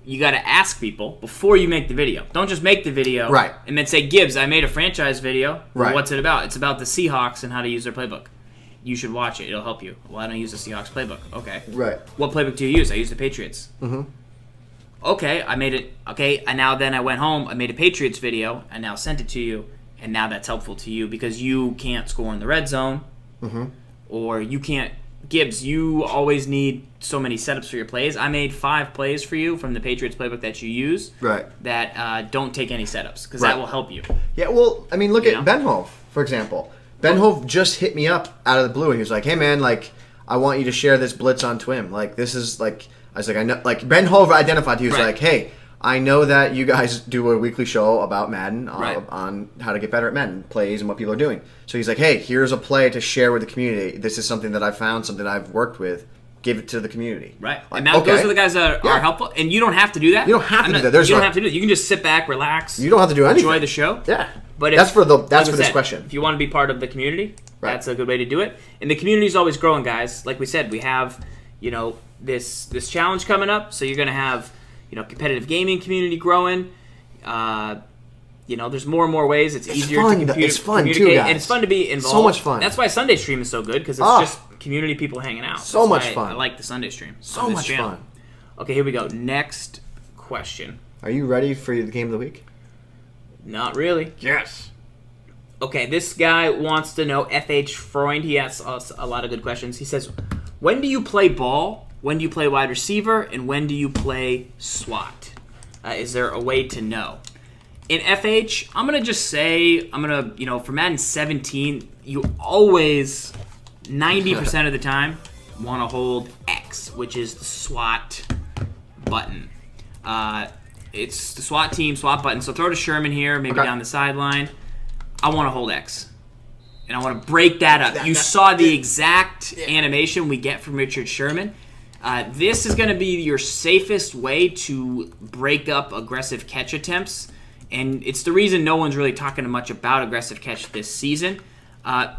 you got to ask people before you make the video. Don't just make the video Right. and then say, Gibbs, I made a franchise video. Right. What's it about? It's about the Seahawks and how to use their playbook. You should watch it. It'll help you. Well, I don't use the Seahawks playbook. Okay. Right. What playbook do you use? I use the Patriots. Mm-hmm. Okay, I made it. Okay, and now then I went home. I made a Patriots video. I now sent it to you. And now that's helpful to you because you can't score in the red zone. Mm-hmm. Or you can't. Gibbs, you always need so many setups for your plays. I made 5 plays for you from the Patriots playbook that you use. Right. That don't take any setups because Right. that will help you. Yeah, well, I mean, look at Ben Hove, for example. Ben Hove just hit me up out of the blue, and he was like, hey, man, like, I want you to share this Blitz on TWIM. Like, this is, like, I was like, I know, like, Ben Hove identified, he was Right. like, hey, I know that you guys do a weekly show about Madden Right. on how to get better at Madden plays and what people are doing. So he's like, hey, here's a play to share with the community. This is something that I found, something I've worked with. Give it to the community. Right. Like, And now okay. those are the guys that are helpful. And you don't have to do that. You don't have to do that. There's you don't like- have to do it. You can just sit back, relax. You don't have to do anything. Enjoy the show. Yeah. But that's for like I this said, question. If you want to be part of the community, Right. that's a good way to do it. And the community is always growing, guys. Like we said, we have, this challenge coming up. So you're going to have, competitive gaming community growing. There's more and more ways. It's easier fun. to It's fun, too, communicate, guys. and it's fun to be involved. So much fun. That's why Sunday stream is so good because it's Ah. just community people hanging out. So That's much why fun. I like the Sunday stream. So on this much channel. fun. Okay, here we go. Next question. Are you ready for the game of the week? Not really. Yes. Okay, this guy wants to know, FH Freund, he asks us a lot of good questions. He says, when do you play ball, when do you play wide receiver, and when do you play SWAT? Is there a way to know? In FH, I'm going to just say, for Madden 17, you always, 90% of the time, want to hold X, which is the SWAT button. It's the SWAT team, SWAT button. So throw to Sherman here, maybe down the sideline. I want to hold X. And I want to break that up. You saw the exact animation we get from Richard Sherman. This is going to be your safest way to break up aggressive catch attempts. And it's the reason no one's really talking much about aggressive catch this season.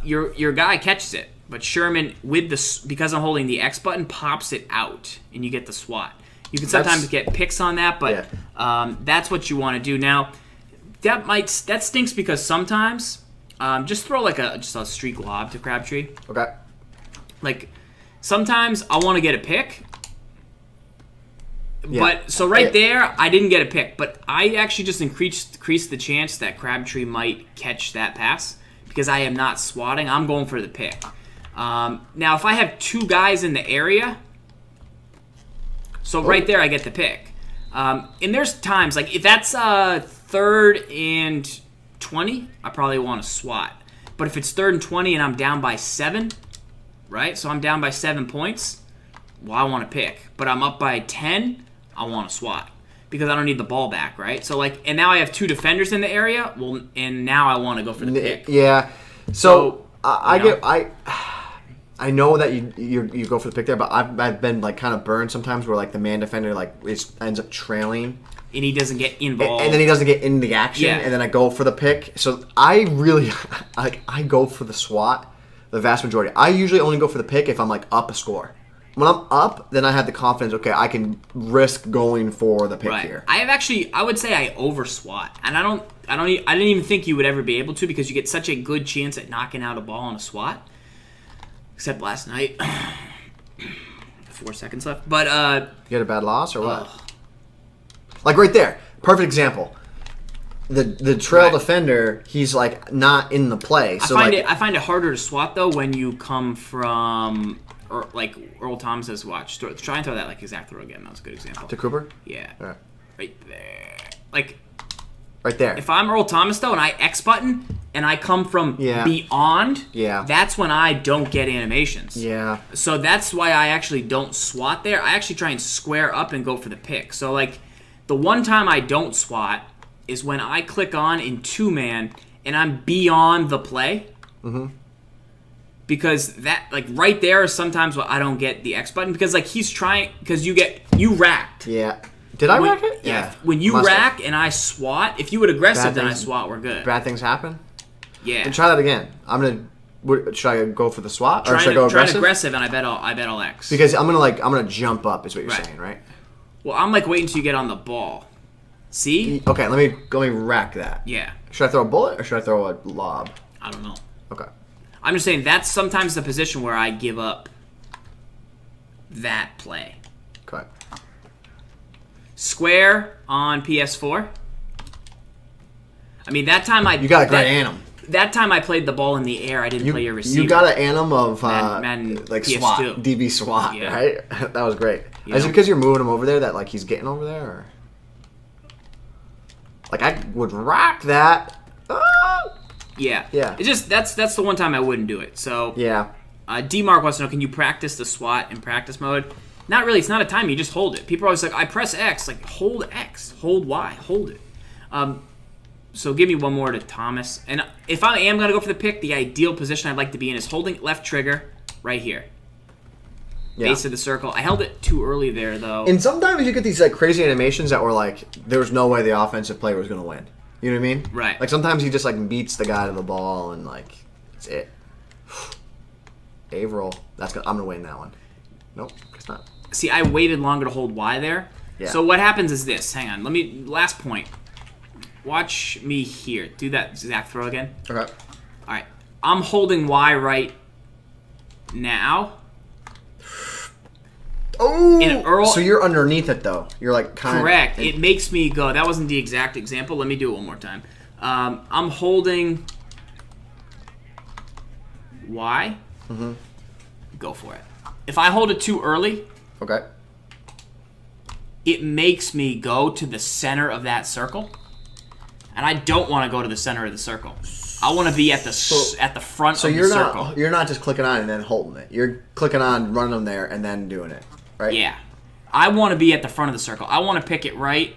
Your guy catches it. But Sherman, because I'm holding the X button, pops it out. And you get the SWAT. You can sometimes get picks on that, but that's what you want to do. Now, that stinks because sometimes just throw just a streak lob to Crabtree. Okay. Like sometimes I want to get a pick, Yeah. but so there I didn't get a pick, but I actually just increased the chance that Crabtree might catch that pass because I am not swatting. I'm going for the pick. Now if I have 2 guys in the area, so right there I get the pick. And there's times like if that's 3rd and 20, I probably want to swat. But if it's 3rd and 20 and I'm down by 7, right? So I'm down by 7 points. Well, I want to pick. But I'm up by 10, I want to swat because I don't need the ball back, right? So and now I have 2 defenders in the area. Well, and now I want to go for the pick. Yeah. So I I know that you go for the pick there, but I've been like kind of burned sometimes where like the man defender like ends up trailing. And he doesn't get involved. And then he doesn't get in the action, and then I go for the pick. So I really, I go for the swat the vast majority. I usually only go for the pick if I'm like up a score. When I'm up, then I have the confidence, okay, I can risk going for the pick here. I would say I over swat. And I didn't even think you would ever be able to because you get such a good chance at knocking out a ball on a swat. Except last night. 4 seconds left. But, you had a bad loss or what? Like right there, perfect example. The trail defender, he's like not in the play. So I find it harder to swat though when you come from like Earl Thomas's watch. Try and throw that like exact throw again. That was a good example. To Cooper? Yeah. Right. Right there. Like right there. If I'm Earl Thomas though and I X button and I come from beyond, that's when I don't get animations. Yeah. So that's why I actually don't swat there. I actually try and square up and go for the pick. So like the one time I don't swat is when I click on in 2-man and I'm beyond the play. Mm-hmm. Because that, like, right there is sometimes what I don't get the X button. Because, like, he's trying, because you racked. Yeah. Did I rack it? Yeah. When you rack and I swat, if you would aggressive, then I swat, we're good. Bad things happen? Yeah. And try that again. Should I go for the swat? Or should I go aggressive? Try aggressive and I bet all X. Because I'm gonna jump up is what you're saying, right? Well, I'm like waiting until you get on the ball. See? Okay, let me rack that. Yeah. Should I throw a bullet or should I throw a lob? I don't know. Okay. I'm just saying that's sometimes the position where I give up that play. Okay. Square on PS4. I mean, that time You got a great anim. That time I played the ball in the air. I didn't play your receiver. You got an anim of Madden like PS2. SWAT, DB SWAT, right? That was great. Is it because you're moving him over there that like he's getting over there? Or? Like I would rock that. Yeah. Yeah. It's just that's the one time I wouldn't do it. So yeah. D-Mark wants to know, can you practice the SWAT in practice mode? Not really. It's not a time. You just hold it. People are always like, I press X. Like, hold X. Hold Y. Hold it. So give me one more to Thomas. And if I am going to go for the pick, the ideal position I'd like to be in is holding left trigger right here. Yeah. Base of the circle. I held it too early there, though. And sometimes you get these like crazy animations that were like, there was no way the offensive player was going to win. You know what I mean? Right. Like sometimes he just like beats the guy to the ball and like, that's it. Averill. I'm going to win that one. Nope, it's not. See, I waited longer to hold Y there. Yeah. So what happens is this. Hang on. Last point. Watch me here. Do that Zach throw again. Okay. All right. I'm holding Y right now. Oh! So you're underneath it, though. You're like kind of... Correct. It makes me go... That wasn't the exact example. Let me do it one more time. I'm holding Y. Mm-hmm. Go for it. If I hold it too early... Okay. It makes me go to the center of that circle. And I don't want to go to the center of the circle. I want to be at the front of the circle. So you're not just clicking on and then holding it. You're clicking on, running them there, and then doing it, right? Yeah. I want to be at the front of the circle. I want to pick it right.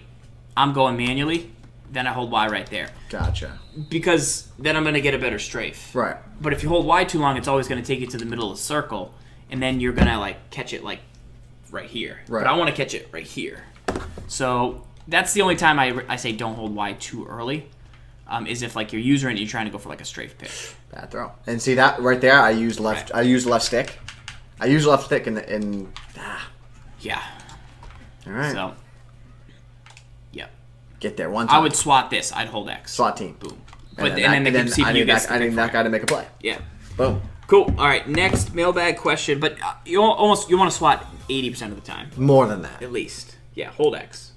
I'm going manually. Then I hold Y right there. Gotcha. Because then I'm going to get a better strafe. Right. But if you hold Y too long, it's always going to take you to the middle of the circle. And then you're going to like catch it like right here. Right. But I want to catch it right here. So that's the only time I say don't hold Y too early. Is if like you're user and you're trying to go for like a strafe pick. Bad throw. And see that right there? I used left. Right. I used left stick. I used left stick in. Yeah. All right. So. Yeah. Get there one time. I would swat this. I'd hold X. SWAT team. Boom. But then I need that guy to make a play. Yeah. Boom. Cool. All right. Next mailbag question, but you want to swat 80% of the time. More than that. At least. Yeah. Hold X.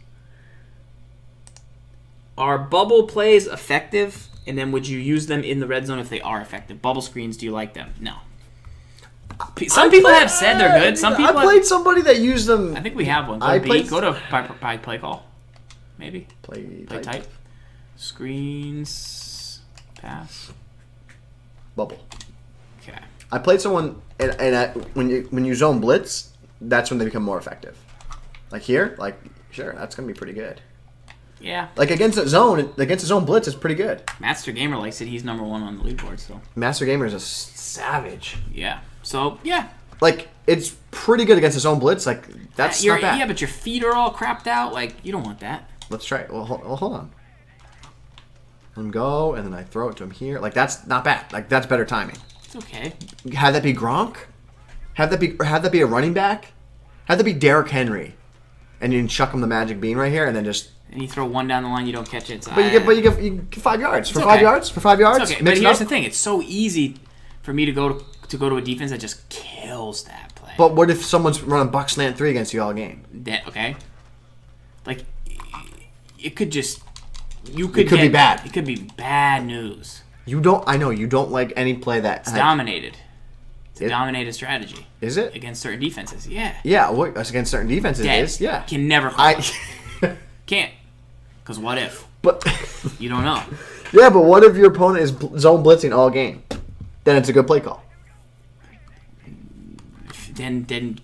Are bubble plays effective? And then would you use them in the red zone if they are effective? Bubble screens, do you like them? No. Some people have said they're good. Some people I played somebody that used them. I think we have one. Go to play call. Maybe. Play type. Screens. Pass. Bubble. Okay. I played someone, when you zone blitz, that's when they become more effective. Like here, like sure, that's gonna be pretty good. Yeah. Like against a zone blitz is pretty good. Master Gamer likes it. He's #1 on the leaderboard still. Master Gamer is a savage. Yeah. So, yeah. Like, it's pretty good against his own blitz. Like, that's not bad. Yeah, but your feet are all crapped out. Like, you don't want that. Let's try it. Well, hold on. Let him go, and then I throw it to him here. Like, that's not bad. Like, that's better timing. It's okay. Have that be Gronk? Have that be a running back? Have that be Derrick Henry? And you can chuck him the magic bean right here, and then just... And you throw one down the line, you don't catch it. So But you get 5 yards. For okay. 5 yards? For 5 yards? It's okay. But here's the thing. It's so easy for me to go to a defense that just kills that play. But what if someone's running buck slant 3 against you all game? Okay. Like, it could just... It could be bad. It could be bad news. I know, you don't like any play that... It's dominated. It's a dominated strategy. Is it? Against certain defenses, yeah. Yeah, against certain defenses it is, yeah. Can never call it. Can't. Because what if? But you don't know. Yeah, but what if your opponent is zone blitzing all game? Then it's a good play call. Then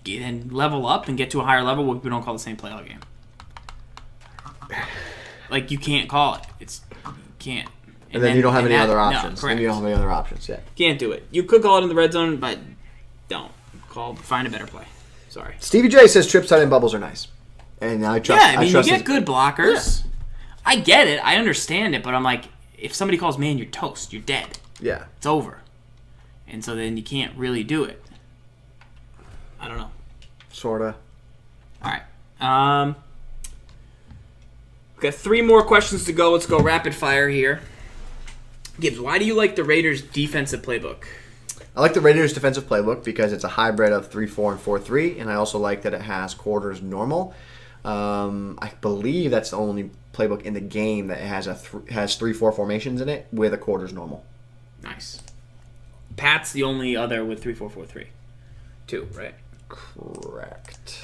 level up and get to a higher level where we don't call the same play all game. Like, you can't call it. You can't. And then you don't have any other options. No, correct. Then you don't have any other options, yeah. Can't do it. You could call it in the red zone, but don't. Find a better play. Sorry. Stevie J says trips tight end bubbles are nice. And I trust. Yeah, I mean, you get good blockers. Yeah. I get it. I understand it, but I'm like, if somebody calls man, you're toast. You're dead. Yeah. It's over. And so then you can't really do it. I don't know. Sorta. All right. We've got 3 more questions to go. Let's go rapid fire here. Gibbs, why do you like the Raiders' defensive playbook? I like the Raiders' defensive playbook because it's a hybrid of 3-4 and 4-3, and I also like that it has quarters normal. I believe that's the only playbook in the game that has has 3-4 formations in it with a quarters normal. Nice. Pat's the only other with 3-4-4-3. 2, right? Correct.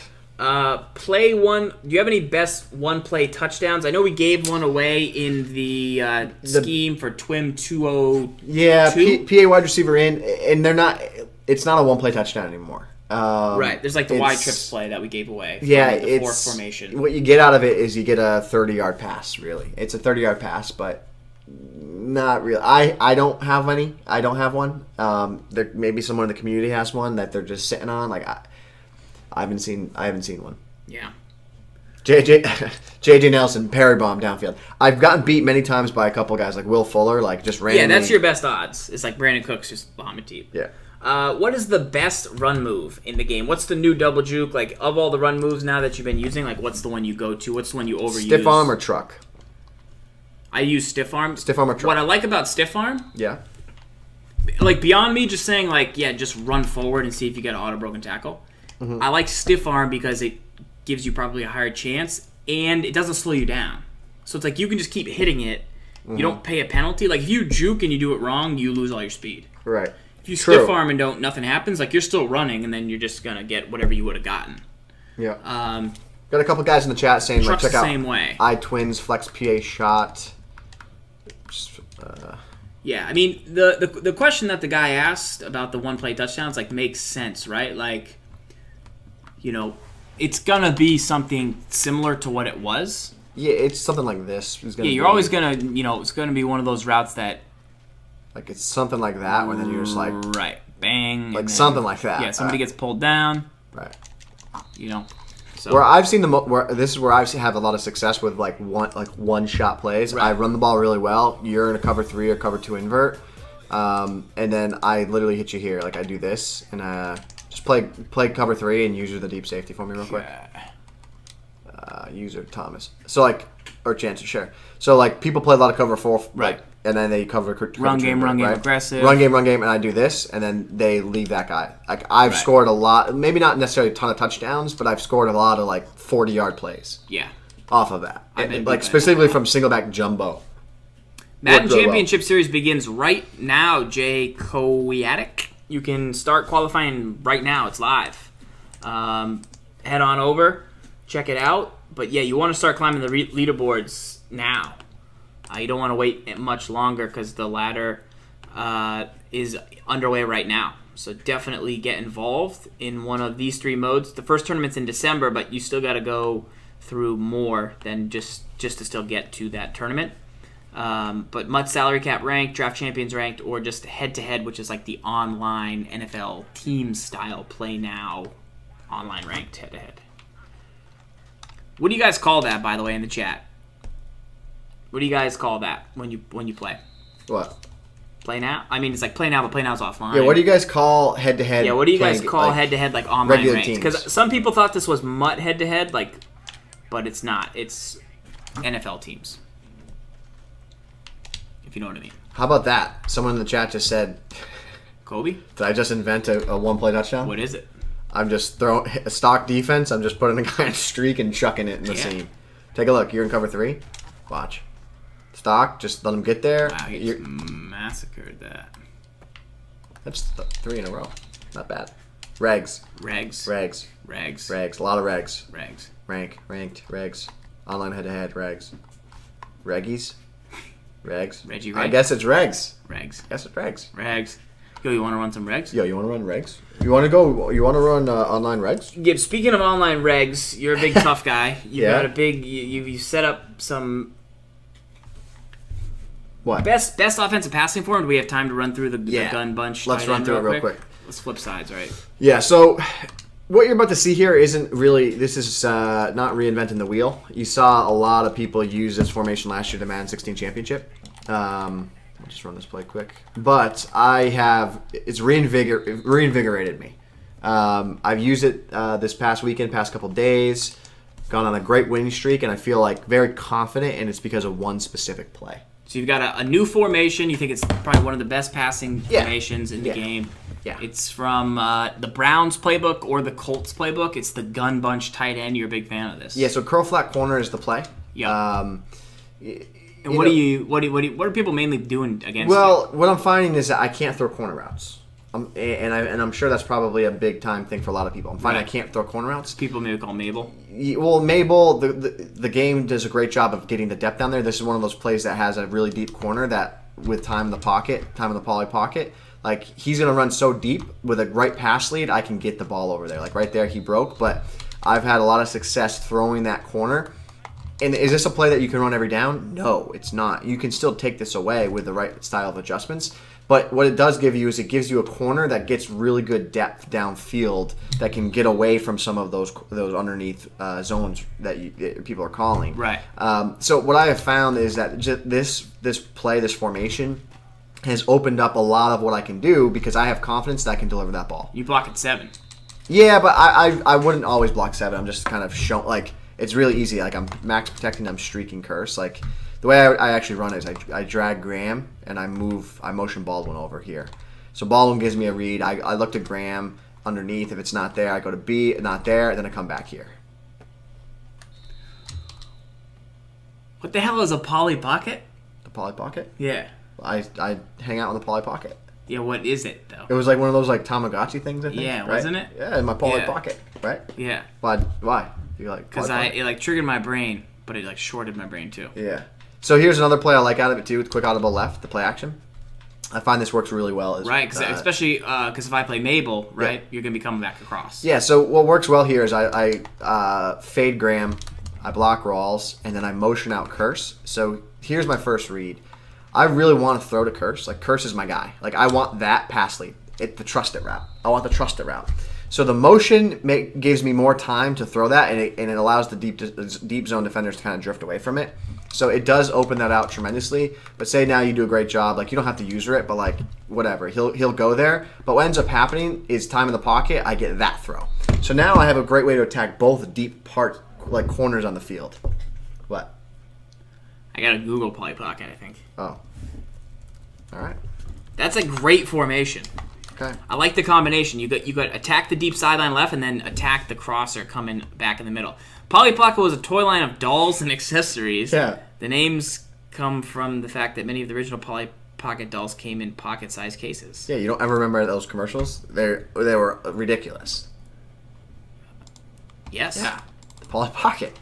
Play one. Do you have any best one-play touchdowns? I know we gave one away in the scheme for TWIM 202. Yeah, PA wide receiver in, and they're not. It's not a one-play touchdown anymore. Right. There's like the wide trips play that we gave away. Yeah, the it's 4 formation. What you get out of it is you get a 30-yard pass. Really, it's a 30-yard pass, but not really. I don't have any. I don't have one. There maybe someone in the community has one that they're just sitting on. Like I haven't seen one. Yeah. JJ Nelson, parry bomb downfield. I've gotten beat many times by a couple guys like Will Fuller, like just randomly. Yeah, that's your best odds. It's like Brandon Cooks just Bahama deep. Yeah. What is the best run move in the game? What's the new double juke? Like, of all the run moves now that you've been using, like, what's the one you go to? What's the one you overuse? Stiff arm or truck? I use stiff arm. Stiff arm or truck? What I like about stiff arm, yeah, like, beyond me just saying, like, yeah, just run forward and see if you get an auto broken tackle. Mm-hmm. I like stiff arm because it gives you probably a higher chance, and it doesn't slow you down. So it's like you can just keep hitting it. Mm-hmm. You don't pay a penalty. Like, if you juke and you do it wrong, you lose all your speed. Right. If you stiff arm and nothing happens, like, you're still running, and then you're just gonna get whatever you would have gotten. Yeah. Got a couple guys in the chat saying, like, check out same way. iTwins Flex PA shot. Yeah, I mean, the question that the guy asked about the one-play touchdowns, like, makes sense, right? Like, you know, it's gonna be something similar to what it was. Yeah, it's something like this. You're always gonna, you know, it's gonna be one of those routes that, like, it's something like that, where then you're just like, right, bang, like something like that. Yeah, somebody gets pulled down. Right. You know. So. Where I've seen this is where I've had a lot of success with one shot plays. Right. I run the ball really well. You're in a cover 3 or cover 2 invert, and then I literally hit you here. Like, I do this and just play cover 3 and user the deep safety for me real quick. User Thomas. So, like, or Chance, sure. So, like, people play a lot of cover 4, right? Like, and then they cover run game, right? aggressive. Run game, and I do this, and then they leave that guy. Like, I've scored a lot, maybe not necessarily a ton of touchdowns, but I've scored a lot of, like, 40-yard plays. Yeah. Off of that. Like, specifically from single back jumbo. Madden Championship Series begins right now, Jay Kowiatic. You can start qualifying right now. It's live. Head on over. Check it out. But, yeah, you want to start climbing the leaderboards now. You don't want to wait much longer because the ladder is underway right now. So definitely get involved in one of these 3 modes. The first tournament's in December, but you still got to go through more than just to still get to that tournament. But MUT salary cap ranked, draft champions ranked, or just head-to-head, which is like the online NFL team style play now, online ranked head-to-head. What do you guys call that, by the way, in the chat? What do you guys call that when you play? What? Play now? I mean, it's like play now, but play now's offline. Yeah, what do you guys call head-to-head? Yeah, what do you guys call head-to-head, like online regular ranked? teams? Because some people thought this was MUT head-to-head, but it's not. It's NFL teams. If you know what I mean. How about that? Someone in the chat just said, Kobe? did I just invent a one-play touchdown? What is it? I'm just throwing a stock defense. I'm just putting a guy in a streak and chucking it in the seam. Take a look. You're in cover 3. Watch. Stock. Just let him get there. Wow, he just massacred that. That's 3 in a row. Not bad. Regs. Regs. Regs. Regs. Regs. A lot of regs. Regs. Ranked. Regs. Online head-to-head. Regs. Reggies. Regs. Reggie Regs. I guess it's regs. Regs. I guess it's regs. Regs. Yo, you want to run some regs? Yo, you want to run regs? You want to go? You want to run online regs? Yeah, speaking of online regs, you're a big tough guy. You've Yeah. got a big. You set up some What? best offensive passing form. Do we have time to run through the gun bunch? Let's tight run end through it real quick. Let's flip sides, right? Yeah. So, what you're about to see here isn't really. This is not reinventing the wheel. You saw a lot of people use this formation last year, the Madden 16 championship. I'll just run this play quick. But it's reinvigorated me. I've used it this past weekend, past couple days, gone on a great winning streak, and I feel like very confident, and it's because of one specific play. So you've got a new formation. You think it's probably one of the best passing formations in the game. Yeah. It's from the Browns playbook or the Colts playbook. It's the gun bunch tight end. You're a big fan of this. Yeah. So curl flat corner is the play. Yeah. And what are people mainly doing against? Well, what I'm finding is that I can't throw corner routes, and I'm sure that's probably a big time thing for a lot of people. I'm finding I can't throw corner routes. People maybe call Mabel. Well, Mabel, the game does a great job of getting the depth down there. This is one of those plays that has a really deep corner that, with time in the poly pocket, like he's gonna run so deep with a right pass lead, I can get the ball over there. Like right there, he broke, but I've had a lot of success throwing that corner. And is this a play that you can run every down? No, it's not. You can still take this away with the right style of adjustments. But what it does give you is it gives you a corner that gets really good depth downfield that can get away from some of those underneath zones that people are calling. Right. So what I have found is that this formation has opened up a lot of what I can do because I have confidence that I can deliver that ball. You block at 7. Yeah, but I wouldn't always block 7. I'm just kind of showing like. It's really easy. Like I'm max protecting, I'm streaking curse. Like the way I actually run is I drag Graham and I motion Baldwin over here. So Baldwin gives me a read. I look to Graham underneath. If it's not there, I go to B, not there, then I come back here. What the hell is a poly pocket? The poly pocket? Yeah. I hang out in the poly pocket. Yeah, what is it though? It was like one of those like Tamagotchi things, I think. Yeah, right? wasn't it? Yeah, in my poly pocket, right? Yeah. Why? You like? Because it like triggered my brain, but it like shorted my brain too. Yeah. So here's another play I like out of it too. With quick audible left, the play action. I find this works really well. Right, especially because if I play Mabel, right, you're gonna be coming back across. Yeah. So what works well here is I fade Graham, I block Rawls, and then I motion out Curse. So here's my first read. I really want to throw to Curse. Like Curse is my guy. Like I want that pass lead. The trusted route. I want the trusted route. So the motion gives me more time to throw that, and it allows the deep zone defenders to kind of drift away from it. So it does open that out tremendously. But say now you do a great job, like you don't have to user it, but like whatever, he'll go there. But what ends up happening is time in the pocket, I get that throw. So now I have a great way to attack both deep like corners on the field. What? I got a Google poly pocket, I think. Oh. All right. That's a great formation. Okay. I like the combination. You got attack the deep sideline left and then attack the crosser coming back in the middle. Polly Pocket was a toy line of dolls and accessories. Yeah. The names come from the fact that many of the original Polly Pocket dolls came in pocket-sized cases. Yeah, you don't ever remember those commercials? They were ridiculous. Yes. Yeah. The Polly Pocket.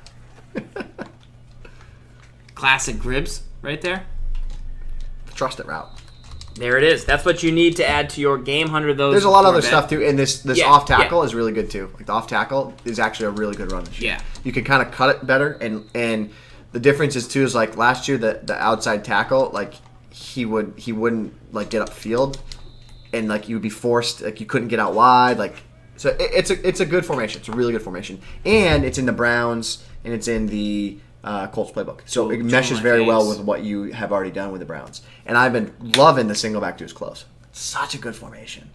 Classic Gribs right there. The trusted route. There it is. That's what you need to add to your game. 100 those. There's a lot of other stuff too, and this off tackle is really good too. Like the off tackle is actually a really good run this year. Yeah. You can kind of cut it better, and The difference is too is like last year the outside tackle, like he wouldn't like get upfield, and like you'd be forced, like you couldn't get out wide, like so it's a good formation. It's a really good formation, and it's in the Browns and it's in the Colts playbook, so it meshes very well with what you have already done with the Browns. And I've been loving the single back deuce close. Such a good formation.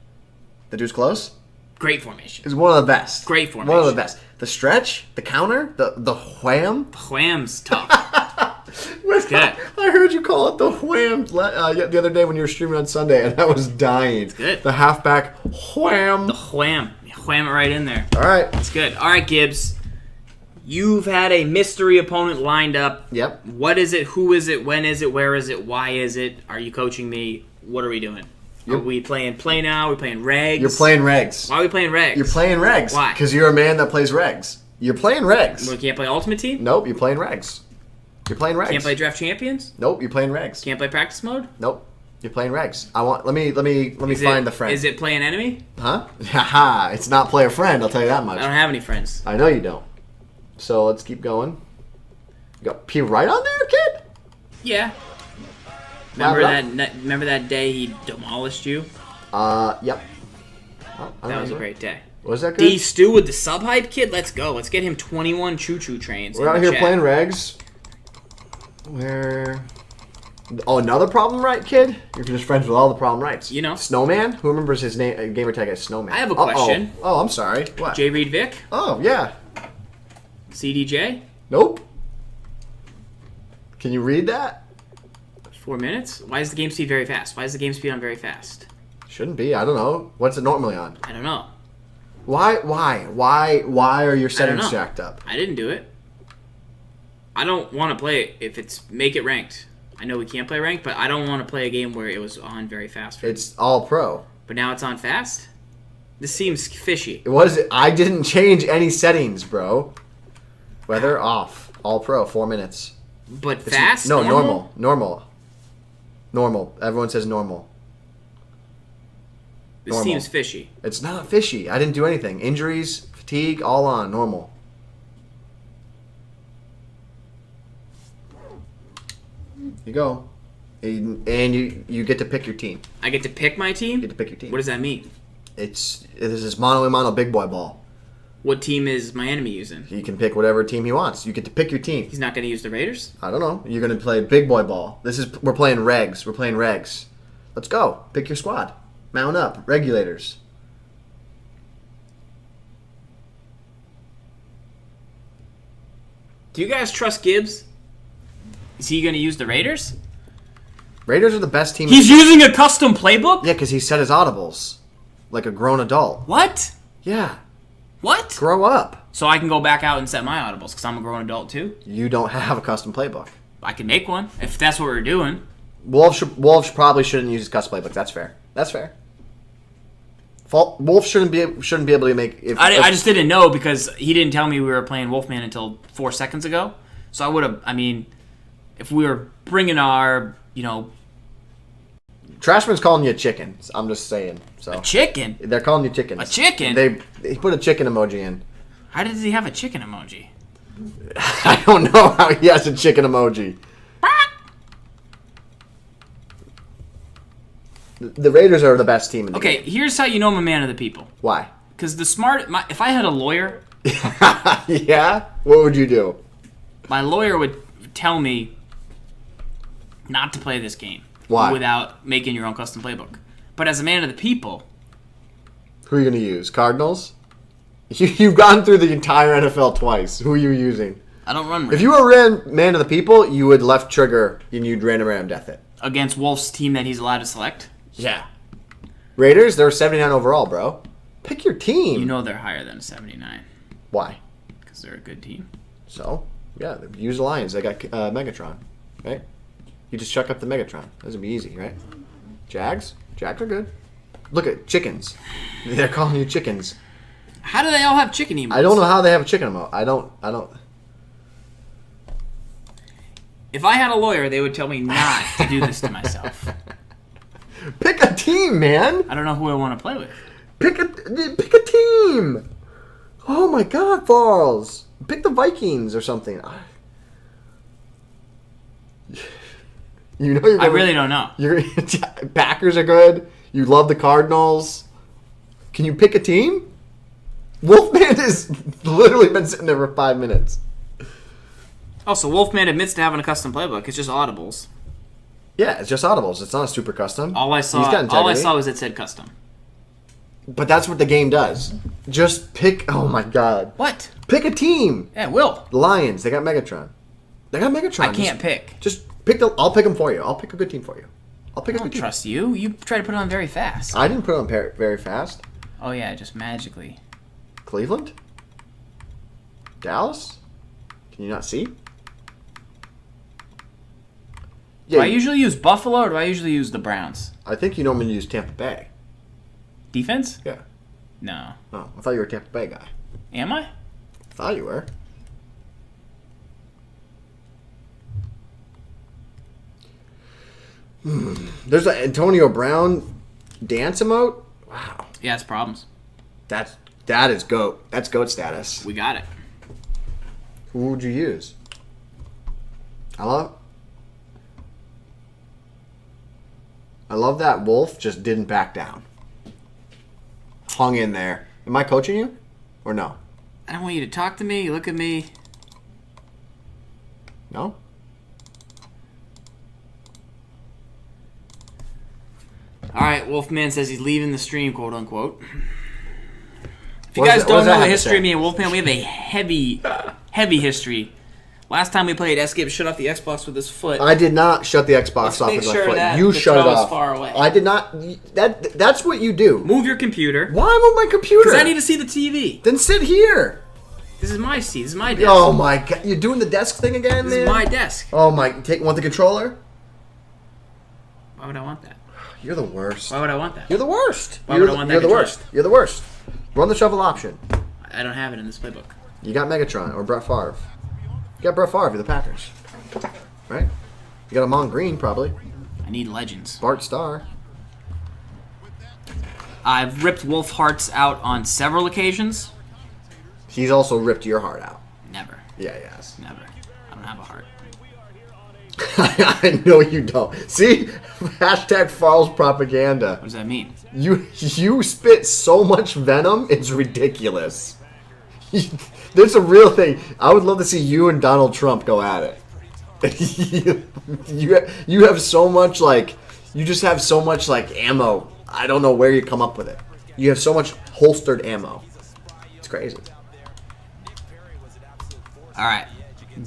The deuce close. Great formation. Is one of the best. Great formation. One of the best. The stretch, the counter, the wham. The wham's tough. It's good. I heard you call it the wham the other day when you were streaming on Sunday, and I was dying. It's good. The halfback wham. The wham. You wham it right in there. All right. It's good. All right, Gibbs. You've had a mystery opponent lined up. Yep. What is it? Who is it? When is it? Where is it? Why is it? Are you coaching me? What are we doing? Are we playing play now? Are we playing regs? You're playing regs. Why are we playing regs? You're playing regs. Why? Because you're a man that plays regs. You're playing regs. We can't play Ultimate Team? Nope, you're playing regs. You're playing regs. Can't play Draft Champions? Nope, you're playing regs. Can't play Practice Mode? Nope, you're playing regs. Let me find the friend. Is it play an enemy? Huh? Haha, it's not play a friend, I'll tell you that much. I don't have any friends. I know you don't. So let's keep going. You got P right on there, kid? Yeah. Remember that day he demolished you? Yep. Oh, that was a great day. Was that good? D Stu with the sub hype kid? Let's go. Let's get him 21 choo-choo trains. We're out here playing regs. Another problem right, kid? You're just friends with all the problem rights. You know. Snowman? Who remembers his name? Gamer tag as Snowman. I have a question. Oh, I'm sorry. What? J. Reed Vic? Oh, yeah. CDJ? Nope. Can you read that? 4 minutes? Why is the game speed very fast? Why is the game speed on very fast? Shouldn't be. I don't know. What's it normally on? I don't know. Why are your settings jacked up? I didn't do it. I don't want to play it if it's make it ranked. I know we can't play ranked, but I don't want to play a game where it was on very fast. It's all pro. But now it's on fast? This seems fishy. I didn't change any settings, bro. Weather off. All pro. 4 minutes. But fast? No, normal. Normal. Everyone says normal. This seems fishy. It's not fishy. I didn't do anything. Injuries, fatigue, all on. Normal. You go. And you get to pick your team. I get to pick my team? You get to pick your team. What does that mean? This is mono big boy ball. What team is my enemy using? He can pick whatever team he wants. You get to pick your team. He's not going to use the Raiders? I don't know. You're going to play big boy ball. We're playing regs. We're playing regs. Let's go. Pick your squad. Mount up. Regulators. Do you guys trust Gibbs? Is he going to use the Raiders? Raiders are the best team. He's using a custom playbook? Yeah, because he set his audibles. Like a grown adult. What? Yeah. What? Grow up. So I can go back out and set my audibles because I'm a grown adult too? You don't have a custom playbook. I can make one if that's what we're doing. Wolf probably shouldn't use his custom playbook. That's fair. That's fair. Wolf shouldn't be able to make. I just didn't know because he didn't tell me we were playing Wolfman until 4 seconds ago. So I would have. I mean, if we were bringing our, Trashman's calling you a chicken. I'm just saying. So a chicken. They're calling you chickens. A chicken. He put a chicken emoji in. How does he have a chicken emoji? I don't know how he has a chicken emoji. The Raiders are the best team in the game. Okay, here's how you know I'm a man of the people. Why? Because if I had a lawyer... Yeah? What would you do? My lawyer would tell me not to play this game. Why? Without making your own custom playbook. But as a man of the people... Who are you going to use? Cardinals? You've gone through the entire NFL twice. Who are you using? I don't run... If you were man of the people, you would left trigger and you'd random death it. Against Wolf's team that he's allowed to select? Yeah. Raiders, they're 79 overall, bro. Pick your team. You know they're higher than 79. Why? Because they're a good team. So, yeah, use the Lions. They got Megatron, right? You just chuck up the Megatron. That would be easy, right? Jags? Jags are good. Look at chickens. They're calling you chickens. How do they all have chicken emotes? I don't know how they have a chicken emote. I don't. If I had a lawyer, they would tell me not to do this to myself. Pick a team, man. I don't know who I want to play with. Pick a team. Oh my God, Farls. Pick the Vikings or something. You know I really don't know. Packers are good. You love the Cardinals. Can you pick a team? Wolfman has literally been sitting there for 5 minutes. Oh, so Wolfman admits to having a custom playbook. It's just audibles. Yeah, it's just audibles. It's not a super custom. All I saw was it said custom. But that's what the game does. Just pick. Oh my god. What? Pick a team. Yeah, Will. The Lions. They got Megatron. I can't pick. Just pick the. I'll pick them for you. I'll pick a good team for you. I'll pick a I don't good team. trust you. You tried to put it on very fast. I didn't put it on very fast. Oh yeah, just magically. Cleveland? Dallas? Can you not see? Yeah, do I usually use Buffalo or do I usually use the Browns? I think you normally use Tampa Bay. Defense? Yeah. No. Oh, I thought you were a Tampa Bay guy. Am I? I thought you were. There's an Antonio Brown dance emote? Wow. Yeah, it's problems. That is GOAT. That's GOAT status. We got it. Who would you use? I love that Wolf just didn't back down. Hung in there. Am I coaching you? Or no? I don't want you to talk to me. Look at me. No? Alright, Wolfman says he's leaving the stream, quote unquote. If you guys don't know the history of me and Wolfman, we have a heavy history. Last time we played, Sgibs shut off the Xbox with his foot. I did not shut the Xbox off with my foot. You shut it off. Far away. I did not. That's what you do. Move your computer. Why move my computer? Because I need to see the TV. Then sit here. This is my seat. This is my desk. Oh my god! You're doing the desk thing again, This is my desk. Oh my! Want the controller? Why would I want that? You're the worst. Why would I want that? You're the worst. Why would I want that? You're the worst. You're the worst. Run the shovel option. I don't have it in this playbook. You got Megatron or Brett Favre. You got Brett Favre. You're the Packers, right? You got Amon Green probably. I need legends. Bart Starr. I've ripped Wolf Hearts out on several occasions. He's also ripped your heart out. Never. Yeah, he has. Never. I don't have a heart. I know you don't. See? Hashtag false propaganda. What does that mean? You spit so much venom, it's ridiculous. There's a real thing. I would love to see you and Donald Trump go at it. you have so much, like, you just have so much, like, ammo. I don't know where you come up with it. You have so much holstered ammo. It's crazy. All right.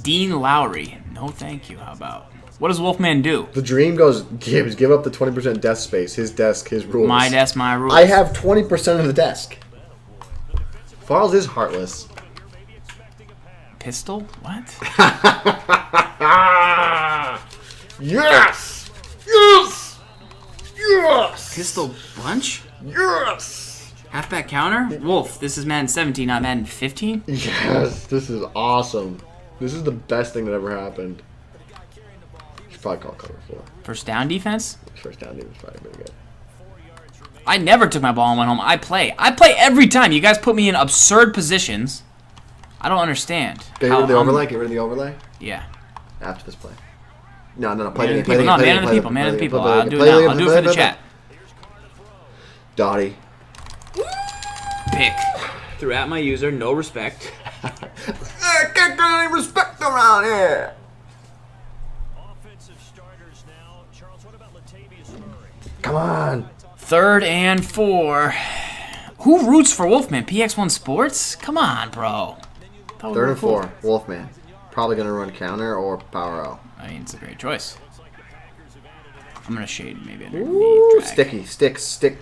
Dean Lowry. No thank you. How about? What does Wolfman do? The dream goes, Gibbs, give up the 20% desk space. His desk, his rules. My desk, my rules. I have 20% of the desk. Farls is heartless. Pistol? What? Yes! Yes! Yes! Pistol bunch? Yes! Halfback counter? Wolf, this is Madden 17, not Madden 15? Yes, this is awesome. This is the best thing that ever happened. Should probably call cover 4. First down defense? First down defense is probably pretty good. I never took my ball and went home. I play every time. You guys put me in absurd positions. I don't understand. Get rid of the overlay? Get rid of the overlay? Yeah. After this play. No. Play the game. Man of the people. Man of the people. I'll do it now. I'll do it for the chat. Dottie. Pick. Threw at my user. No respect. I can't get any respect around here. Come on. 3rd and 4. Who roots for Wolfman? PX1 Sports? Come on, bro. 3rd and 4. Wolfman. Probably going to run counter or power O. I mean, it's a great choice. I'm going to shade maybe underneath. Ooh, sticky. Stick.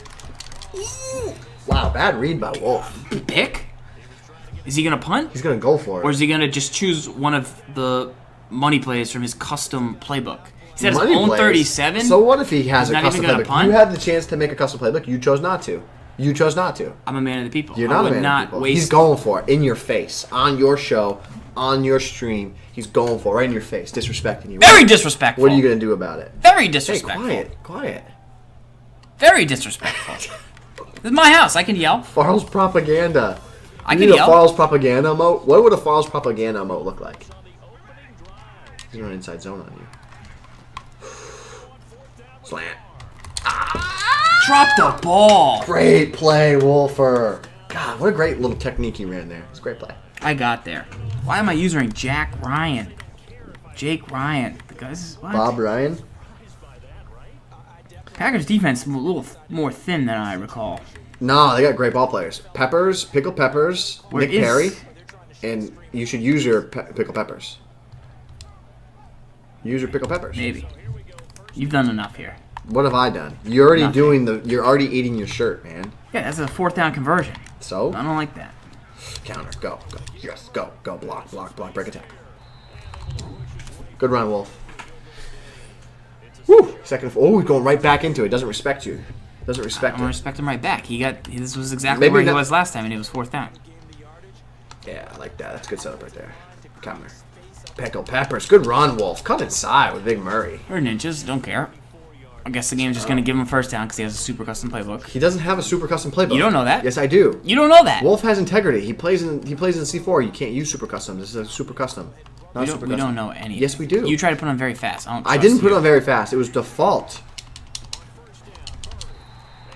Ooh. Wow, bad read by Wolf. Pick? Is he going to punt? He's going to go for it. Or is he going to just choose one of the money plays from his custom playbook? He said his own 37. So what if he has a custom playbook? Punt? You had the chance to make a custom playbook. You chose not to. I'm a man of the people. You're not a man of the people. He's going for it in your face, on your show, on your stream. He's going for it right in your face, disrespecting you. Very disrespectful. What are you going to do about it? Very disrespectful. Hey, quiet. Very disrespectful. This is my house. I can yell. Farls propaganda. I you can need yell. a Farls propaganda emote? What would a Farls propaganda emote look like? He's going inside zone on you. Slant. Drop the ball. Great play, Wolfer. God, what a great little technique he ran there. It's a great play. I got there. Why am I using Jack Ryan? Jake Ryan. The guys, what? Bob Ryan. Packers defense a little more thin than I recall. No, they got great ball players. Peppers, Pickle Peppers, Nick Perry, and you should use your Pickle Peppers. Use your Pickle Peppers. Maybe. You've done enough here. What have I done? You're already You're already eating your shirt, man. Yeah, that's a 4th down conversion. So? I don't like that. Counter. Go. Yes, go. Block. Break attack. Good run, Wolf. Woo! Second. Oh, he's going right back into it. Doesn't respect you. Doesn't respect I'm gonna it. respect him right back. This was exactly where he was last time, and it was 4th down. Yeah, I like that. That's a good setup right there. Counter. Pickle Peppers. Good run, Wolf. Cut inside with Big Murray. Or ninjas, don't care. I guess the game's just gonna give him a 1st down because he has a super custom playbook. He doesn't have a super custom playbook. You don't know that? Yes, I do. You don't know that. Wolf has integrity. He plays in C4. You can't use super custom. This is a super custom. We don't know anything. Yes, we do. You try to put on very fast. I didn't put it on very fast. It was default.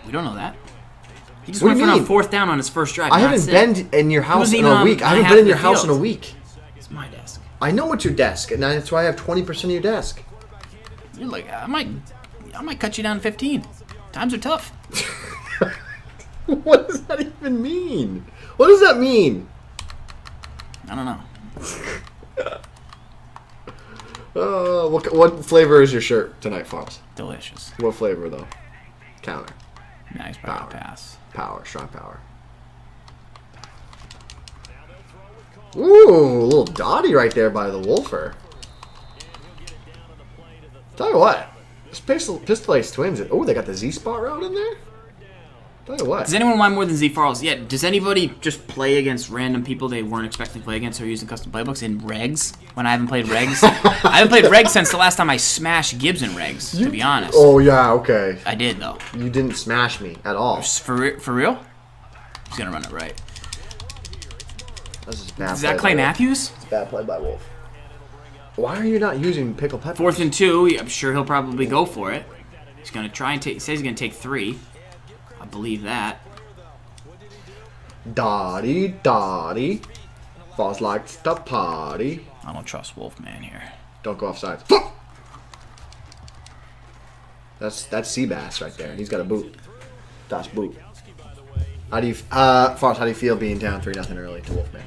We don't know that. He just What went do for you a mean? 4th down on his first drive. I haven't been in your house in a week. I haven't half been in the your house in a field. week. It's my desk. I know it's your desk, and that's why I have 20% of your desk. You're like, I might cut you down to 15. Times are tough. What does that even mean? What does that mean? I don't know. What flavor is your shirt tonight, Fox? Delicious. What flavor, though? Counter. Nice power pass. Power. Strong power. Ooh, a little dotty right there by the Wolfer. Tell you what. This Pistol Ace Twins. Oh, they got the Z-spot route in there? Tell you what. Does anyone want more than ZFarls? Yeah, does anybody just play against random people they weren't expecting to play against or using custom playbooks in Regs when I haven't played Regs? I haven't played Regs since the last time I smashed Sgibs in Regs, to be honest. Oh, yeah, okay. I did, though. You didn't smash me at all. For real? He's going to run it right. This is bad. Is that Clay Matthews? It's bad play by Wolf. Why are you not using Pickle Peppers? 4th and 2. I'm sure he'll probably go for it. He's going to try and take... He says he's going to take 3. I believe that. Dotty. Falls like the party. I don't trust Wolfman here. Don't go offside. That's Seabass right there. He's got a boot. Dash boot. How do you, Fox, how do you feel being down 3-0 early to Wolfman?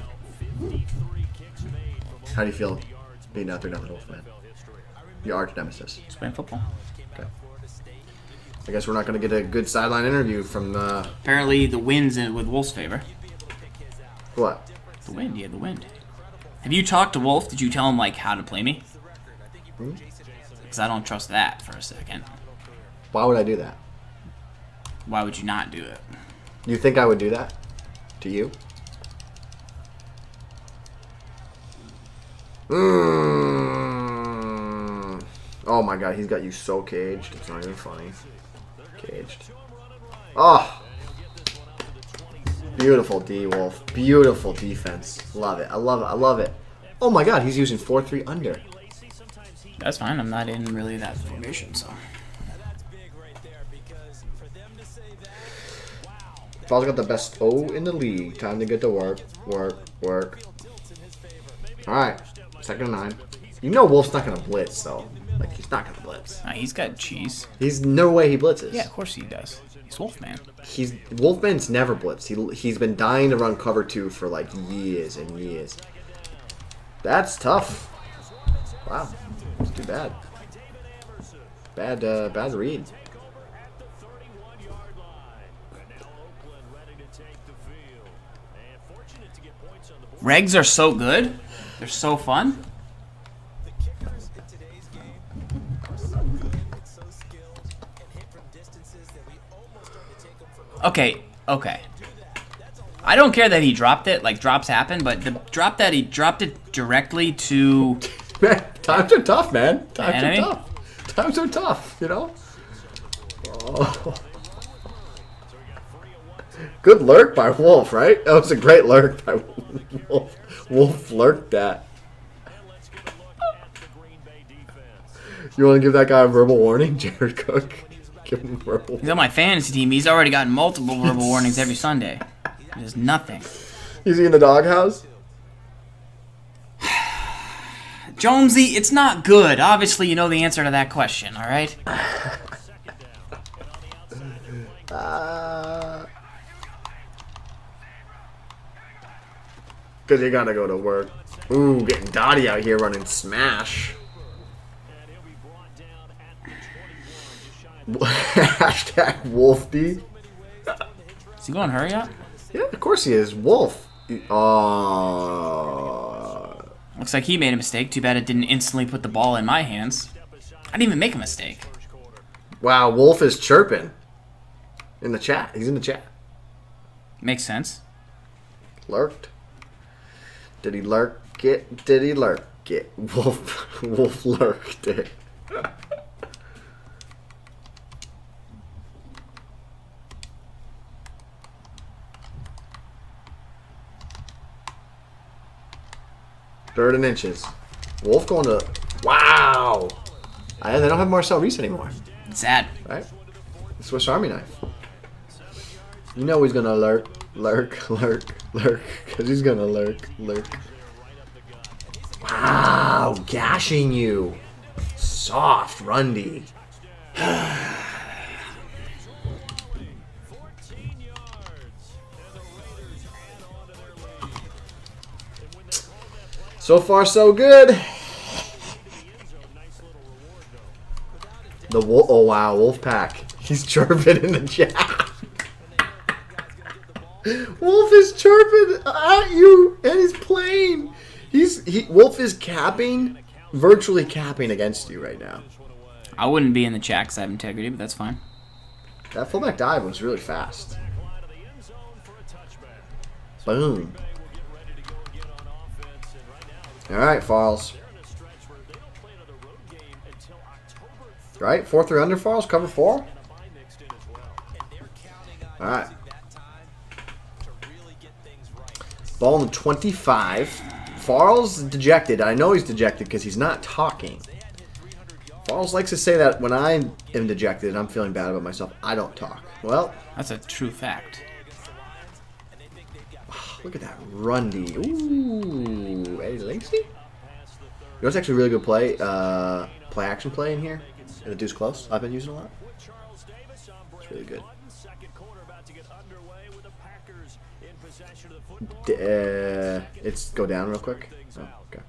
How do you feel being down 3-0 to Wolfman? Your arch nemesis. Just playing football. Okay. I guess we're not going to get a good sideline interview from Apparently the wind's in with Wolf's favor. What? The wind, yeah, the wind. Have you talked to Wolf? Did you tell him, like, how to play me? Because I don't trust that for a second. Why would I do that? Why would you not do it? You think I would do that? To you? Oh my god, he's got you so caged. It's not even funny. Caged. Oh! Beautiful D, Wolf. Beautiful defense. Love it. I love it. Oh my god, he's using 4-3 under. That's fine. I'm not in really that formation, so. Falls got the best O in the league. Time to get to work. Alright. 2nd and 9. You know Wolf's not going to blitz, though. Like, he's not going to blitz. He's got cheese. He's no way he blitzes. Yeah, of course he does. He's Wolfman. Wolfman's never blitzed. He's been dying to run cover 2 for, like, years and years. That's tough. Wow. It's too bad. Bad read. Regs are so good. They're so fun. Okay. I don't care that he dropped it, like drops happen, but the drop that he dropped it directly to... Man, times are tough, man. Times are tough, you know? Oh. Good lurk by Wolf, right? That was a great lurk by Wolf. Wolf lurked that. You want to give that guy a verbal warning, Jared Cook? Give him a verbal. He's on my fantasy team. He's already gotten multiple verbal warnings every Sunday. There's nothing. Is he in the doghouse? Jonesy, it's not good. Obviously, you know the answer to that question, all right? Because you gotta go to work. Ooh, getting Dottie out here running smash. Hashtag Wolf D. Is he going hurry up? Yeah, of course he is. Wolf. Looks like he made a mistake. Too bad it didn't instantly put the ball in my hands. I didn't even make a mistake. Wow, Wolf is chirping. In the chat. He's in the chat. Makes sense. Lurked. Did he lurk it? Did he lurk it? Wolf lurked it. Third and inches. Wolf going to... Wow! They don't have Marcel Reese anymore. Sad. Right? The Swiss Army knife. You know he's going to lurk. Because he's going to lurk. Wow! Gashing you. Soft, Rundy. So far, so good. The wolf. Oh wow, Wolfpack. He's chirping in the chat. Wolf is chirping at you, and he's playing. Wolf is capping, virtually capping against you right now. I wouldn't be in the chat because I have integrity, but that's fine. That fullback dive was really fast. Boom. All right, Farls. Right, 4-3 under Farls, cover 4. All right. Ball in the 25. Farls dejected. I know he's dejected because he's not talking. Farls likes to say that when I am dejected and I'm feeling bad about myself, I don't talk. Well, that's a true fact. Look at that Rundy. Ooh, Eddie Lacy? You know what's actually a really good play? Play action play in here. And the deuce close. I've been using a lot. It's really good. It's go down real quick. Oh, okay.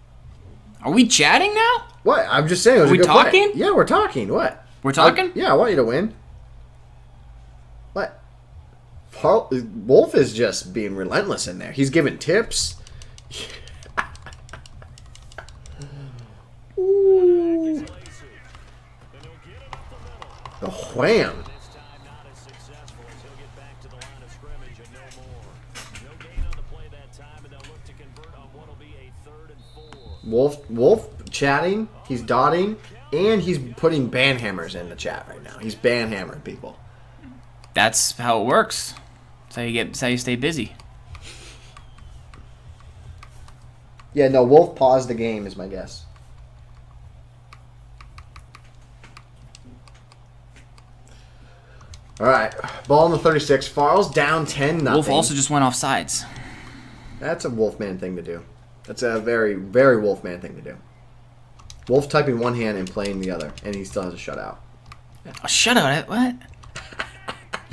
Are we chatting now? What? I'm just saying. It was Are we a good talking? Play. Yeah, we're talking. What? We're talking? Yeah, I want you to win. What? Wolf is just being relentless in there. He's giving tips. Ooh. The wham. Wolf chatting. He's dotting. And he's putting banhammers in the chat right now. He's banhammering people. That's how it works. That's how you stay busy. Yeah, no, Wolf paused the game is my guess. All right, ball in the 36. Farls down 10-0. Wolf also just went off sides. That's a Wolfman thing to do. That's a very, very Wolfman thing to do. Wolf typing one hand and playing the other, and he still has a shutout. A shutout? What?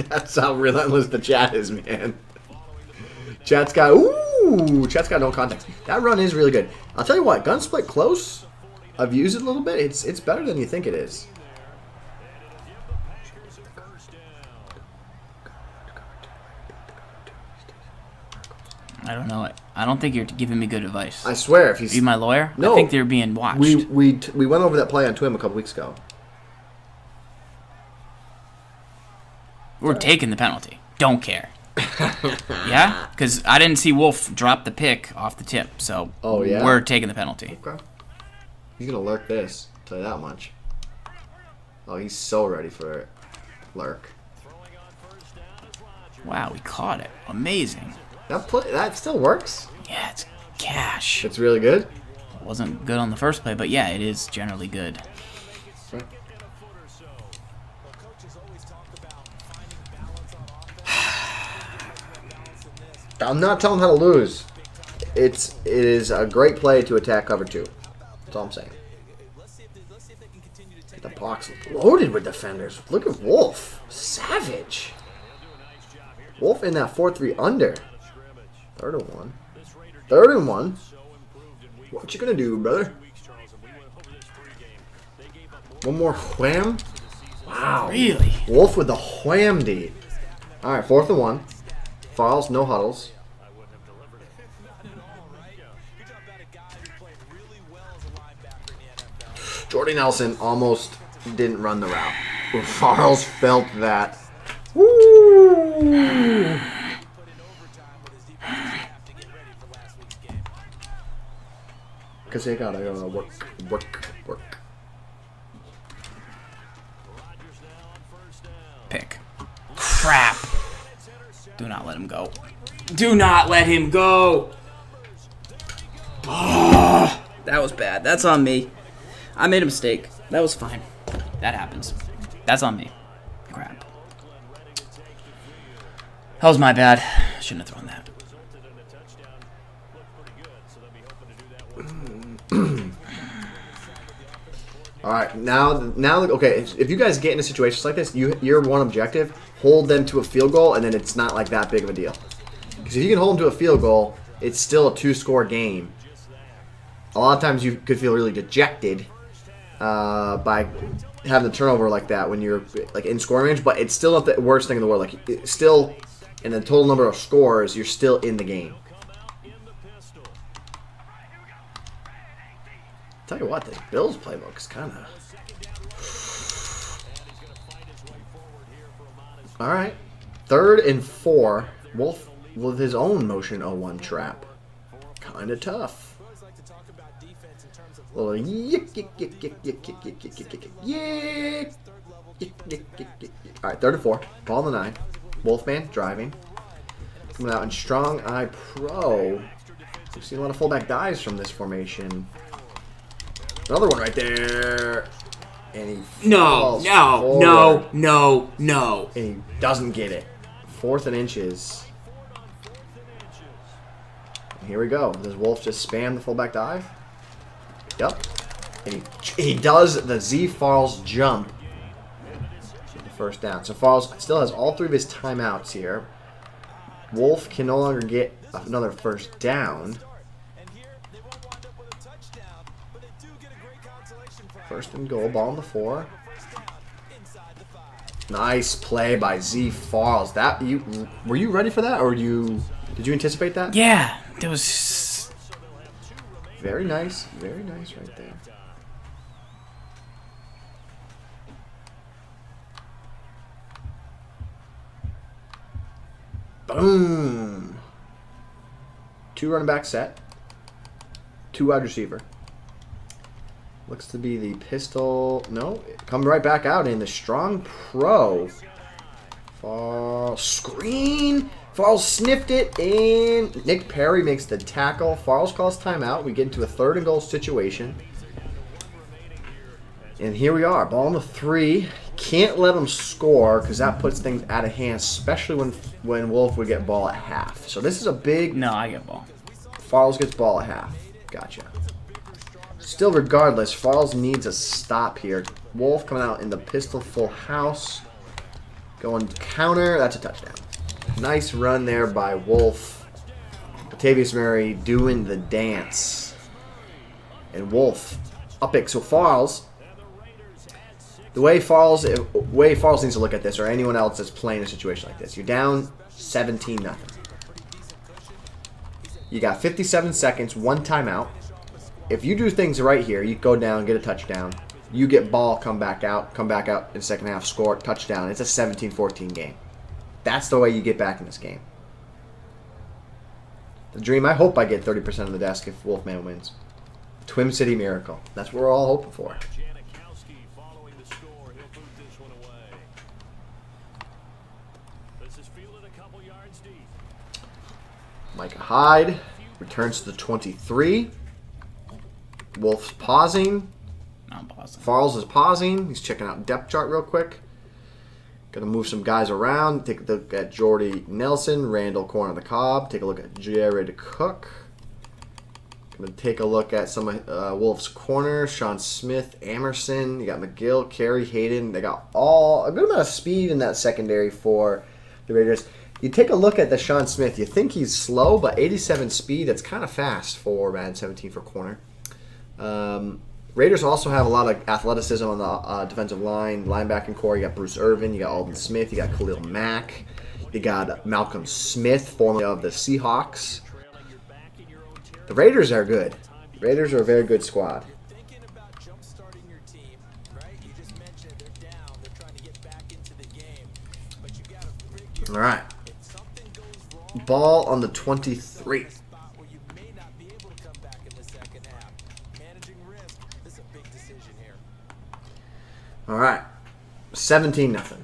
That's how relentless the chat is, man. Chat's got no context. That run is really good. I'll tell you what, gun split close. I've used it a little bit. It's better than you think it is. I don't know. I don't think you're giving me good advice. I swear, if he's... Are you my lawyer? No. I think they're being watched. We went over that play on TWIM a couple weeks ago. We're taking the penalty. Don't care. Yeah? Because I didn't see Wolf drop the pick off the tip, so we're taking the penalty. Okay. He's going to lurk this. I'll tell you that much. Oh, he's so ready for it. Lurk. Wow, we caught it. Amazing. That still works? Yeah, it's cash. It's really good? It wasn't good on the first play, but yeah, it is generally good. I'm not telling how to lose. It is a great play to attack cover 2. That's all I'm saying. The box loaded with defenders. Look at Wolf. Savage. Wolf in that 4-3 under. 3rd and 1. 3rd and 1. What you gonna do, brother? One more wham. Wow. Really? Wolf with the wham D. Alright, 4th and 1. Farls, no huddles. Jordy Nelson almost didn't run the route. Farls felt that. Woo! Because they gotta work. Pick. Crap. Do not let him go. Do not let him go. Oh, that was bad. That's on me. I made a mistake. That was fine. That happens. That's on me. Crap. That was my bad. Shouldn't have thrown that. All right, now, okay. If you guys get into situations like this, your one objective: hold them to a field goal, and then it's not like that big of a deal. Because if you can hold them to a field goal, it's still a 2-score game. A lot of times you could feel really dejected by having the turnover like that when you're like in scoring range, but it's still not the worst thing in the world. Like it's still, in the total number of scores, you're still in the game. Tell you what, the Bills playbook is kind of... All right. 3rd and 4. Wolf with his own motion 0-1 trap. Kind of tough. Little yick, yick, yick, yick, yick, yick, yick, yick, yick, yick, yick. All right, 3rd and 4. Ball on the 9. Wolfman driving. Coming out in strong eye pro. We've seen a lot of fullback dives from this formation. Another one right there. And he falls forward. No. And he doesn't get it. 4th and inches. And here we go. Does Wolf just spam the fullback dive? Yep. And he does the ZFarls jump. The 1st down. So Farls still has all 3 of his timeouts here. Wolf can no longer get another 1st down. 1st and goal, ball on the 4. Nice play by ZFarls. That were you ready for that, or did you anticipate that? Yeah, that was very nice right there. Boom. 2 running back set, 2 wide receiver. Looks to be the pistol. No, come right back out in the strong pro. Farls screen. Farls sniffed it, and Nick Perry makes the tackle. Farls calls timeout. We get into a 3rd and goal situation. And here we are, ball on the 3. Can't let them score because that puts things out of hand, especially when Wolf would get ball at half. So this is a big... No, I get ball. Farls gets ball at half. Gotcha. Still, regardless, Farls needs a stop here. Wolf coming out in the pistol full house. Going counter. That's a touchdown. Nice run there by Wolf. Latavius Murray doing the dance. And Wolf up it. So Farls, the way Farls needs to look at this, or anyone else that's playing a situation like this, you're down 17-0. You got 57 seconds, 1 timeout. If you do things right here, you go down, get a touchdown. You get ball, come back out in the 2nd half, score, touchdown. It's a 17-14 game. That's the way you get back in this game. The dream, I hope I get 30% of the desk if Wolfman wins. TWIM City Miracle. That's what we're all hoping for. Micah Hyde returns to the 23. Wolf's pausing. I'm pausing. Farls is pausing. He's checking out depth chart real quick. Going to move some guys around. Take a look at Jordy Nelson, Randall Corner of the Cobb. Take a look at Jared Cook. Going to take a look at some of Wolf's corner. Sean Smith, Emerson. You got McGill, Carey, Hayden. They got a good amount of speed in that secondary for the Raiders. You take a look at the Sean Smith. You think he's slow, but 87 speed. That's kind of fast for Madden 17 for corner. Raiders also have a lot of athleticism on the defensive line, linebacking core. You got Bruce Irvin, you got Alden Smith, you got Khalil Mack, you got Malcolm Smith, formerly of the Seahawks. The Raiders are good. The Raiders are a very good squad. All right. Ball on the 23. All right, 17-0.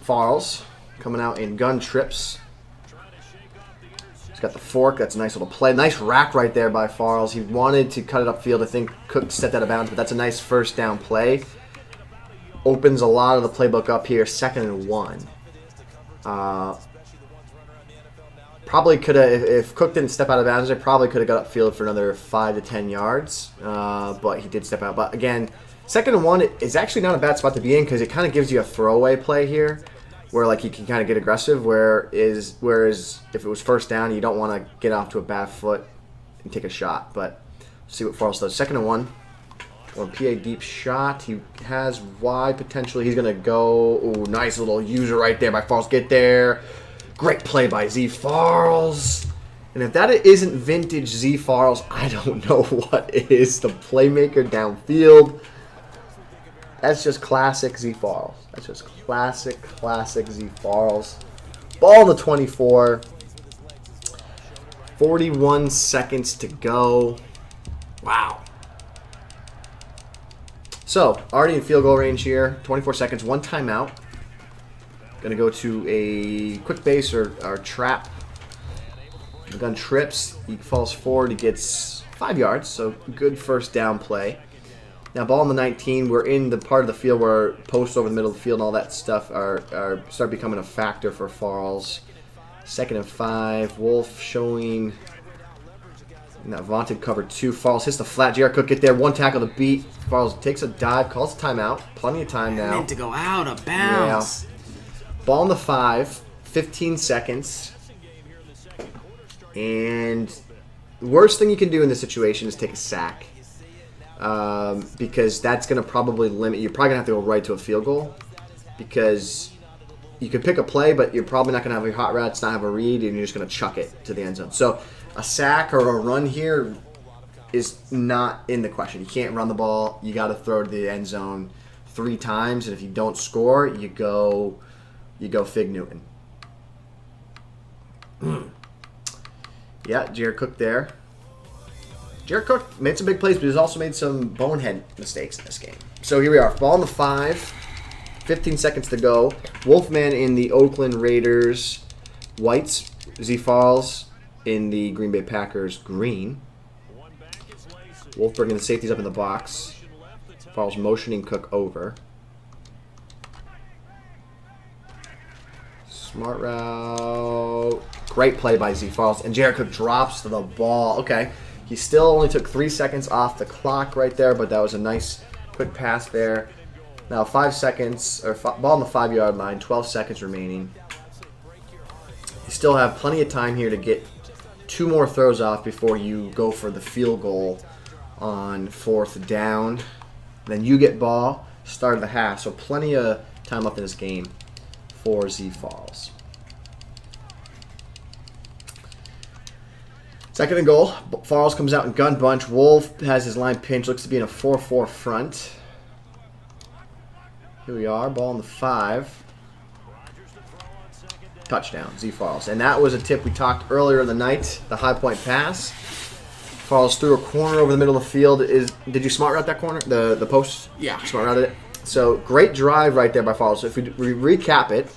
Farls coming out in gun trips. He's got the fork. That's a nice little play. Nice rack right there by Farls. He wanted to cut it upfield. I think Cook stepped out of bounds, but that's a nice first down play. Opens a lot of the playbook up here. 2nd and 1. Probably could have, if Cook didn't step out of bounds, they probably could have got upfield for another 5 to 10 yards. But he did step out. But again, 2nd and 1 is actually not a bad spot to be in because it kind of gives you a throwaway play here where like you can kind of get aggressive, whereas if it was 1st down, you don't want to get off to a bad foot and take a shot. But let's see what Farls does. 2nd and 1. Or PA deep shot. He has wide potentially. He's going to go. Ooh, nice little user right there by Farls. Get there. Great play by ZFarls. And if that isn't vintage ZFarls, I don't know what is. The playmaker downfield. That's just classic ZFarls. That's just classic ZFarls. Ball on the 24. 41 seconds to go. Wow. So, already in field goal range here. 24 seconds, 1 timeout. Going to go to a quick base or trap. The gun trips. He falls forward. He gets 5 yards, so good first down play. Now, ball on the 19. We're in the part of the field where posts over the middle of the field and all that stuff start becoming a factor for Farls. 2nd and 5. Wolf showing in that vaunted cover 2. Farls hits the flat. Jared Cook get there. 1 tackle to beat. Farls takes a dive, calls a timeout. Plenty of time now. Meant to go out of bounds. Yeah. Ball on the 5. 15 seconds. And the worst thing you can do in this situation is take a sack. Because that's going to probably limit. You're probably going to have to go right to a field goal. Because you can pick a play, but you're probably not going to have your hot routes, not have a read, and you're just going to chuck it to the end zone. So a sack or a run here is not in the question. You can't run the ball. You got to throw to the end zone 3 times, and if you don't score, you go Fig Newton. Yeah, Jared Cook there. Jared Cook made some big plays, but he's also made some bonehead mistakes in this game. So here we are. Ball on the 5. 15 seconds to go. Wolfman in the Oakland Raiders whites. ZFarls in the Green Bay Packers green. Wolf bringing the safeties up in the box. Farls motioning Cook over. Smart route. Great play by ZFarls. And Jared Cook drops the ball. Okay. He still only took 3 seconds off the clock right there, but that was a nice quick pass there. Now 5 seconds, or ball on the 5-yard line, 12 seconds remaining. You still have plenty of time here to get 2 more throws off before you go for the field goal on 4th down. Then you get ball, start of the half. So plenty of time left in this game for ZFarls. 2nd and goal. Farls comes out in gun bunch. Wolf has his line pinched. Looks to be in a 4-4 front. Here we are. Ball on the 5. Touchdown. ZFarls. And that was a tip we talked earlier in the night. The high point pass. Farls through a corner over the middle of the field. Did you smart route that corner? The post? Yeah. Smart routed it. So great drive right there by Farls. So if we recap it,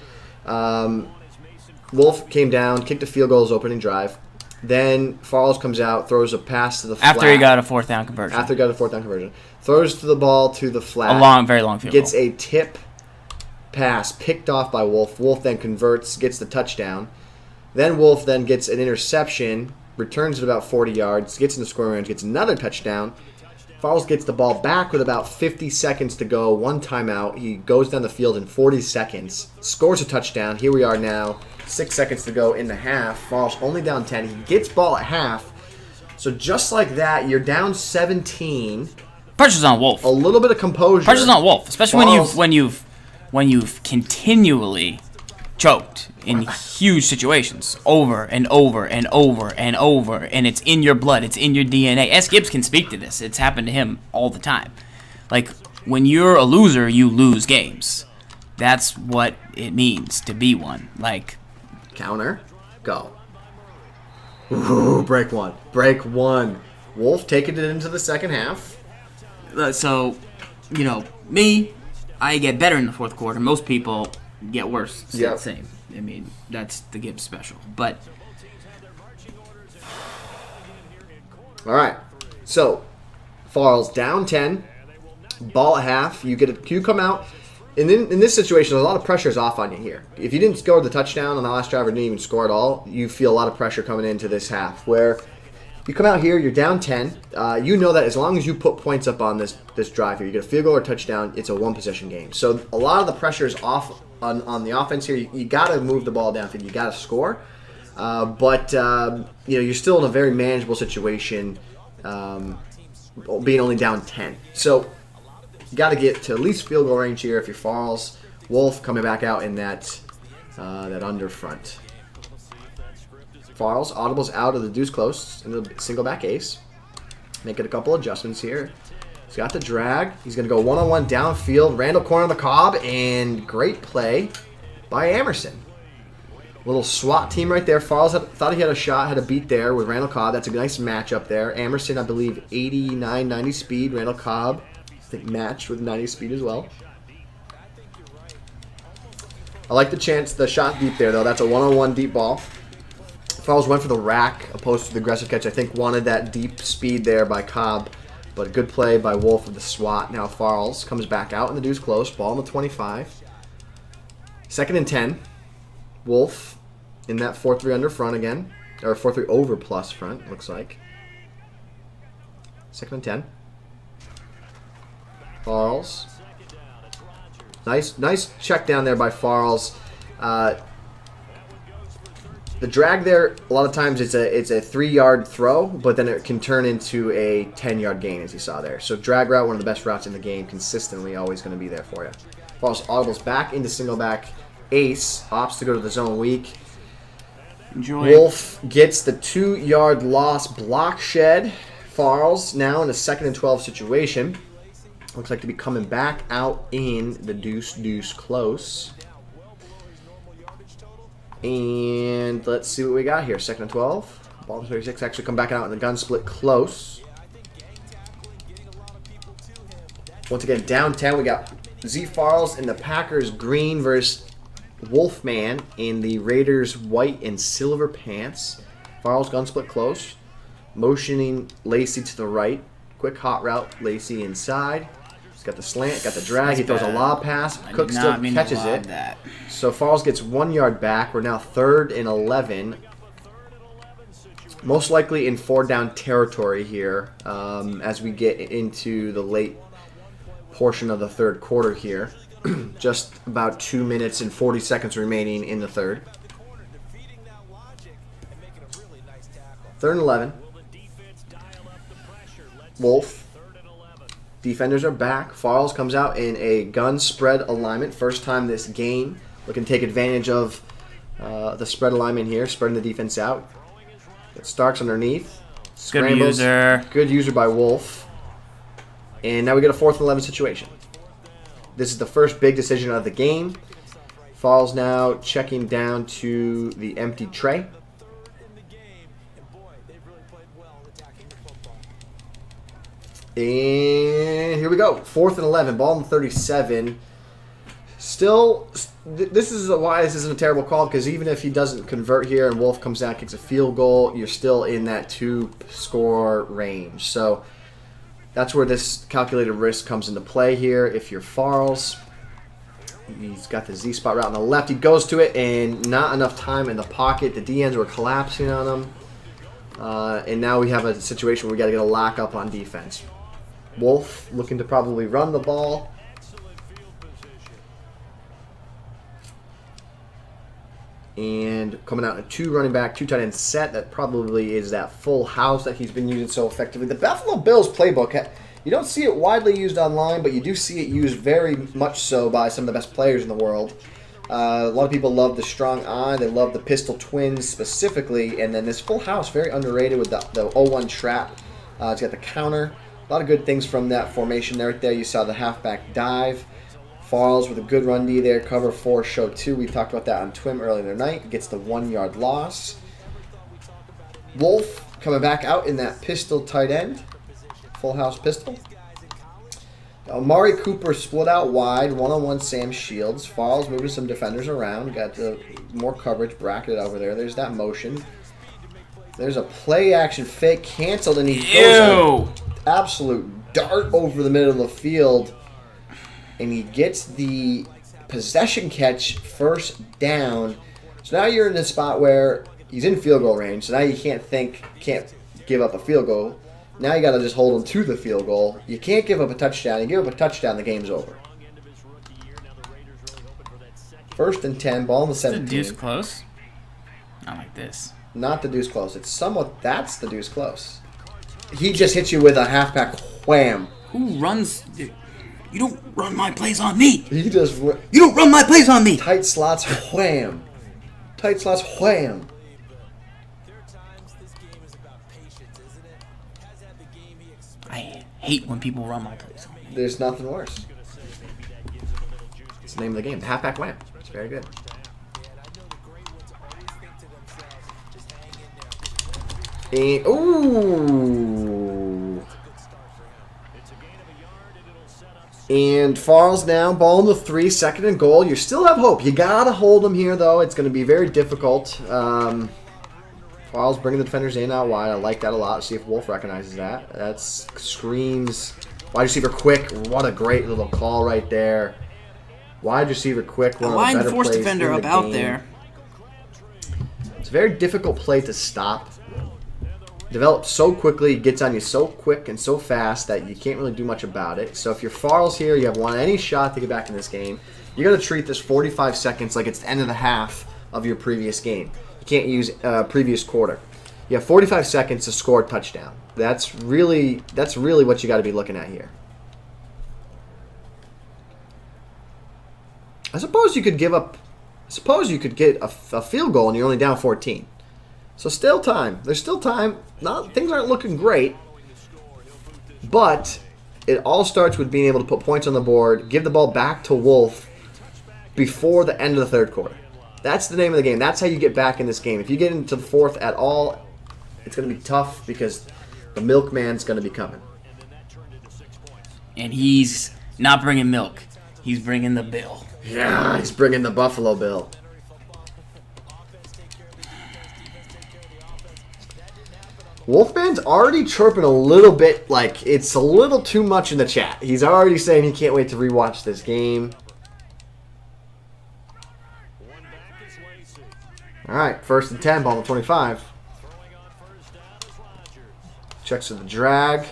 Wolf came down, kicked a field goal as opening drive. Then Farls comes out, throws a pass to the flat. After he got a 4th down conversion. Throws to the ball to the flat. Very long field Gets goal. a tip pass picked off by Wolf. Wolf then converts, gets the touchdown. Then Wolf then gets an interception, returns it about 40 yards, gets in the scoring range, gets another touchdown. Farls gets the ball back with about 50 seconds to go, one timeout. He goes down the field in 40 seconds, scores a touchdown. Here we are now, 6 seconds to go in the half. Farls only down 10. He gets ball at half. So just like that, you're down 17. Pressure's on Wolf. A little bit of composure. Pressure's on Wolf, especially Farls, when you've continually choked in huge situations over and over and over and over, and it's in your blood, it's in your DNA. Sgibs can speak to this. It's happened to him all the time. Like, when you're a loser, you lose games. That's what it means to be one. Like, counter, go. Ooh, break one. Break one. Wolf taking it into the second half. So, me, I get better in the fourth quarter. Most people get worse. Stay the same. I mean, that's the Gibbs special. But all right. So, Farls down 10, ball at half. You come out. And in this situation, a lot of pressure is off on you here. If you didn't score the touchdown on the last drive or didn't even score at all, you feel a lot of pressure coming into this half. Where you come out here, you're down 10. You know that as long as you put points up on this drive here, you get a field goal or touchdown, it's a one-possession game. So a lot of the pressure is off on the offense here. You got to move the ball downfield. You got to score. But you're still in a very manageable situation, being only down 10. So you got to get to at least field goal range here if you're Farls. Wolf coming back out in that under front. Farls audibles out of the deuce close into the single back ace. Making a couple adjustments here. He's got the drag. He's going to go one-on-one downfield. Randall corner on the Cobb, and great play by Emerson. Little SWAT team right there. Farls thought he had a shot, had a beat there with Randall Cobb. That's a nice matchup there. Emerson, I believe, 89, 90 speed. Randall Cobb, I think, matched with 90 speed as well. I like the shot deep there, though. That's a one-on-one deep ball. Farls went for the rack opposed to the aggressive catch. I think wanted that deep speed there by Cobb. But a good play by Wolf with the SWAT. Now Farls comes back out in the deuce close. Ball on the 25. 2nd and 10. Wolf in that 4-3 under front again. Or 4-3 over plus front, looks like. 2nd and 10. Farls. Nice check down there by Farls. The drag there, a lot of times it's a 3-yard throw, but then it can turn into a 10-yard gain, as you saw there. So drag route, one of the best routes in the game, consistently always going to be there for you. Farls audibles back into single back ace, opts to go to the zone weak. enjoy. Wolf gets the 2-yard loss block shed. Farls now in a 2nd and 12 situation. Looks like to be coming back out in the deuce close. And let's see what we got here. 2nd and 12. Ball 36 actually come back out in the gun split close. Once again, down 10. We got ZFarls in the Packers green versus Wolfman in the Raiders white and silver pants. Farls gun split close. Motioning Lacey to the right. Quick hot route. Lacey inside. He's got the slant, got the drag. He throws a lob pass. Cook still catches it. So Farls gets 1 yard back. We're now 3rd and 11. Most likely in 4-down territory here as we get into the late portion of the 3rd quarter here. Just about 2 minutes and 40 seconds remaining in the 3rd. 3rd and 11. Wolf. Defenders are back. Farls comes out in a gun spread alignment. First time this game. Looking to take advantage of the spread alignment here. Spreading the defense out. Get Starks underneath. Scrambles. Good user. Good user by Wolf. And now we get a 4th and 11 situation. This is the first big decision of the game. Farls now checking down to the empty tray. And here we go. 4th and 11. Ball in 37. Still, this is why this isn't a terrible call, because even if he doesn't convert here and Wolf comes out, kicks a field goal, you're still in that 2-score range. So that's where this calculated risk comes into play here if you're Farls. He's got the Z spot route on the left. He goes to it, and not enough time in the pocket. The DNs were collapsing on him. And now we have a situation where we got to get a lock up on defense. Wolf looking to probably run the ball. And coming out in a 2 running back, 2 tight end set. That probably is that full house that he's been using so effectively. The Buffalo Bills playbook, you don't see it widely used online, but you do see it used very much so by some of the best players in the world. A lot of people love the strong eye. They love the pistol twins specifically. And then this full house, very underrated with the 0-1 trap. It's got the counter. A lot of good things from that formation right there. You saw the halfback dive. Farls with a good run D there. Cover 4, show 2. We talked about that on TWIM earlier tonight. Gets the 1-yard loss. Wolf coming back out in that pistol tight end. Full house pistol. Amari Cooper split out wide. 1-on-1 Sam Shields. Farls moving some defenders around. Got the more coverage bracketed over there. There's that motion. There's a play action fake canceled, and he goes an absolute dart over the middle of the field. And he gets the possession catch first down. So now you're in a spot where he's in field goal range. So now you can't give up a field goal. Now you got to just hold him to the field goal. You can't give up a touchdown. You give up a touchdown, the game's over. 1st and 10, ball in the 17. The deuce close. Not like this. Not the deuce close. It's somewhat. That's the deuce close. He just hits you with a halfback wham. Who runs? You don't run my plays on me. He just. You don't run my plays on me. Tight slots wham. Tight slots wham. I hate when people run my plays on me. There's nothing worse. It's the name of the game. Halfback wham. It's very good. And, ooh. And Farls now, ball in the 3, 2nd and goal. You still have hope. You got to hold him here, though. It's going to be very difficult. Farls bringing the defenders in out wide. I like that a lot. See if Wolf recognizes that. That screams wide receiver quick. What a great little call right there. Wide receiver quick. One of the better force plays defender in up the out game. there. It's a very difficult play to stop. Develops so quickly, gets on you so quick and so fast that you can't really do much about it. So if you're Farls here, you have won any shot to get back in this game. You got to treat this 45 seconds like it's the end of the half of your previous game. You can't use previous quarter. You have 45 seconds to score a touchdown. That's really what you got to be looking at here. I suppose you could give up. Suppose you could get a field goal and you're only down 14. So still time. There's still time. Things aren't looking great. But it all starts with being able to put points on the board, give the ball back to Wolf before the end of the 3rd quarter. That's the name of the game. That's how you get back in this game. If you get into the 4th at all, it's going to be tough because the milkman's going to be coming. And he's not bringing milk. He's bringing the bill. Yeah, he's bringing the Buffalo Bill. Wolfman's already chirping a little bit, like it's a little too much in the chat. He's already saying he can't wait to rewatch this game. All right, 1st and 10, ball to 25. Checks to the drag.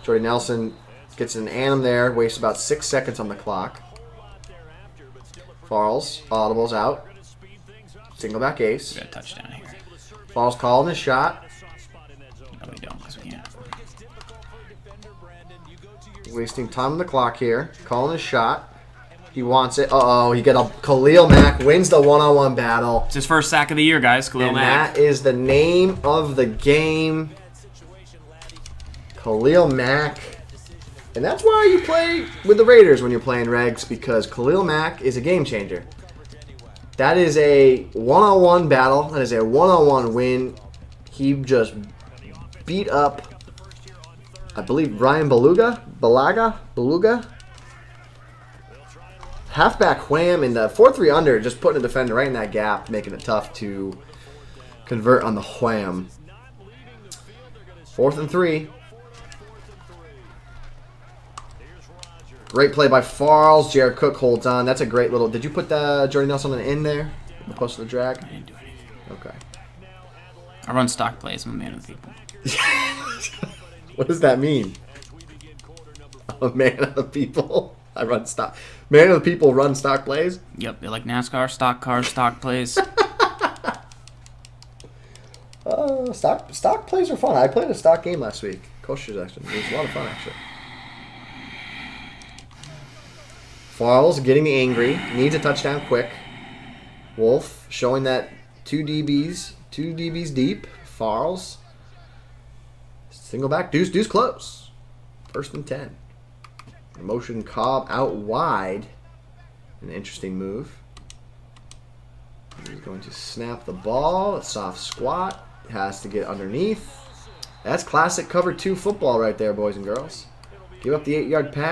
Jordy Nelson gets an anthem there, wastes about 6 seconds on the clock. Farls, audibles out. Single back ace. We got a touchdown here. Farls calling his shot. No, we don't, because we can't. Wasting time on the clock here. Calling his shot. He wants it. Uh-oh, he got a Khalil Mack wins the one-on-one battle. It's his first sack of the year, guys. Khalil Mack. And that is the name of the game. Khalil Mack. And that's why you play with the Raiders when you're playing Regs, because Khalil Mack is a game changer. That is a one-on-one battle. That is a one-on-one win. He just beat up, I believe, Ryan Beluga. Halfback wham in the 4-3 under, just putting a defender right in that gap, making it tough to convert on the wham. 4th and 3. Great play by Farls. Jared Cook holds on. That's a great little... Did you put the Jordy Nelson in there? Close to the drag? I didn't do anything. Okay. I run stock plays. I'm a man of the people. What does that mean? I'm a man of the people. I run stock. Man of the people run stock plays? Yep, they're like NASCAR, stock cars, stock plays. Stock plays are fun. I played a stock game last week. Coach's actually. It was a lot of fun, actually. Farls getting angry. Needs a touchdown quick. Wolf showing that two DBs deep. Farls. Single back. Deuce close. 1st and 10. Motion Cobb out wide. An interesting move. He's going to snap the ball. A soft squat. Has to get underneath. That's classic cover 2 football right there, boys and girls. Give up the 8-yard pass.